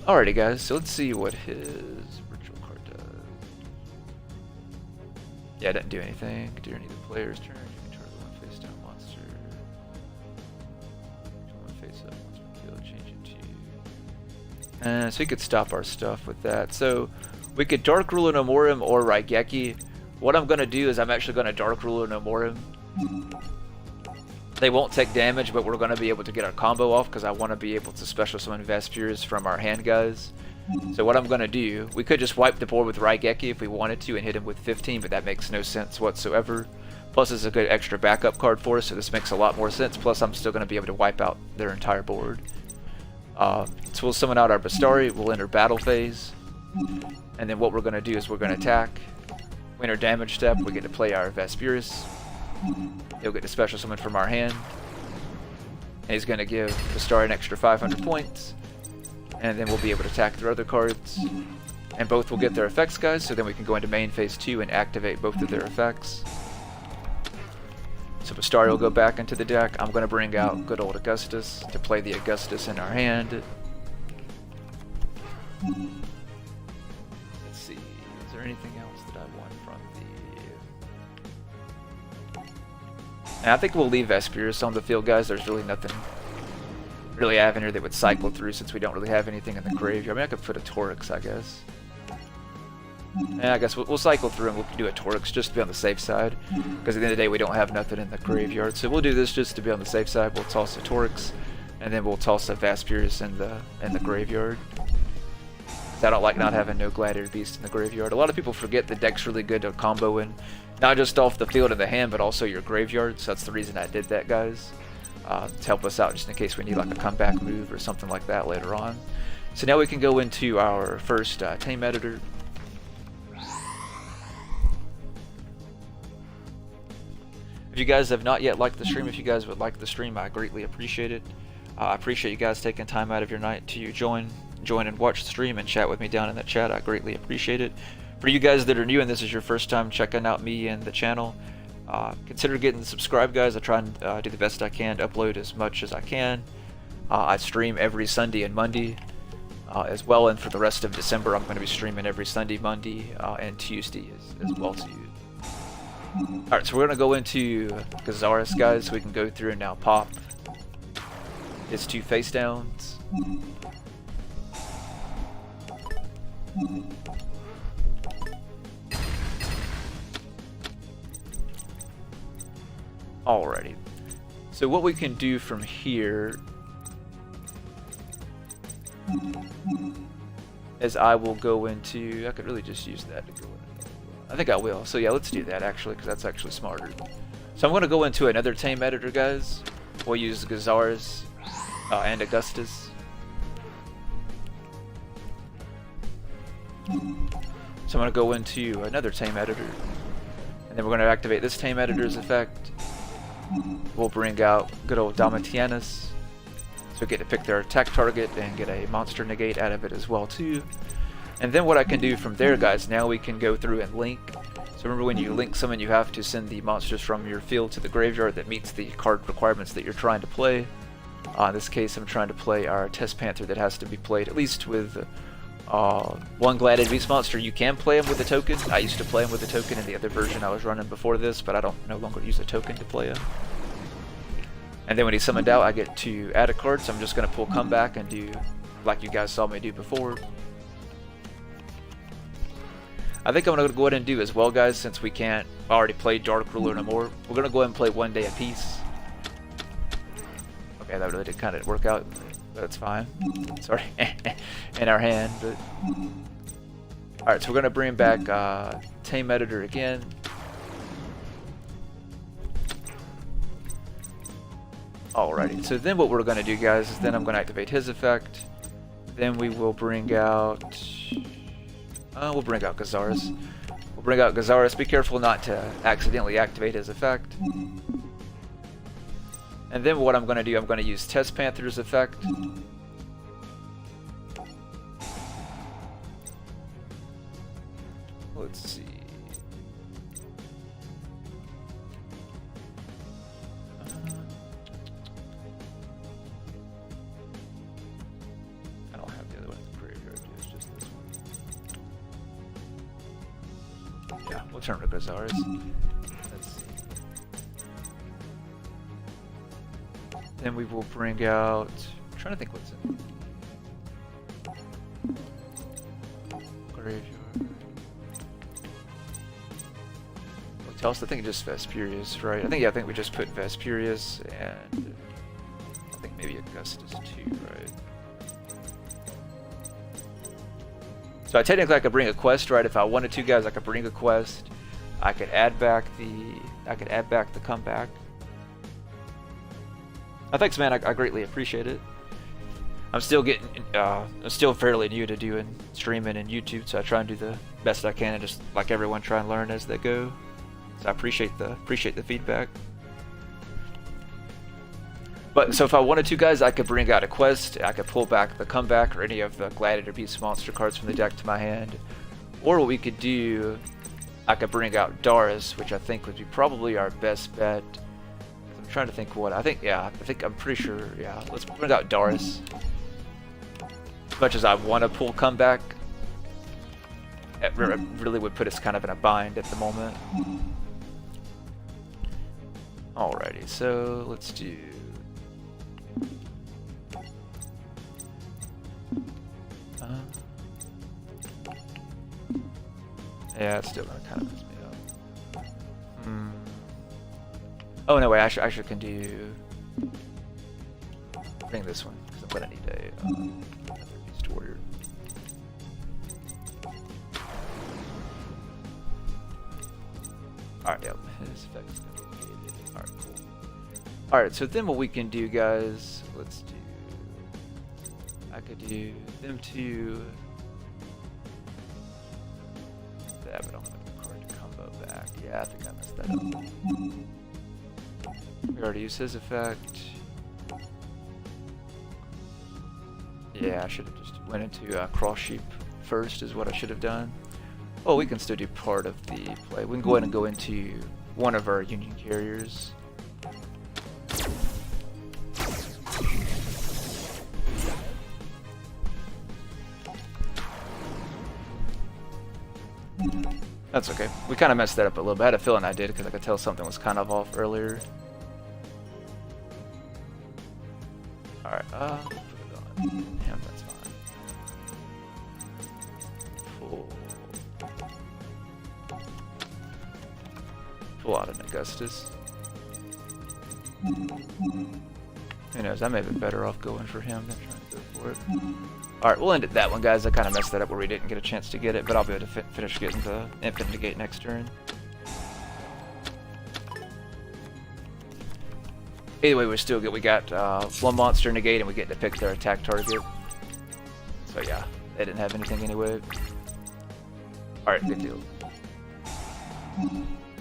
Alrighty guys, so let's see what his virtual card does. Yeah, it didn't do anything. During either player's turn, you can target one face down monster. One face up, once per kill, change it to. So we could stop our stuff with that. So we could Dark Ruler no more him or Raigeki. What I'm gonna do is I'm actually gonna Dark Ruler no more him. They won't take damage, but we're gonna be able to get our combo off because I want to be able to special summon Vespers from our hand guys. So what I'm gonna do, we could just wipe the board with Raigeki if we wanted to and hit him with 15, but that makes no sense whatsoever. Plus it's a good extra backup card for us, so this makes a lot more sense. Plus I'm still gonna be able to wipe out their entire board. So we'll summon out our Bastari, we'll enter battle phase, and then what we're gonna do is we're gonna attack. We enter damage step, we get to play our Vespers. He'll get to special summon from our hand. And he's gonna give Bastari an extra 500 points. And then we'll be able to attack their other cards. And both will get their effects, guys, so then we can go into main phase 2 and activate both of their effects. So Bastari will go back into the deck. I'm going to bring out good old Augustus to play the Augustus in our hand. Let's see, is there anything else that I want from the... And I think we'll leave Vespers on the field, guys. There's really nothing really have in here that would cycle through since we don't really have anything in the graveyard. I mean, I could put a Torix, I guess. And I guess we'll cycle through and we'll do a Torix just to be on the safe side. Because at the end of the day, we don't have nothing in the graveyard. So we'll do this just to be on the safe side. We'll toss a Torix, and then we'll toss a Vespers in the graveyard. I don't like not having no Gladiator Beast in the graveyard. A lot of people forget the deck's really good to combo in, not just off the field of the hand, but also your graveyard. So that's the reason I did that, guys. To help us out just in case we need like a comeback move or something like that later on. So now we can go into our first tame editor. If you guys have not yet liked the stream, if you guys would like the stream, I greatly appreciate it. I appreciate you guys taking time out of your night to join and watch the stream and chat with me down in the chat. I greatly appreciate it. For you guys that are new and this is your first time checking out me and the channel, consider getting subscribed, guys. I try and do the best I can to upload as much as I can. I stream every Sunday and Monday as well, and for the rest of December I'm going to be streaming every Sunday, Monday, and Tuesday as well too. Alright, so we're going to go into Gazaris, guys, so we can go through and now pop his 2 face downs. Alrighty, so what we can do from here is I will go into, I could really just use that to go in. I think I will, so yeah, let's do that actually, because that's actually smarter. So I'm going to go into another tame editor, guys. We'll use Gazaris and Augustus. So I'm going to go into another tame editor, and then we're going to activate this tame editor's effect. We'll bring out good old Domitianus, so we get to pick their attack target and get a monster negate out of it as well too. And then what I can do from there, guys, now we can go through and link. So remember, when you link summon, you have to send the monsters from your field to the graveyard that meets the card requirements that you're trying to play. In this case, I'm trying to play our Test Panther that has to be played at least with 1 Gladiator Beast monster. You can play him with a token. I used to play him with a token in the other version I was running before this, but I don't no longer use a token to play him. And then when he's summoned out, I get to add a card, so I'm just going to pull Comeback and do like you guys saw me do before. I think I'm going to go ahead and do as well, guys, since we can't already play Dark Ruler no more. We're going to go ahead and play 1 day apiece. Okay, that really did kind of work out. That's fine. Sorry. In our hand, but... Alright, so we're going to bring back Tame Editor again. Alrighty, so then what we're going to do, guys, is then I'm going to activate his effect. Then we will bring out... we'll bring out Gazaris. We'll bring out Gazaris. Be careful not to accidentally activate his effect. And then what I'm going to do, I'm going to use Test Panther's effect. Let's see. I don't have the other one in the graveyard, it's just this one. Yeah, we'll turn to Gazaris. Let's see. Then we will bring out... I'm trying to think what's in graveyard. Else, I think just Vesperius, right? I think we just put Vesperius and I think maybe Augustus too, right? So technically I could bring a quest, right? If I wanted to, guys, I could bring a quest. I could add back the comeback. Thanks, man. I greatly appreciate it. I'm still fairly new to doing streaming and YouTube, so I try and do the best I can and just like everyone try and learn as they go. So I appreciate the feedback. But so if I wanted to, guys, I could bring out a quest, I could pull back the comeback or any of the Gladiator Beast monster cards from the deck to my hand. Or what we could do, I could bring out Darius, which I think would be probably our best bet. I'm trying to think what I'm pretty sure, yeah. Let's bring out Darius. As much as I want to pull comeback, it really would put us kind of in a bind at the moment. Alrighty, so let's do... yeah, it's still gonna kind of mess me up. Oh no, wait, I actually can do... I think this one, because I'm gonna need a Beast Warrior. Alright, yeah, his effect is gonna be negated. Alright, cool. Alright, so then what we can do, guys, let's do... I could do them two... that, but I don't have a card to combo back. Yeah, I think I messed that up. We already used his effect. Yeah, I should have just went into Cross Sheep first is what I should have done. Oh, we can still do part of the play. We can go ahead and go into one of our Union carriers. That's okay. We kind of messed that up a little bit. I had a feeling I did because I could tell something was kind of off earlier. Alright, put it on him, that's fine. Pull out an Augustus. Who knows, I may have been better off going for him than trying to go for it. Alright, we'll end at that one, guys. I kind of messed that up where we didn't get a chance to get it, but I'll be able to finish getting the Infinite Negate next turn. Either way, we're still good. We got one monster negate and we get to pick their attack target. So yeah, they didn't have anything anyway. Alright, good deal.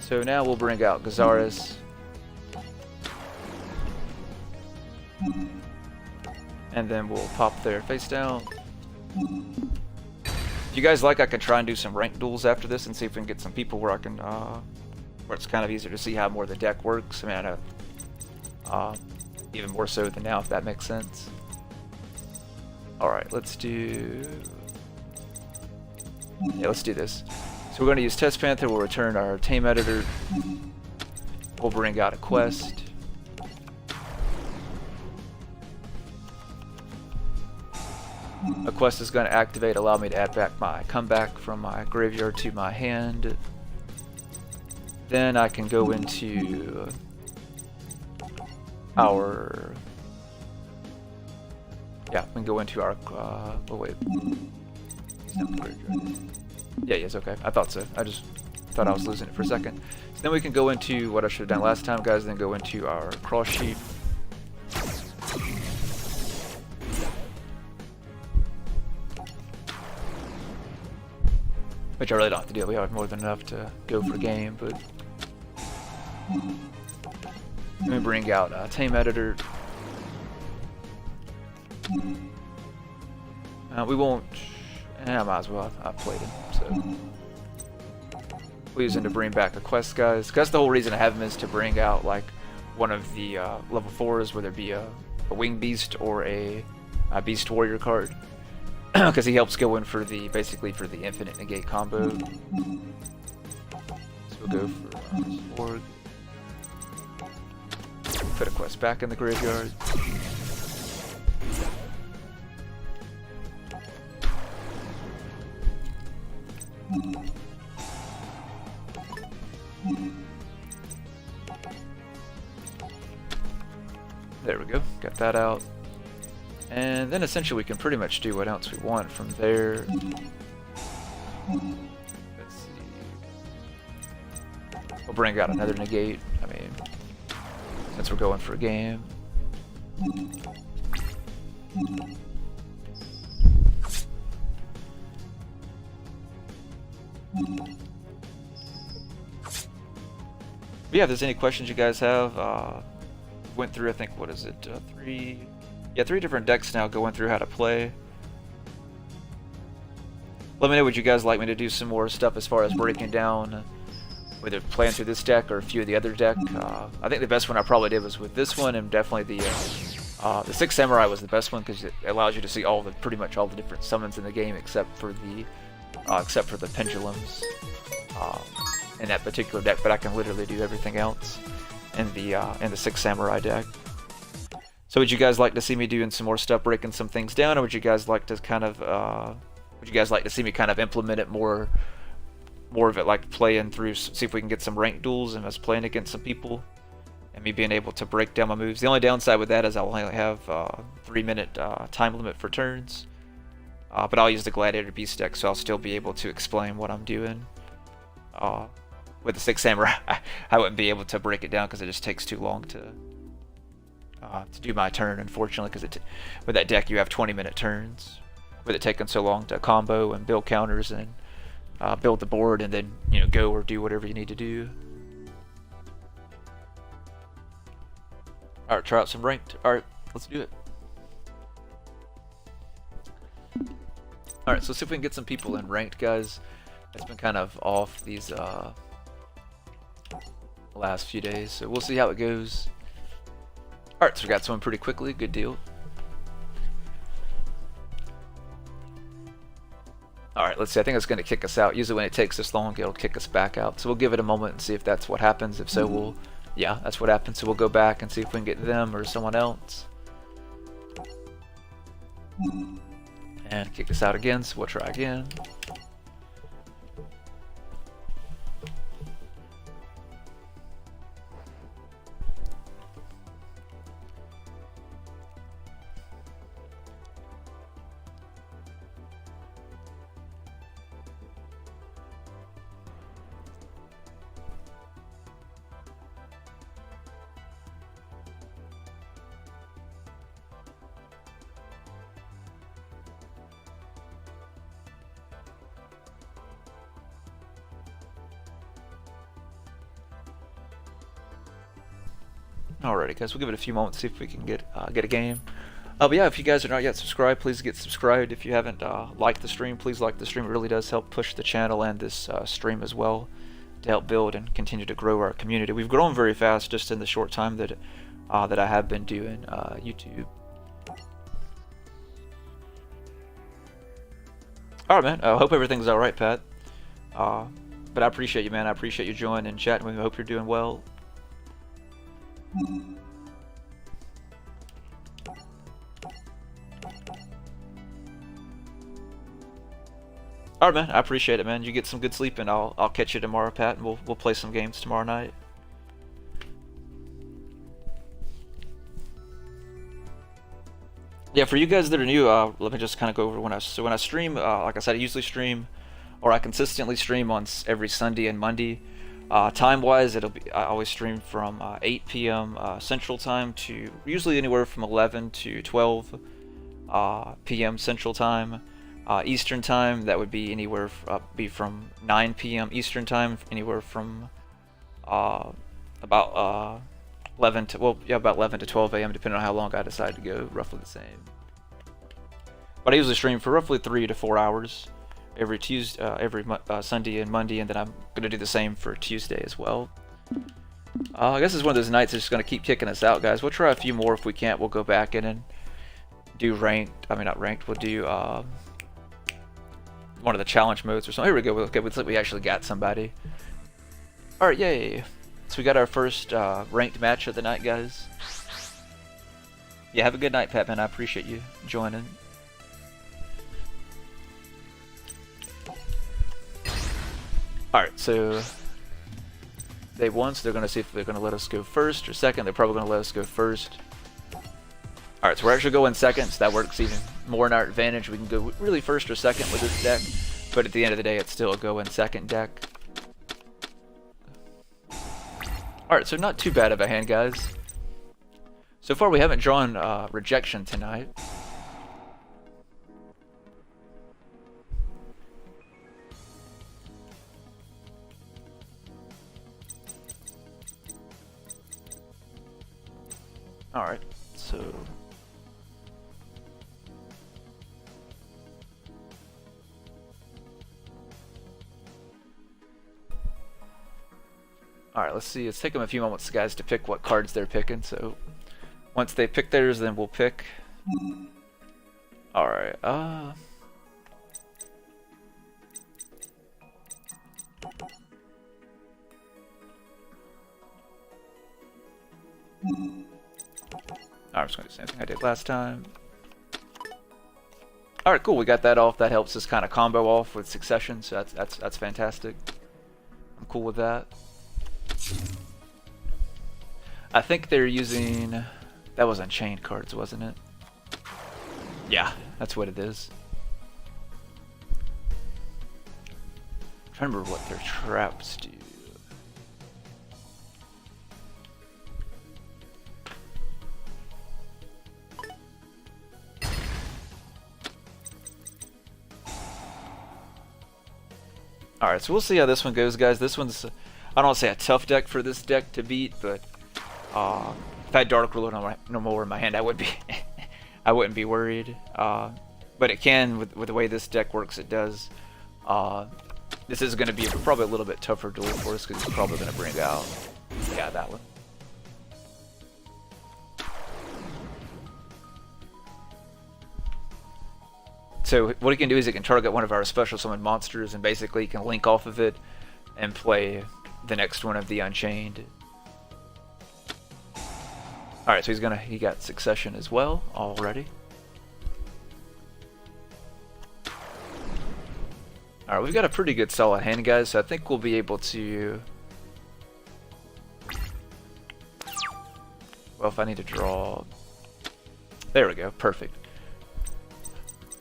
So now we'll bring out Gazaris. And then we'll pop their face down. If you guys like, I can try and do some rank duels after this and see if we can get some people where I can, where it's kind of easier to see how more the deck works. I mean, I know, even more so than now, if that makes sense. Alright, let's do... yeah, let's do this. So we're going to use Test Panther, we'll return our Tame Editor, we'll bring out a quest. A quest is going to activate, allow me to add back my comeback from my graveyard to my hand. Then I can go into our... yeah, we can go into our... oh wait. Yeah, yes, okay. I thought so. I just thought I was losing it for a second. So then we can go into what I should have done last time, guys, then go into our cross sheet. Which I really don't have to do. We have more than enough to go for game, but let me bring out Tame Editor. We won't. I might as well. I've played him, so we'll use him to bring back a quest, guys. 'Cause that's the whole reason I have him, is to bring out like one of the level 4s, whether it be a winged beast or a beast warrior card. Because he helps go in for the for the infinite negate combo. So we'll go for org. Put a quest back in the graveyard. There we go. Got that out. And then essentially we can pretty much do what else we want from there. Let's see. We'll bring out another negate. I mean, since we're going for a game. But yeah, if there's any questions you guys have, went through, I think, what is it, three different decks now, going through how to play. Let me know, would you guys like me to do some more stuff as far as breaking down, whether playing through this deck or a few of the other deck. I think the best one I probably did was with this one, and definitely the Six Samurai was the best one, because it allows you to see pretty much all the different summons in the game except for the pendulums in that particular deck. But I can literally do everything else in the Six Samurai deck. So would you guys like to see me doing some more stuff, breaking some things down, or would you guys like to kind of see me kind of implement it more of it, like playing through, see if we can get some ranked duels and us playing against some people, and me being able to break down my moves? The only downside with that is I'll only have 3-minute time limit for turns, but I'll use the Gladiator Beast deck, so I'll still be able to explain what I'm doing. With the Six Samurai, I wouldn't be able to break it down because it just takes too long to do my turn, unfortunately, because with that deck you have 20-minute turns, with it taking so long to combo and build counters and build the board, and then go or do whatever you need to do. Alright, try out some ranked. Alright, let's do it. Alright, so let's see if we can get some people in ranked, guys. It's been kind of off these last few days, so we'll see how it goes. Alright, so we got someone pretty quickly, good deal. Alright, let's see, I think it's going to kick us out. Usually when it takes this long, it'll kick us back out. So we'll give it a moment and see if that's what happens. If so, yeah, that's what happens. So we'll go back and see if we can get them or someone else. And kick us out again, so we'll try again. Alrighty, guys, we'll give it a few moments, see if we can get a game. But yeah, if you guys are not yet subscribed, please get subscribed. If you haven't liked the stream, please like the stream. It really does help push the channel and this stream as well, to help build and continue to grow our community. We've grown very fast just in the short time that I have been doing YouTube. Alright, man, I hope everything's alright, Pat. But I appreciate you, man. I appreciate you joining and chatting with me. I hope you're doing well. Alright, man, I appreciate it, man. You get some good sleep, and I'll catch you tomorrow, Pat, and we'll play some games tomorrow night. Yeah, for you guys that are new, let me just kind of go over when I stream. Like I said, I usually stream, or I consistently stream on every Sunday and Monday. Time-wise, I always stream from 8 p.m. Central Time to usually anywhere from 11 to 12 p.m. Central Time. Eastern Time, that would be anywhere be from 9 p.m. Eastern Time, anywhere from about 11 to about 11 to 12 a.m. depending on how long I decide to go. Roughly the same. But I usually stream for roughly 3 to 4 hours every Sunday and Monday, and then I'm gonna do the same for Tuesday as well. I guess it's one of those nights that's just gonna keep kicking us out, guys. We'll try a few more. If we can't, we'll go back in and do ranked. I mean, not ranked. We'll do one of the challenge modes or something. Here we go. Okay, looks like we actually got somebody. All right, yay! So we got our first ranked match of the night, guys. Yeah, have a good night, Patman. I appreciate you joining. Alright, so they won, so they're going to see if they're going to let us go first or second. They're probably going to let us go first. Alright, so we're actually going second, so that works even more in our advantage. We can go really first or second with this deck, but at the end of the day, it's still a go in second deck. Alright, so not too bad of a hand, guys. So far, we haven't drawn rejection tonight. Alright, so... Alright, let's see. Let's take them a few moments, guys, to pick what cards they're picking. So, once they pick theirs, then we'll pick. Alright, Alright, I'm just going to do the same thing I did last time. Alright, cool. We got that off. That helps us kind of combo off with succession, so that's fantastic. I'm cool with that. I think they're using... That was Unchained cards, wasn't it? Yeah, that's what it is. I'm trying to remember what their traps do. Alright, so we'll see how this one goes, guys. This one's, I don't want to say a tough deck for this deck to beat, but if I had Dark Ruler no more in my hand, I would be, I wouldn't be worried. But it can, with the way this deck works, it does. This is going to be probably a little bit tougher duel for us because he's probably going to bring out, yeah, that one. So what he can do is he can target one of our special summon monsters and basically he can link off of it and play the next one of the Unchained. Alright, so he got Succession as well already. Alright, we've got a pretty good solid hand, guys, so I think we'll be able to... Well, if I need to draw... There we go, perfect.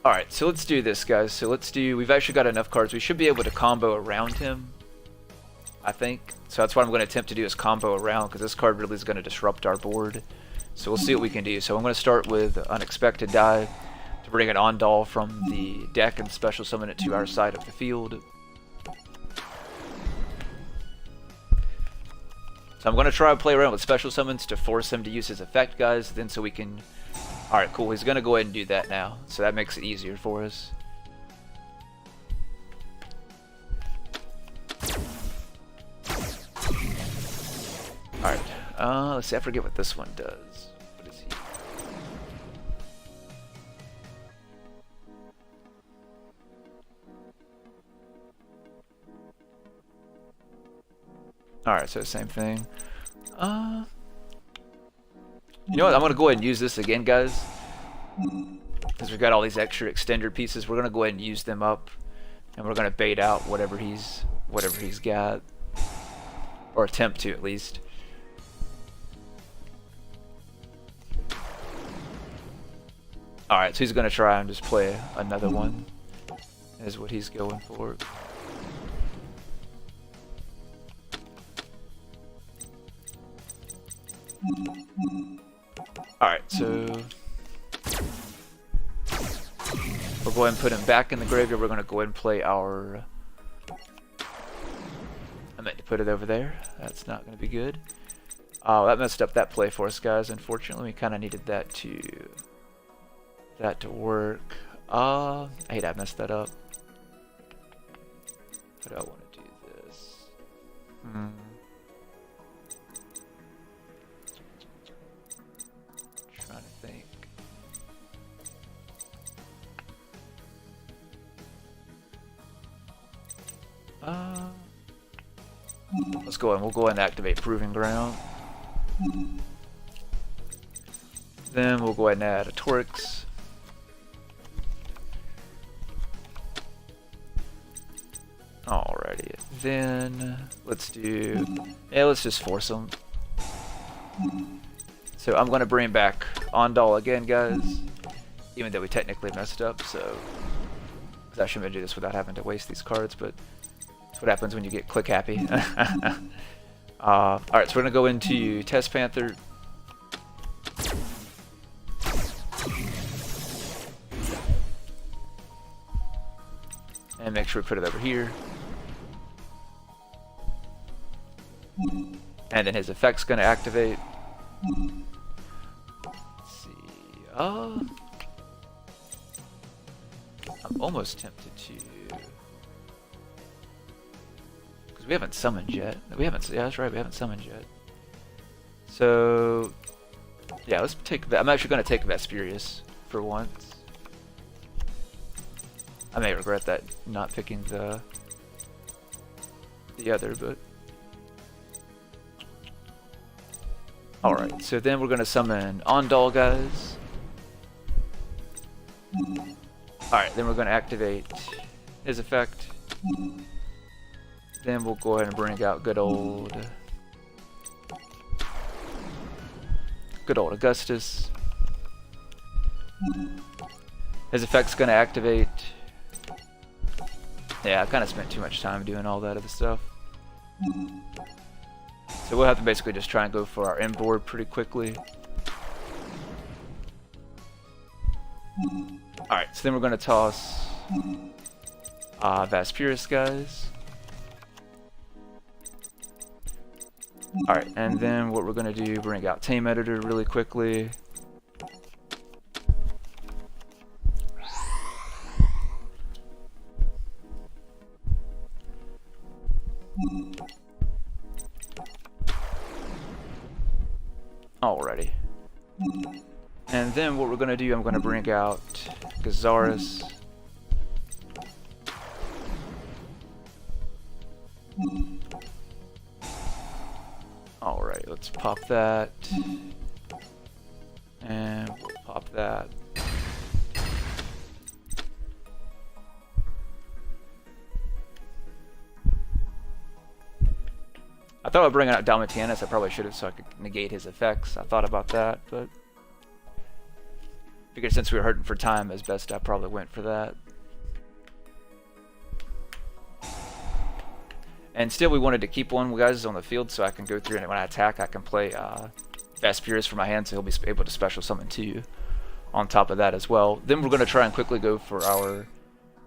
Alright, so let's do this, guys. So we've actually got enough cards. We should be able to combo around him, I think. So that's what I'm going to attempt to do, is combo around, because this card really is going to disrupt our board. So we'll see what we can do. So I'm going to start with Unexpected Die to bring an Ondal from the deck and special summon it to our side of the field. So I'm going to try to play around with special summons to force him to use his effect, guys, then so we can... Alright, cool. He's going to go ahead and do that now. So that makes it easier for us. Alright. Let's see. I forget what this one does. What is he? Alright, so same thing. You know what, I'm going to go ahead and use this again, guys. Because we've got all these extra extender pieces. We're going to go ahead and use them up. And we're going to bait out whatever he's got. Or attempt to, at least. Alright, so he's gonna try and just play another one, is what he's going for. Alright, so we'll go ahead and put him back in the graveyard. We're gonna go ahead and play our... I meant to put it over there. That's not gonna be good. Oh, that messed up that play for us, guys. Unfortunately, we kind of needed that to work. I hate I messed that up. How do I want to do this? Trying to think. Let's go ahead. We'll go ahead and activate Proving Ground. Then we'll go ahead and add a Torix. Alrighty, then let's just force them. So I'm gonna bring back Ondal again, guys, even though we technically messed up. So I shouldn't do this without having to waste these cards, but that's what happens when you get click happy. Alright, so we're gonna go into Test Panther. And make sure we put it over here. And then his effect's gonna activate. Let's see. I'm almost tempted to, because we haven't summoned yet. Yeah, that's right, we haven't summoned yet. So yeah, let's take that. I'm actually gonna take Vesperius for once. I may regret that, not picking the other, but alright, so then we're gonna summon Ondal, guys. Alright, then we're gonna activate his effect. Then we'll go ahead and bring out good old Augustus. His effect's gonna activate. Yeah, I kind of spent too much time doing all that other stuff. So we'll have to basically just try and go for our end board pretty quickly. Alright, so then we're going to toss Vesperius, guys. Alright, and then what we're going to do, bring out Tame Editor really quickly. Alrighty. And then what we're going to do, I'm going to bring out Gazaris. Alright, let's pop that. And we'll pop that. I thought I'd bring out Dalmatianus. I probably should have, so I could negate his effects. I thought about that, but figured since we were hurting for time as best, I probably went for that. And still, we wanted to keep one guys on the field so I can go through, and when I attack, I can play Vesperius for my hand, so he'll be able to special summon too on top of that as well. Then we're going to try and quickly go for our,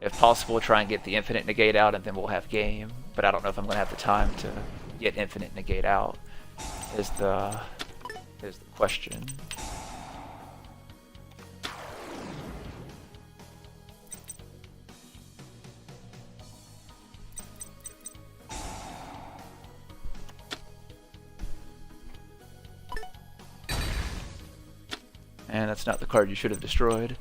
if possible, try and get the infinite negate out, and then we'll have game. But I don't know if I'm going to have the time to get infinite negate out, is the question. And that's not the card you should have destroyed.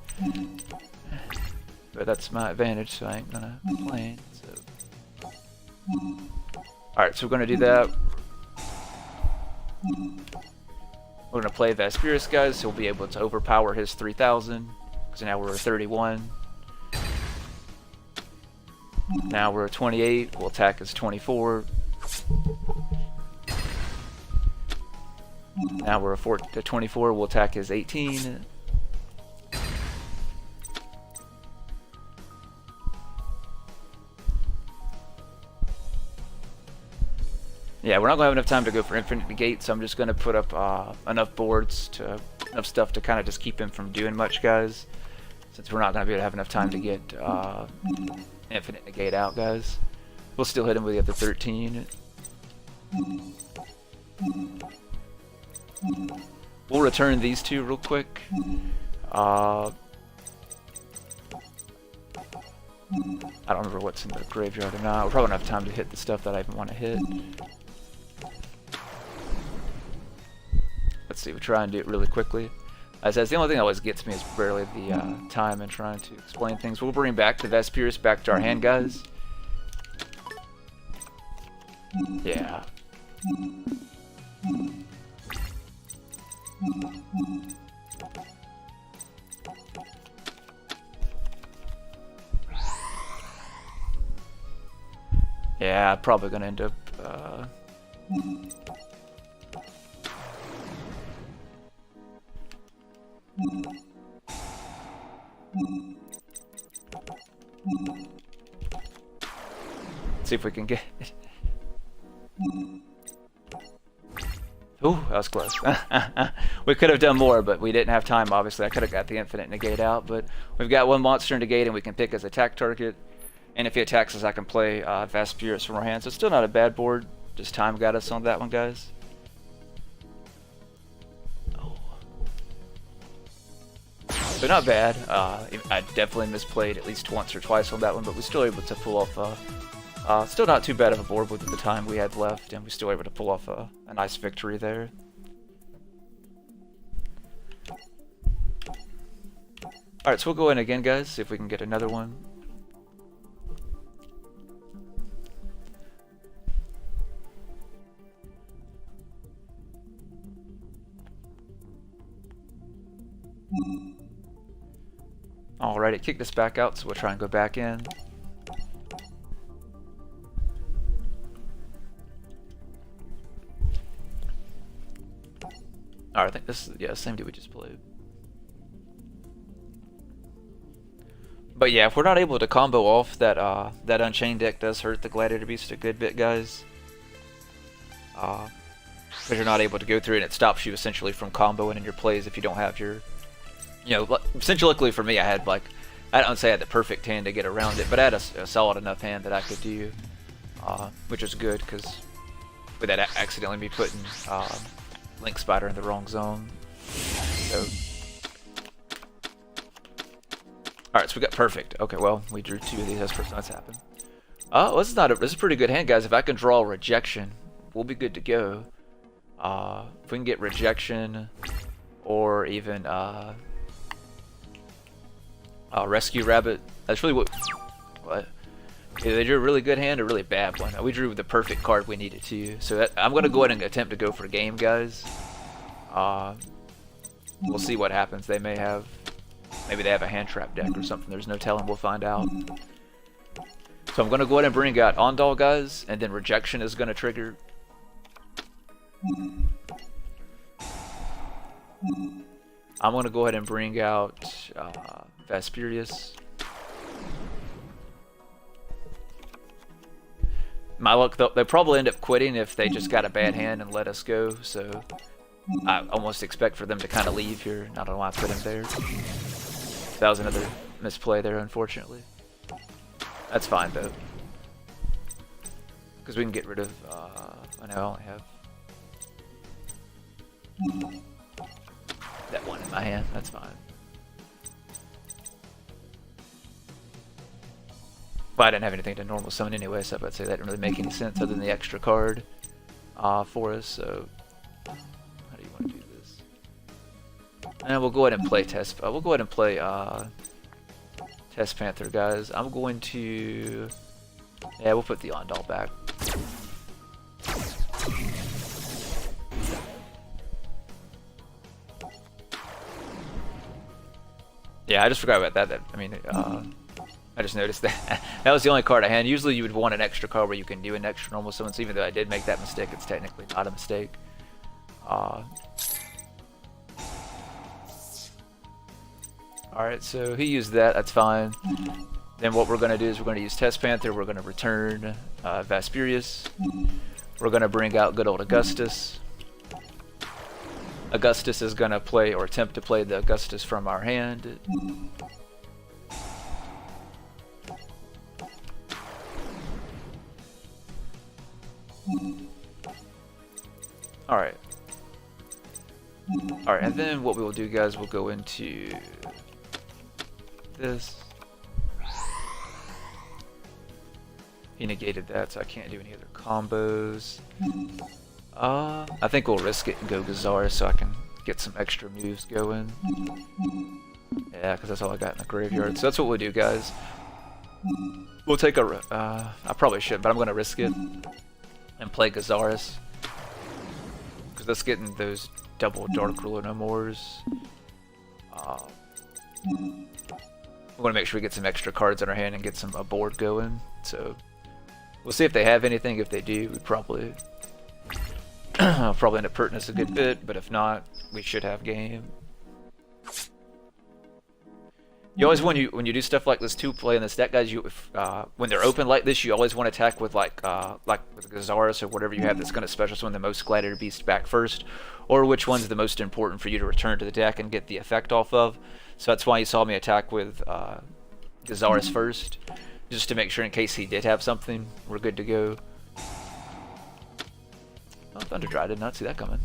But that's my advantage, so I ain't gonna complain. So. Alright, so we're gonna do that. We're gonna play Vesperius, guys, so we'll be able to overpower his 3000. Because now we're 31. Now we're 28. We'll attack his 24. Now we're 24. We'll attack his 18. Yeah, we're not gonna have enough time to go for infinite negate, so I'm just gonna put up enough boards to enough stuff to kind of just keep him from doing much, guys. Since we're not gonna be able to have enough time to get infinite negate out, guys. We'll still hit him with the other 13. We'll return these two real quick. I don't remember what's in the graveyard or not. We're probably gonna have time to hit the stuff that I even want to hit. Let's see, we'll try and do it really quickly. As I said, the only thing that always gets me is barely the time and trying to explain things. We'll bring back the Vespyrus back to our hand, guys. Yeah. Yeah, I'm probably gonna end up see if we can get it. Ooh, that was close. We could have done more, but we didn't have time, obviously. I could have got the infinite negate out, but we've got one monster negate and we can pick as attack target. And if he attacks us, I can play Vespyrus from our hand. So it's still not a bad board. Just time got us on that one, guys. Oh. So not bad. I definitely misplayed at least once or twice on that one, but we're still able to pull off still not too bad of a board with the time we had left, and we're still able to pull off a nice victory there. Alright, so we'll go in again, guys, see if we can get another one. Alright, it kicked us back out, so we'll try and go back in. Alright, I think this is, yeah, same dude we just played. But yeah, if we're not able to combo off that, that Unchained deck does hurt the Gladiator Beast a good bit, guys. Because you're not able to go through it, and it stops you essentially from comboing in your plays if you don't have your, you know, essentially luckily for me I had like, I don't say I had the perfect hand to get around it, but I had a solid enough hand that I could do, which was good, because with that accidentally me putting Link Spider in the wrong zone. So. Alright, so we got perfect. Okay, well, we drew two of these. That's the first time that's happened. Well, this is not a, this is a pretty good hand, guys. If I can draw rejection, we'll be good to go. If we can get rejection, or even rescue rabbit. That's really what. Either they drew a really good hand or a really bad one. We drew the perfect card we needed to. So that, I'm gonna go ahead and attempt to go for a game, guys. We'll see what happens. They may have, maybe they have a hand trap deck or something. There's no telling. We'll find out. So I'm gonna go ahead and bring out Ondal, guys, and then rejection is gonna trigger. I'm gonna go ahead and bring out Vespyrus. My luck, they'll probably end up quitting if they just got a bad hand and let us go, so I almost expect for them to kind of leave here. I don't know why I put him there. That was another misplay there, unfortunately. That's fine, though. Because we can get rid of, I know I only have that one in my hand, that's fine. But I didn't have anything to normal summon anyway, so I'd say that didn't really make any sense other than the extra card for us, so how do you want to do this? And we'll go ahead and play Test, we'll go ahead and play Test Panther, guys. I'm going to, yeah, we'll put the Ondal back. Yeah, I just forgot about that. I mean, I just noticed that. That was the only card I had. Usually you would want an extra card where you can do an extra normal summon, so even though I did make that mistake, it's technically not a mistake. Alright, so he used that, that's fine. Then what we're going to do is we're going to use Test Panther, we're going to return Vespyrus. we're going to bring out good old Augustus. Augustus is going to play, or attempt to play, the Augustus from our hand. Alright. Alright, and then what we will do, guys, we'll go into this. He negated that, so I can't do any other combos. I think we'll risk it and go Gazar so I can get some extra moves going. Yeah, because that's all I got in the graveyard. So that's what we'll do, guys. We'll take a... I probably should, but I'm going to risk it and play Gazaris. Because that's getting those double Dark Ruler no mores. We want to make sure we get some extra cards in our hand and get some board going. So we'll see if they have anything. If they do, we probably probably end up hurting us a good bit. But if not, we should have game. You always, when you do stuff like this too, playing this deck, guys, when they're open like this, you always want to attack with like with Gazaris or whatever you have that's going to special summon the most Gladiator Beast back first, or which one's the most important for you to return to the deck and get the effect off of. So that's why you saw me attack with Gazaris first, just to make sure in case he did have something, we're good to go. Oh, Thunder Dry, I did not see that coming.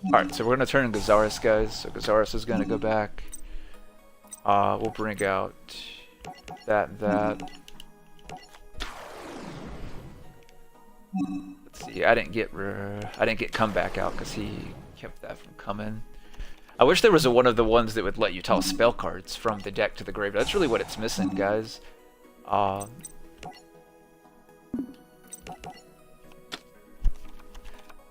Alright, so we're going to turn Gazaris, guys. So Gazaris is going to go back. We'll bring out that and that. Let's see, I didn't get comeback out because he kept that from coming. I wish there was one of the ones that would let you toss spell cards from the deck to the graveyard. That's really what it's missing, guys.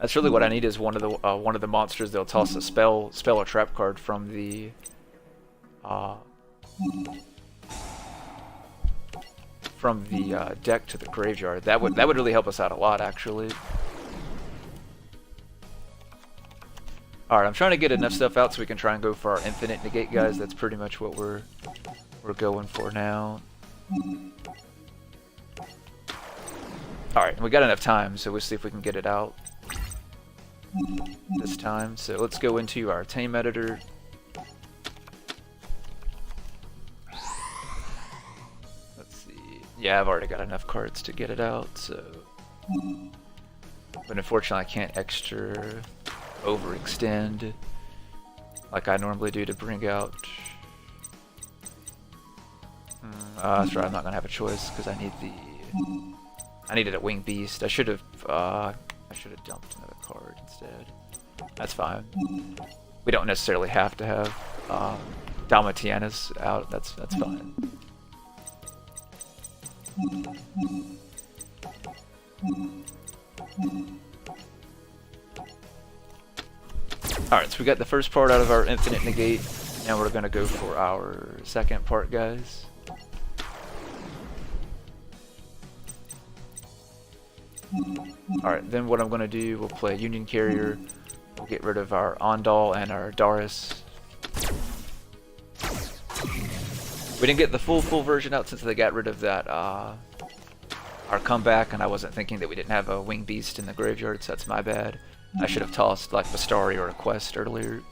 That's really what I need, is one of the monsters that'll toss a spell or trap card from the deck to the graveyard. That would really help us out a lot, actually. All right, I'm trying to get enough stuff out so we can try and go for our infinite negate, guys. That's pretty much what we're going for now. All right, we got enough time, so we'll see if we can get it out this time. So let's go into our tame editor. Let's see. Yeah, I've already got enough cards to get it out, so. But unfortunately, I can't extra overextend like I normally do to bring out. That's right. I'm not gonna have a choice because I needed a winged beast. I should have dumped another card instead. That's fine. We don't necessarily have to have Dalmatianus out. That's fine. Alright, so we got the first part out of our infinite negate. Now we're gonna go for our second part, guys. Alright, then what I'm going to do, we'll play Union Carrier, we'll get rid of our Ondal and our Darius. We didn't get the full version out since they got rid of that, our comeback, and I wasn't thinking that we didn't have a Winged Beast in the graveyard, so that's my bad. I should have tossed like Vastari or a Quest earlier.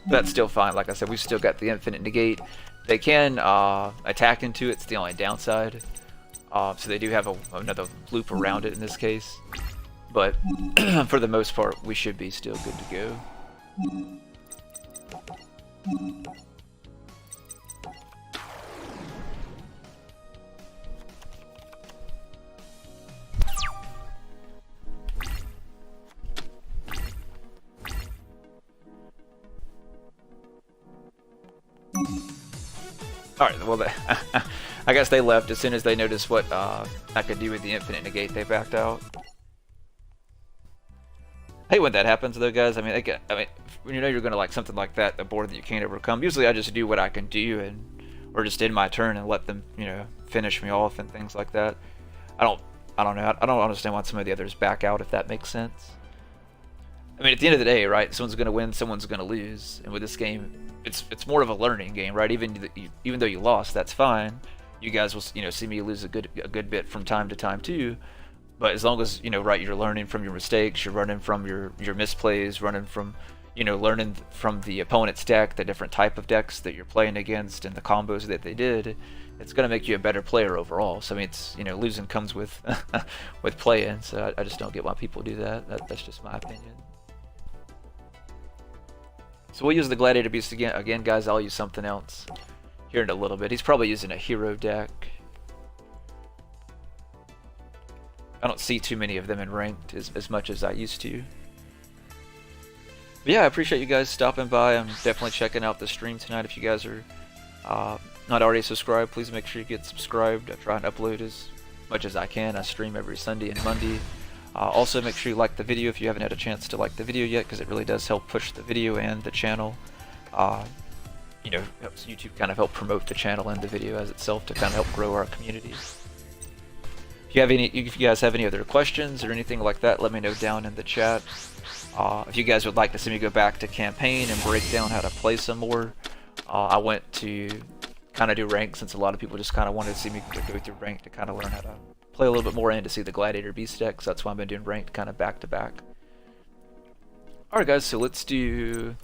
That's still fine, like I said, we've still got the infinite negate. They can attack into it, it's the only downside. So they do have another loop around it in this case, but for the most part we should be still good to go. Alright, well, I guess they left as soon as they noticed what I could do with the infinite negate. They backed out. I hate when that happens, though, guys. I mean, when you know you're going to like something like that, the board that you can't overcome. Usually, I just do what I can do, or just end my turn and let them, finish me off and things like that. I don't know. I don't understand why some of the others back out, if that makes sense. I mean, at the end of the day, right? Someone's going to win, someone's going to lose, and with this game, it's more of a learning game, right? Even though you lost, that's fine. You guys will, see me lose a good bit from time to time too. But as long as right, you're learning from your mistakes, you're running from your misplays, running from, learning from the opponent's deck, the different type of decks that you're playing against, and the combos that they did. It's going to make you a better player overall. So I mean, it's losing comes with with playing. So I just don't get why people do that. That's just my opinion. So we'll use the Gladiator Beast again. Again, guys, I'll use something else here in a little bit. He's probably using a hero deck. I don't see too many of them in ranked as much as I used to. But yeah, I appreciate you guys stopping by. I'm definitely checking out the stream tonight. If you guys are not already subscribed, please make sure you get subscribed. I try and upload as much as I can. I stream every Sunday and Monday. Also, make sure you like the video if you haven't had a chance to like the video yet, because it really does help push the video and the channel. Helps YouTube kind of help promote the channel and the video as itself to kind of help grow our community. If you guys have any other questions or anything like that, let me know down in the chat. If you guys would like to see me go back to campaign and break down how to play some more, I went to kind of do rank, since a lot of people just kind of wanted to see me go through rank to kind of learn how to play a little bit more and to see the Gladiator Beast deck. So that's why I've been doing ranked kind of back to back. Alright guys, so let's do...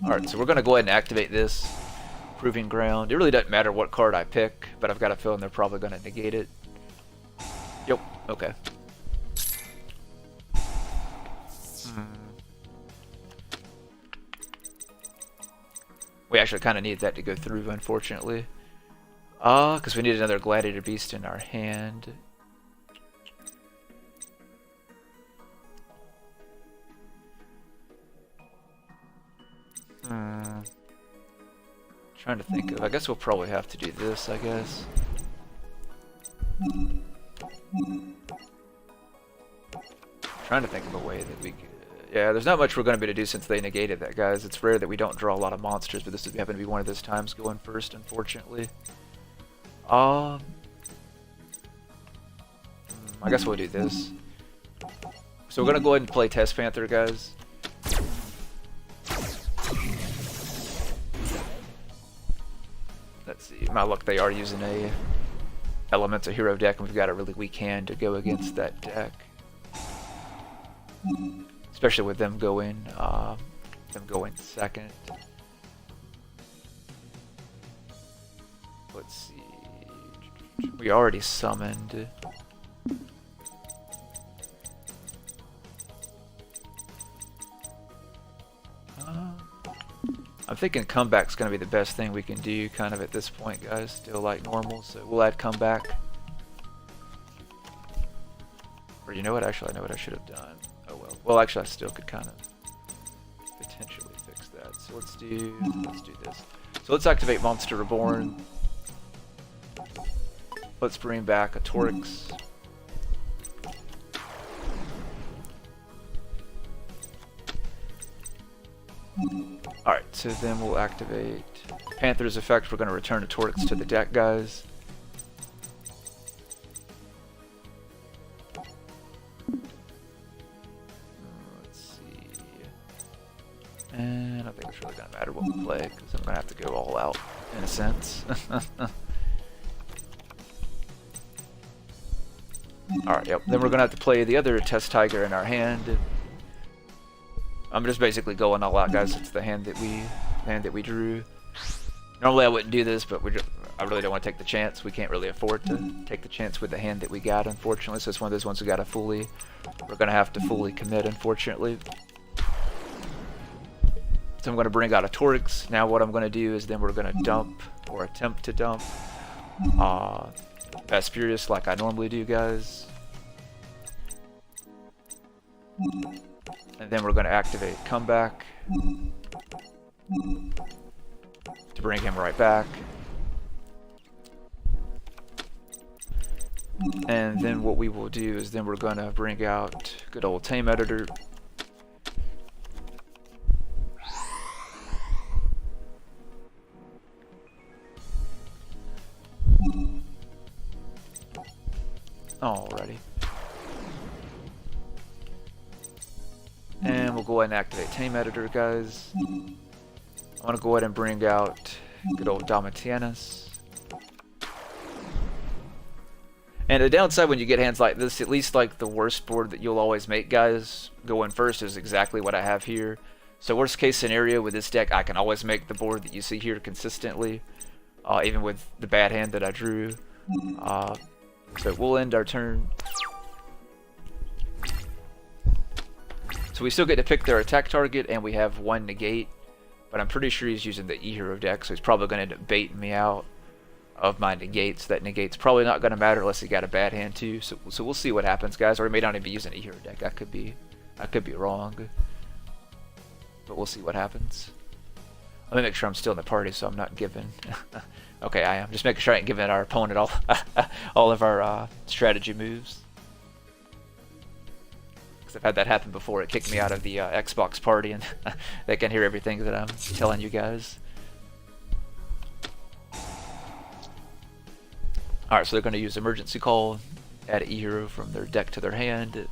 Alright, so we're going to go ahead and activate this Proving Ground. It really doesn't matter what card I pick, but I've got a feeling they're probably going to negate it. Yep, okay. We actually kind of need that to go through, unfortunately. Because we need another Gladiator Beast in our hand. Trying to think of, I guess we'll probably have to do this, I guess. Trying to think of a way that we could... Yeah, there's not much we're going to be able to do since they negated that, guys. It's rare that we don't draw a lot of monsters, but this would happen to be one of those times going first, unfortunately. I guess we'll do this. So we're going to go ahead and play Test Panther, guys. Let's see. My luck, they are using a Elemental Hero deck, and we've got a really weak hand to go against that deck. Especially with them going second. Let's see. We already summoned. I'm thinking comeback's going to be the best thing we can do kind of at this point, guys. Still like normal, so we'll add comeback. Or you know what, actually I know what I should have done. Oh well. Well, actually I still could kind of potentially fix that. So let's do this. So let's activate Monster Reborn. Let's bring back a Torix. Alright, so then we'll activate Panther's effect. We're going to return a Torix to the deck, guys. Let's see. And I don't think it's really going to matter what we play, because I'm going to have to go all out, in a sense. Alright, yep. Then we're going to have to play the other Test Tiger in our hand. I'm just basically going all out, guys. It's the hand that we drew. Normally I wouldn't do this, but I really don't want to take the chance. We can't really afford to take the chance with the hand that we got, unfortunately. So it's one of those ones we're gonna have to fully commit, unfortunately. So I'm gonna bring out a Torix. Now what I'm gonna do is then we're gonna dump, or attempt to dump, Asperius like I normally do, guys. And then we're going to activate Comeback to bring him right back. And then what we will do is then we're going to bring out good old Tame Editor. Alrighty. go ahead and activate Tame Editor, guys. I want to go ahead and bring out good old Domitianus. And the downside when you get hands like this, at least like the worst board that you'll always make, guys, going first is exactly what I have here. So worst case scenario with this deck, I can always make the board that you see here consistently, even with the bad hand that I drew. So we'll end our turn. So we still get to pick their attack target, and we have one negate. But I'm pretty sure he's using the E-Hero deck, so he's probably going to end up baiting me out of my negates. That negate's probably not going to matter unless he got a bad hand too. So we'll see what happens, guys. Or he may not even be using an E-Hero deck. I could be wrong, but we'll see what happens. Let me make sure I'm still in the party, so I'm not giving. Okay, I am. Just making sure I ain't giving our opponent all of our strategy moves. I've had that happen before. It kicked me out of the Xbox party, and they can hear everything that I'm telling you guys. Alright, so they're going to use Emergency Call, add an E-Hero from their deck to their hand.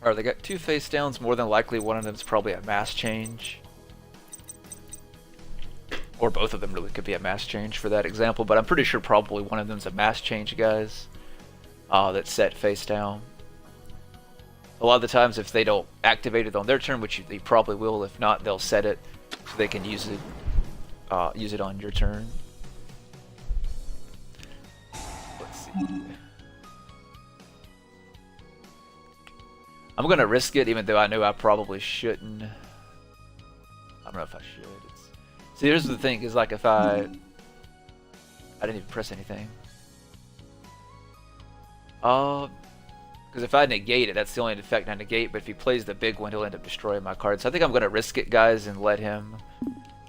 Alright, they got two face downs. More than likely one of them is probably a mass change. Or both of them really could be a mass change for that example, but I'm pretty sure probably one of them's a mass change, guys. That's set face down. A lot of the times if they don't activate it on their turn, which they probably will, if not they'll set it so they can use it on your turn. Let's see. I'm gonna risk it, even though I know I probably shouldn't. I don't know if I should. See, here's the thing: is like if I didn't even press anything. Because if I negate it, that's the only effect I negate. But if he plays the big one, he'll end up destroying my card. So I think I'm gonna risk it, guys, and let him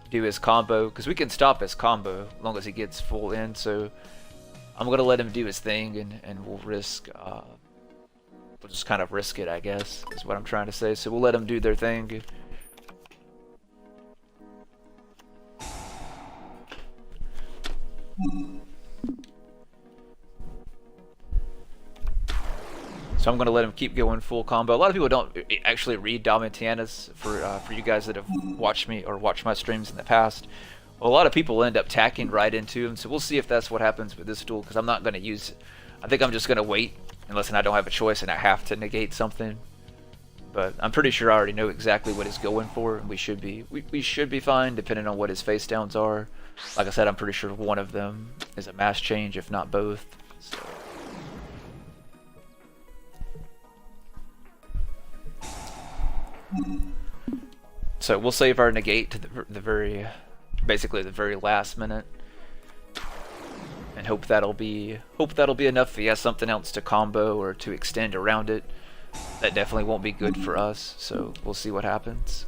do his combo. Because we can stop his combo as long as he gets full in. So I'm gonna let him do his thing, and we'll risk. We'll just kind of risk it, I guess, is what I'm trying to say. So we'll let them do their thing. So I'm going to let him keep going full combo. A lot of people don't actually read Domitianus for you guys that have watched me or watched my streams in the past. Well, a lot of people end up tacking right into him. So we'll see if that's what happens with this duel, because I'm not going to use it. I think I'm just going to wait. Unless I don't have a choice and I have to negate something. But I'm pretty sure I already know exactly what he's going for, and we should be fine depending on what his face downs are. Like I said, I'm pretty sure one of them is a mass change, if not both. So we'll save our negate to basically the very last minute. And hope that'll be enough. If he has something else to combo or to extend around it, that definitely won't be good for us. So we'll see what happens.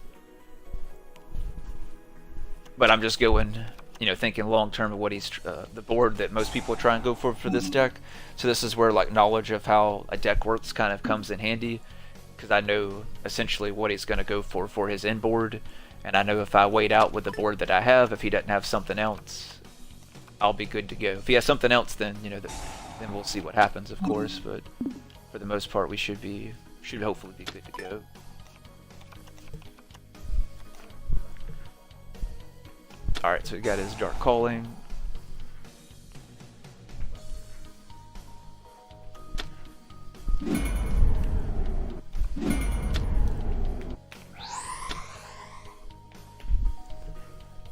But I'm just going, thinking long term of what he's the board that most people try and go for this deck. So this is where like knowledge of how a deck works kind of comes in handy, because I know essentially what he's going to go for his end board, and I know if I wait out with the board that I have, if he doesn't have something else, I'll be good to go. If he has something else, then then we'll see what happens, of course. But for the most part, we should hopefully be good to go. All right, so we got his Dark Calling.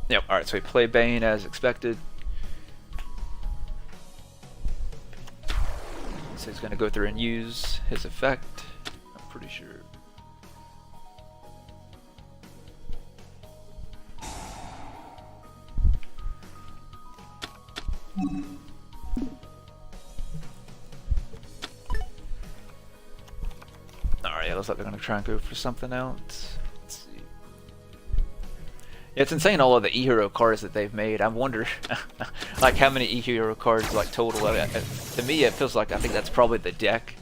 Yep. All right, so we play Bane as expected. So he's going to go through and use his effect, I'm pretty sure. Alright, yeah, looks like they're gonna try and go for something else. Let's see. Yeah, it's insane all of the e-hero cards that they've made. I wonder like how many e-hero cards like total. To me it feels like I think that's probably the deck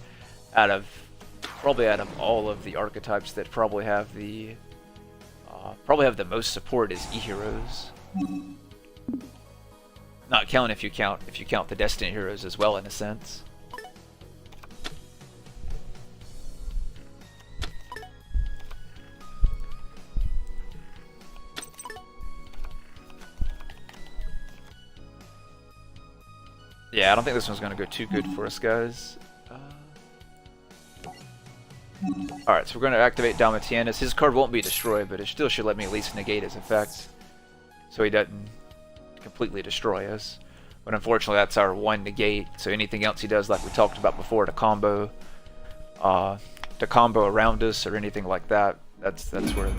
out of all of the archetypes that probably have the most support is e-heroes. Not counting if you count the Destiny heroes as well in a sense. Yeah, I don't think this one's going to go too good for us, guys. Alright, so we're going to activate Dalmatianus. His card won't be destroyed, but it still should let me at least negate his effect, so he doesn't completely destroy us. But unfortunately, that's our one negate, so anything else he does, like we talked about before, to combo around us or anything like that, that's where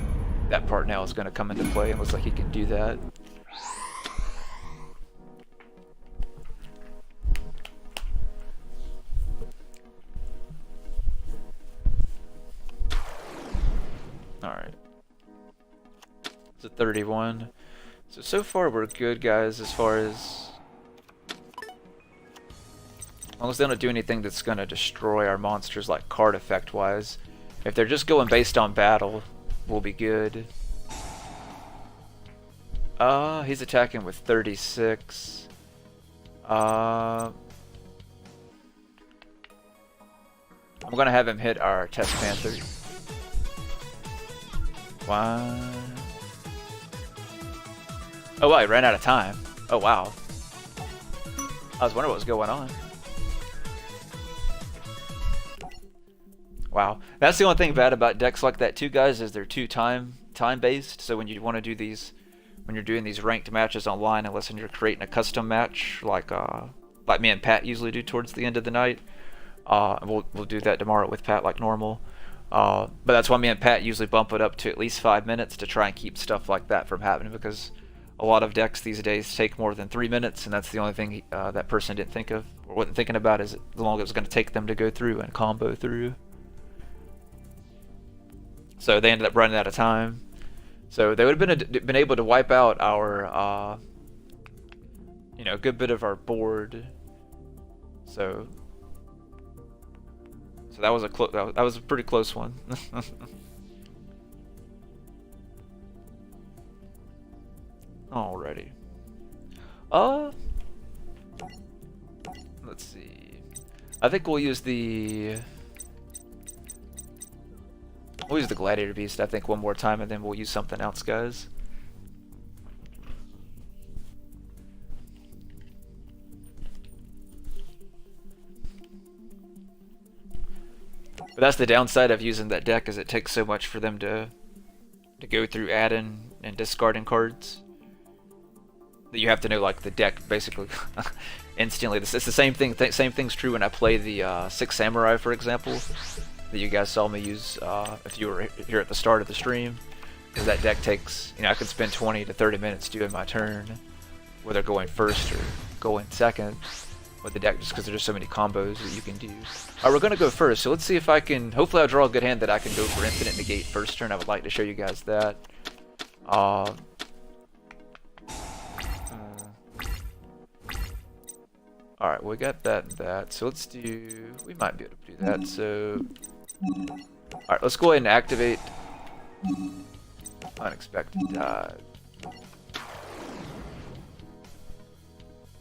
that part now is going to come into play. It looks like he can do that. Alright. It's a 31. So far we're good, guys, as far as long as they don't do anything that's going to destroy our monsters, like card effect wise. If they're just going based on battle, we'll be good. He's attacking with 36. I'm going to have him hit our Test Panther. One. Oh wow, he ran out of time. Oh wow. I was wondering what was going on. Wow. That's the only thing bad about decks like that too, guys, is they're too time based. So when you want to do these, when you're doing these ranked matches online, unless you're creating a custom match like me and Pat usually do towards the end of the night, we'll do that tomorrow with Pat like normal. But that's why me and Pat usually bump it up to at least 5 minutes to try and keep stuff like that from happening, because a lot of decks these days take more than 3 minutes, and that's the only thing that person didn't think of or wasn't thinking about, is the long it was going to take them to go through and combo through. So they ended up running out of time. So they would have been able to wipe out our, a good bit of our board. So that was a pretty close one. Alrighty. Let's see. I think we'll use the Gladiator Beast, I think, one more time, and then we'll use something else, guys. But that's the downside of using that deck, is it takes so much for them to go through adding and discarding cards, that you have to know like the deck basically instantly. It's the same thing. Same thing's true when I play the Six Samurai, for example, that you guys saw me use if you were here at the start of the stream, because that deck takes, I could spend 20 to 30 minutes doing my turn, whether going first or going second with the deck, just because there's so many combos that you can do. Alright, we're gonna go first, so let's see if I can, hopefully I'll draw a good hand that I can go for infinite negate first turn. I would like to show you guys that. Alright, we got that and that, so let's do, we might be able to do that, so alright, let's go ahead and activate Unexpected Dive.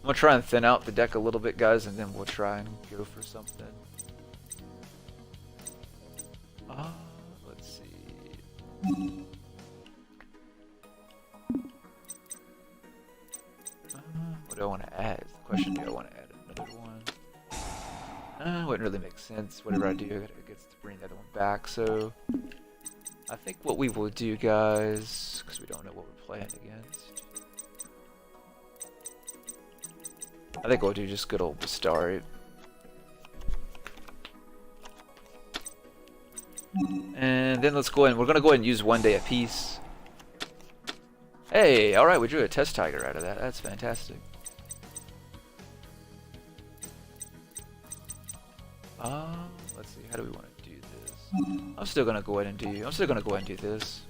I'm gonna try and thin out the deck a little bit, guys, and then we'll try and go for something. Let's see. What do I want to add? Is the question. Do I want to add another one? Wouldn't really make sense. Whatever I do, it gets to bring the other one back. So I think what we will do, guys, because we don't know what we're playing against, I think we'll do just good old Bastari. And then let's go ahead, we're going to go ahead and use 1 day apiece. Hey, alright, we drew a Test Tiger out of that. That's fantastic. Let's see. How do we want to do this? I'm still gonna go ahead and do this.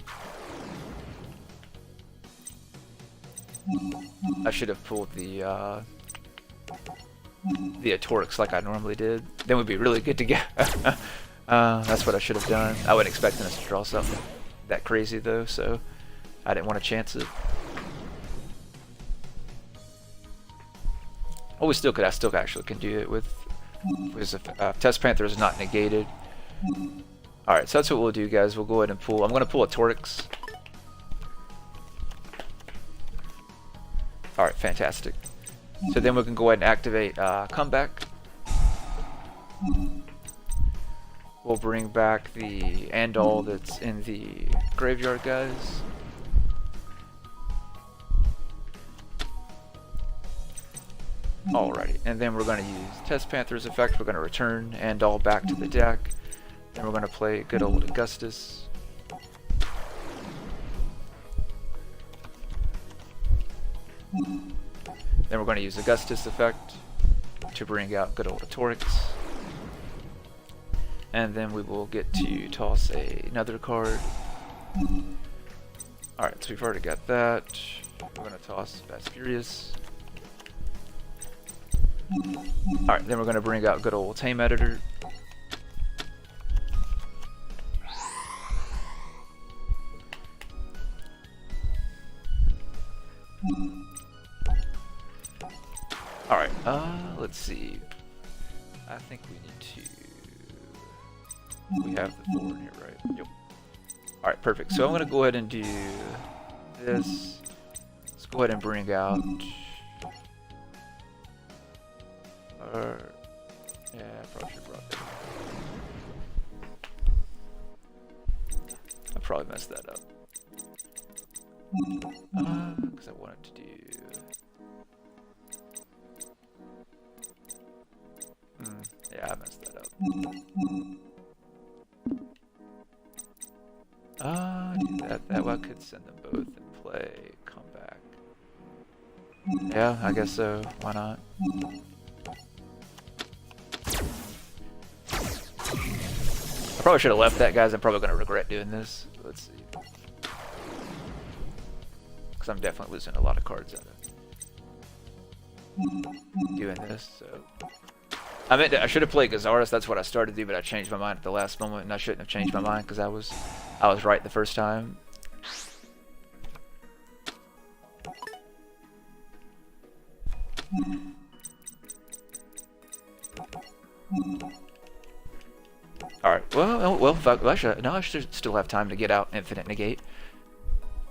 I should have pulled the Torx like I normally did. Then we'd be really good to go. That's what I should have done. I wasn't expecting us to draw something that crazy though, so I didn't want to chance it. Oh, I still actually can do it with because if Test Panther is not negated. Alright, so that's what we'll do, guys. We'll go ahead and pull. I'm going to pull a Torx. Alright, fantastic. So then we can go ahead and activate Comeback. We'll bring back the Andal that's in the graveyard, guys. Alrighty, and then we're going to use Test Panther's effect. We're going to return Andal back to the deck. Then we're going to play good old Augustus. Then we're going to use Augustus effect to bring out good old Torix. And then we will get to toss another card. Alright, so we've already got that. We're going to toss Fast Furious. Alright, then we're going to bring out good old Tame Editor. Alright, let's see. I think we need to... We have the 4 in here, right? Yep. Alright, perfect. So I'm going to go ahead and do this. Let's go ahead and bring out... yeah, I probably should have brought that. I probably messed that up. Because I wanted to do... yeah, I messed that up. Do that way I could send them both and play Comeback. Yeah, I guess so. Why not? I probably should have left that, guys. I'm probably going to regret doing this. Let's see. Because I'm definitely losing a lot of cards out of doing this, so... I should have played Gazaris. That's what I started to do, but I changed my mind at the last moment, and I shouldn't have changed my mind because I was right the first time. Alright, well, I should still have time to get out Infinite Negate.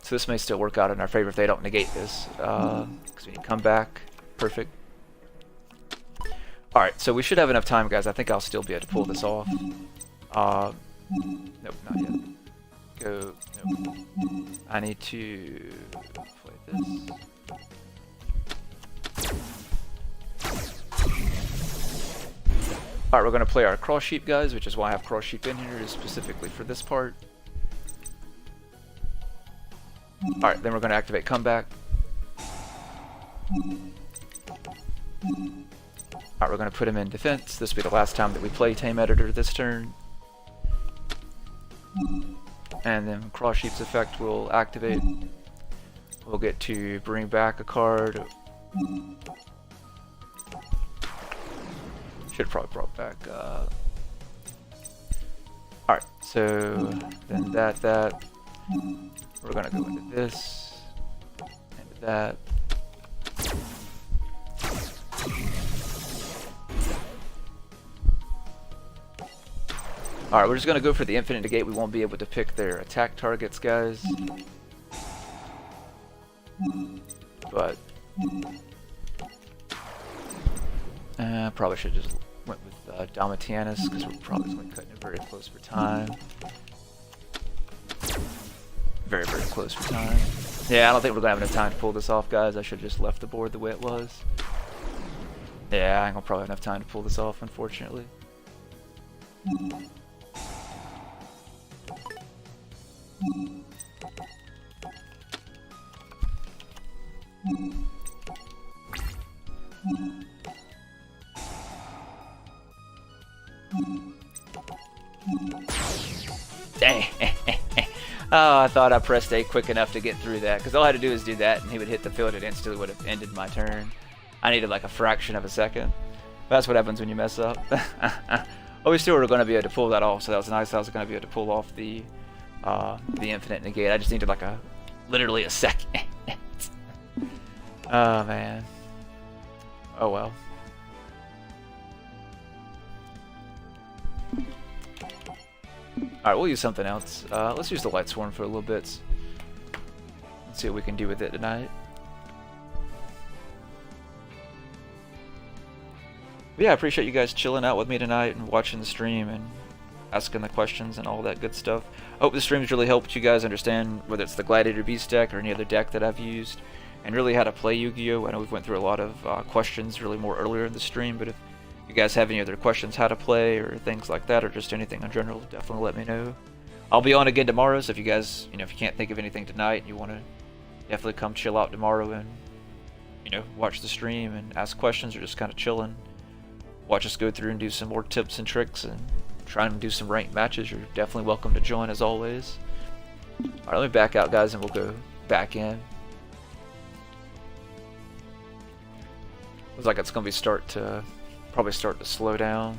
So this may still work out in our favor if they don't negate this. Because we can come back. Perfect. Alright, so we should have enough time, guys. I think I'll still be able to pull this off. Nope, not yet. Nope. I need to play this. Alright, we're going to play our Cross Sheep, guys, which is why I have Cross Sheep in here, is specifically for this part. Alright, then we're going to activate Comeback. Alright, we're going to put him in defense. This will be the last time that we play Tame Editor this turn. And then Cross Sheep's effect will activate. We'll get to bring back a card. Should have probably brought back... Alright, so then that. We're going to go into this. Into that. Alright, we're just going to go for the Infinite Negate. We won't be able to pick their attack targets, guys. But... probably should have just went with Domitianus, because we're probably going to cut it very close for time. Very, very close for time. Yeah, I don't think we're going to have enough time to pull this off, guys. I should have just left the board the way it was. Yeah, I ain't going to probably have enough time to pull this off, unfortunately. Oh, I thought I pressed A quick enough to get through that, because all I had to do is do that, and he would hit the field, and it instantly would have ended my turn. I needed like a fraction of a second. That's what happens when you mess up. Oh, we still were going to be able to pull that off, so that was nice. I was going to be able to pull off the infinite negate. I just needed like literally a second. Oh man. Oh well. Alright, we'll use something else. Let's use the Light Swarm for a little bit. Let's see what we can do with it tonight. But yeah, I appreciate you guys chilling out with me tonight and watching the stream and asking the questions and all that good stuff. I hope the stream's really helped you guys understand whether it's the Gladiator Beast deck or any other deck that I've used, and really how to play Yu-Gi-Oh! I know we've went through a lot of questions really more earlier in the stream, but if you guys have any other questions how to play or things like that, or just anything in general, definitely let me know. I'll be on again tomorrow, so if you guys, if you can't think of anything tonight and you want to definitely come chill out tomorrow and, watch the stream and ask questions or just kind of chilling, watch us go through and do some more tips and tricks and try and do some ranked matches, you're definitely welcome to join as always. Alright, let me back out, guys, and we'll go back in. Looks like it's going to probably start to slow down.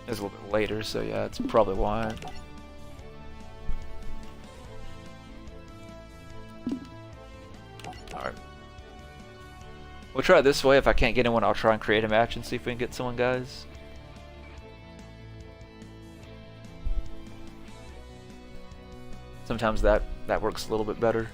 It's a little bit later, so yeah, it's probably why. Alright. We'll try it this way. If I can't get anyone, I'll try and create a match and see if we can get someone, guys. Sometimes that works a little bit better.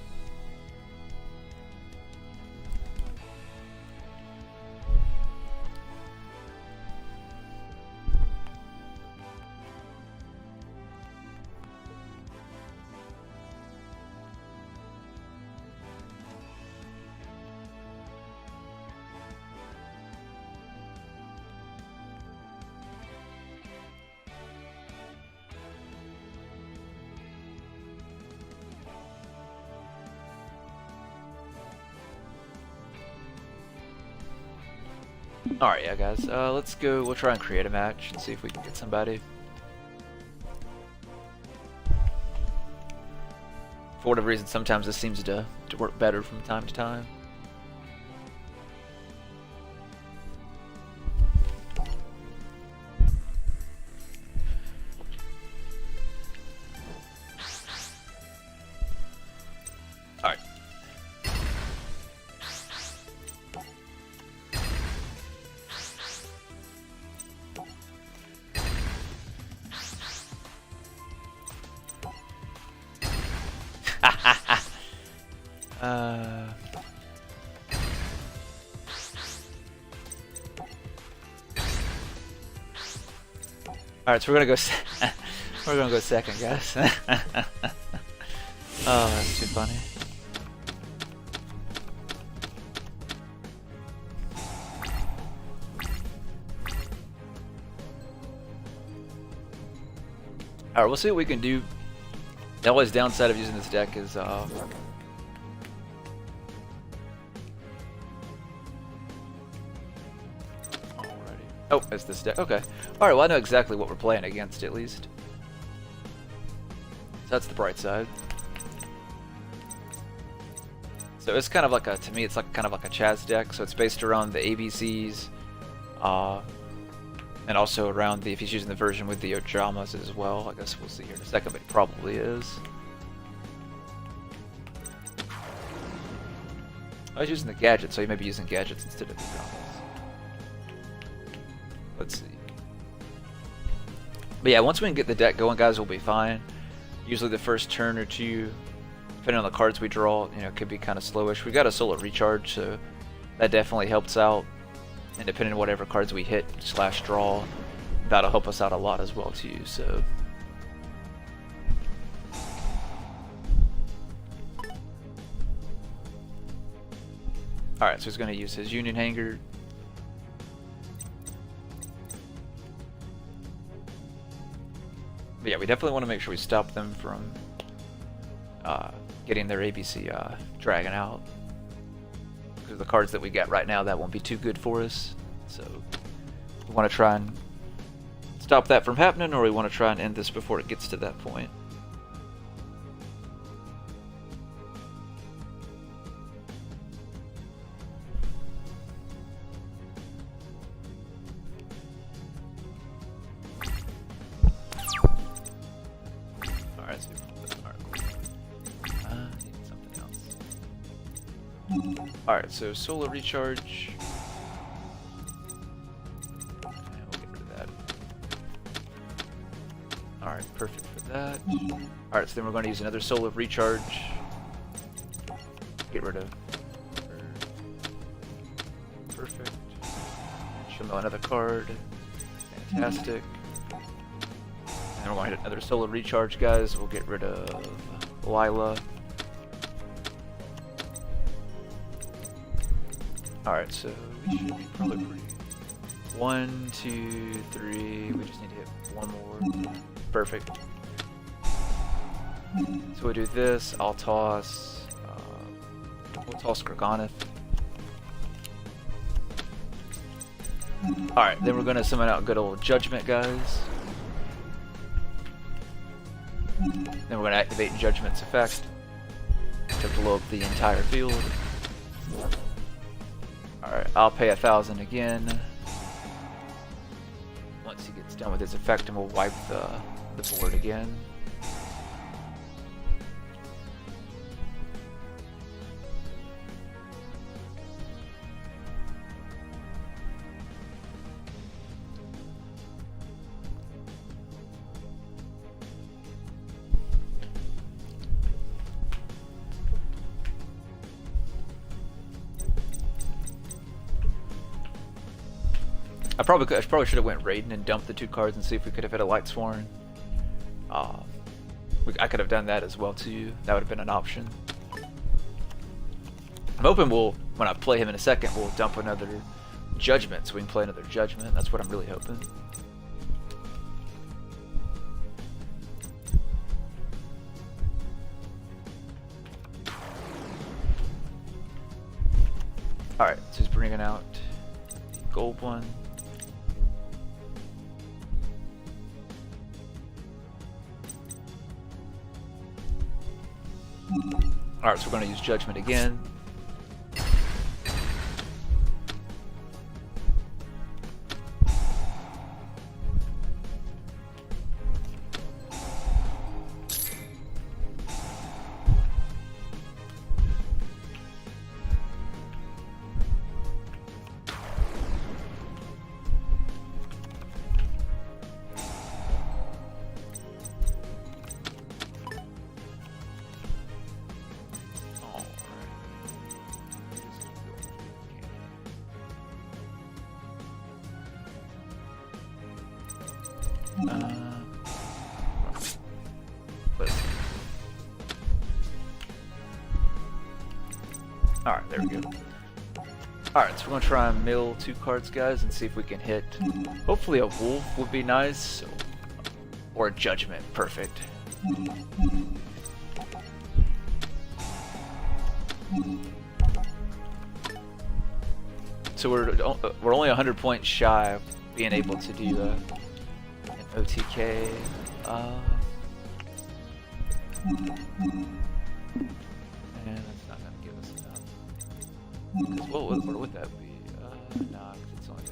Alright, yeah, guys. Let's go. We'll try and create a match and see if we can get somebody. For whatever reason, sometimes this seems to work better from time to time. Alright. Alright, so we're gonna go we're gonna go second, guys. Oh, that's too funny. Alright, we'll see what we can do. The always downside of using this deck is oh, it's this deck. Okay. Alright, well I know exactly what we're playing against at least. So that's the bright side. So it's kind of like to me it's like kind of like a Chaz deck, so it's based around the ABCs, and also around if he's using the version with the Ojamas as well. I guess we'll see here in a second, but he probably is. I was using the gadgets, so he may be using gadgets instead of the Ojamas. Let's see. But yeah, once we can get the deck going, guys, we'll be fine. Usually the first turn or two, depending on the cards we draw, could be kind of slowish. We got a Solar Recharge, so that definitely helps out. And depending on whatever cards we hit / draw, that'll help us out a lot as well too. So. Alright, so he's going to use his Union Hanger. But yeah, we definitely want to make sure we stop them from getting their ABC dragon out. Because the cards that we got right now, that won't be too good for us. So we want to try and stop that from happening, or we want to try and end this before it gets to that point. Alright, so solar recharge. And we'll get rid of that. Alright, perfect for that. Alright, so then we're going to use another solar recharge. Get rid of. Perfect. Show me another card. Fantastic. And we're going to hit another solar recharge, guys. We'll get rid of Lila. Alright, so we should be probably pretty. 1, 2, 3. We just need to hit one more. Perfect. So we do this. I'll toss. We'll toss Gorgoneth. Alright, then we're going to summon out good old Judgment, guys. Then we're going to activate Judgment's effect to blow up the entire field. Alright, I'll pay 1,000 again. Once he gets done with his effect, and we'll wipe the board again. I probably should have went Raiden and dumped the 2 cards and see if we could have hit a Light Sworn. I could have done that as well too. That would have been an option. I'm hoping when I play him in a second, we'll dump another Judgment so we can play another Judgment. That's what I'm really hoping. Alright, so he's bringing out the gold one. Alright, so we're going to use Judgment again. Alright, there we go. Alright, so we're going to try and mill 2 cards, guys, and see if we can hit. Hopefully a Wolf would be nice. Or a Judgment. Perfect. So we're only 100 points shy of being able to do an OTK. And that's not going to give us enough. What would that be? Nah, because it's only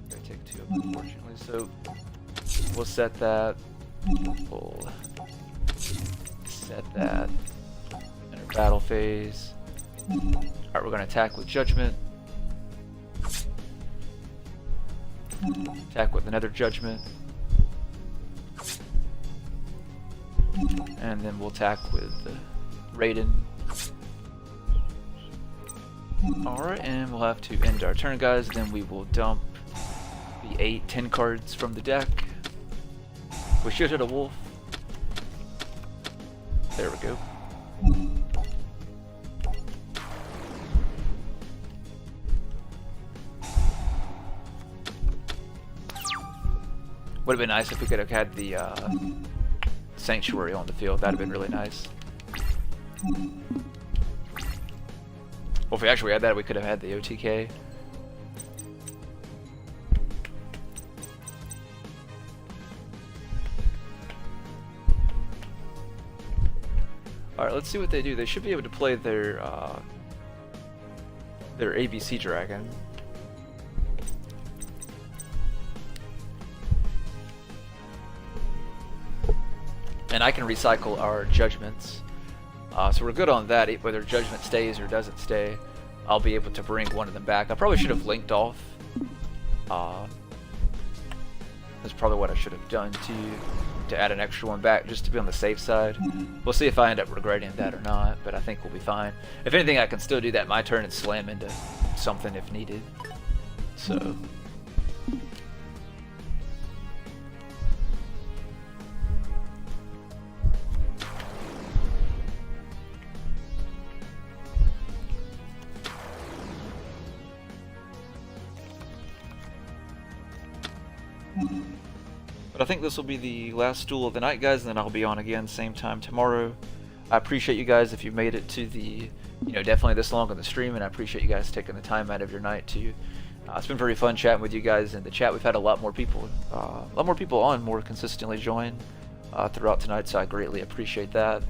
going to take 2 of them, unfortunately. So we'll set that. We'll set that. In our battle phase. Alright, we're going to attack with Judgment. Attack with another Judgment. And then we'll attack with Raiden. Alright, and we'll have to end our turn, guys. Then we will dump the 10 cards from the deck. We should hit a Wolf. There we go. Would have been nice if we could have had the Sanctuary on the field. That'd have been really nice. Well, if we actually had that, we could have had the OTK. Alright, let's see what they do. They should be able to play their ABC Dragon. And I can recycle our Judgments. So we're good on that. Whether Judgment stays or doesn't stay, I'll be able to bring one of them back. I probably should have linked off. That's probably what I should have done to add an extra one back, just to be on the safe side. We'll see if I end up regretting that or not, but I think we'll be fine. If anything, I can still do that my turn and slam into something if needed. So. But I think this will be the last duel of the night, guys, and then I'll be on again same time tomorrow. I appreciate you guys if you made it to the, definitely this long on the stream, and I appreciate you guys taking the time out of your night to. It's been very fun chatting with you guys in the chat. We've had a lot more people on more consistently join throughout tonight, so I greatly appreciate that.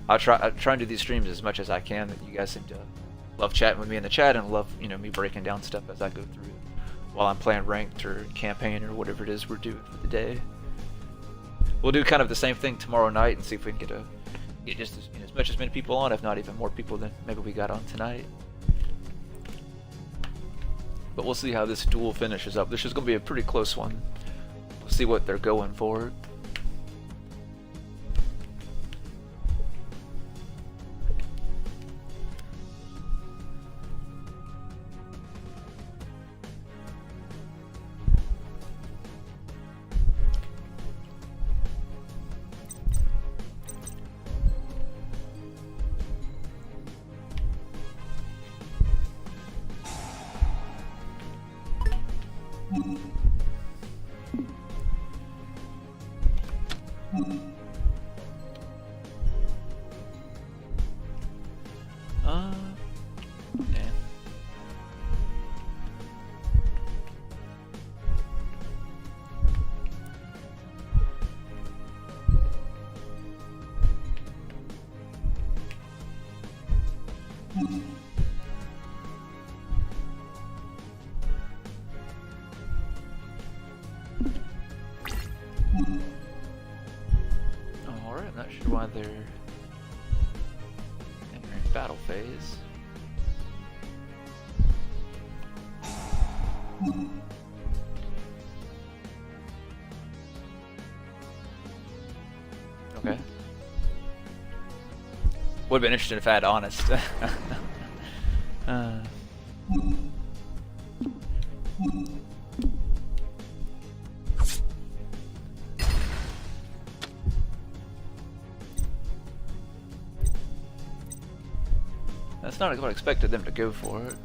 I try and do these streams as much as I can. That you guys seem to love chatting with me in the chat and love me breaking down stuff as I go through while I'm playing ranked or campaign or whatever it is we're doing for the day. We'll do kind of the same thing tomorrow night and see if we can get just as much as many people on, if not even more people than maybe we got on tonight. But we'll see how this duel finishes up. This is going to be a pretty close one. We'll see what they're going for. Yeah. Alright, I'm not sure why they're entering battle phase. Okay. Would have been interesting if I had honest. That's not what I expected them to go for it.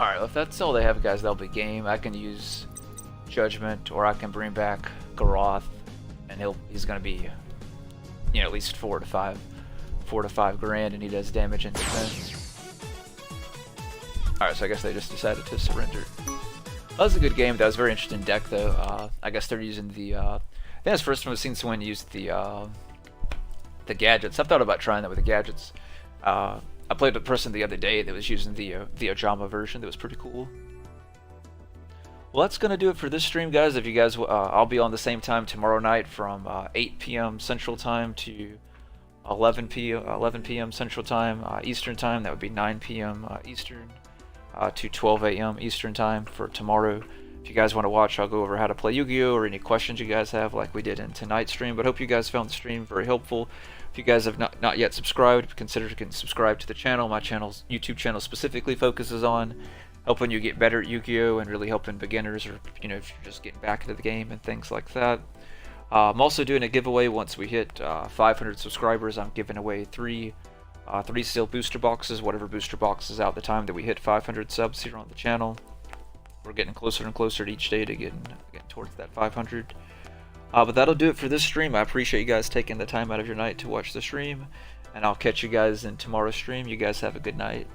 Alright, well, if that's all they have, guys, that'll be game. I can use Judgment, or I can bring back Garoth, and he's gonna be, at least 4 to 5 grand, and he does damage and defense. Alright, so I guess they just decided to surrender. That was a good game. That was a very interesting deck, though. I guess they're using the. I think that's the first time I've seen someone use the gadgets. I've thought about trying that with the gadgets. I played a person the other day that was using the Ojama version. That was pretty cool. Well, that's gonna do it for this stream, guys. If you guys, I'll be on the same time tomorrow night from 8 p.m. Central Time to 11 p.m. Central Time, Eastern Time. That would be 9 p.m. Eastern. To 12 a.m. Eastern Time for tomorrow. If you guys want to watch, I'll go over how to play Yu-Gi-Oh! Or any questions you guys have like we did in tonight's stream. But hope you guys found the stream very helpful. If you guys have not yet subscribed, consider to subscribe to the channel. My YouTube channel specifically focuses on helping you get better at Yu-Gi-Oh! And really helping beginners, or if you're just getting back into the game and things like that. I'm also doing a giveaway. Once we hit 500 subscribers, I'm giving away three sealed booster boxes, whatever booster box is out the time that we hit 500 subs here on the channel. We're getting closer and closer to each day to getting towards that 500. But that'll do it for this stream. I appreciate you guys taking the time out of your night to watch the stream, and I'll catch you guys in tomorrow's stream. You guys have a good night.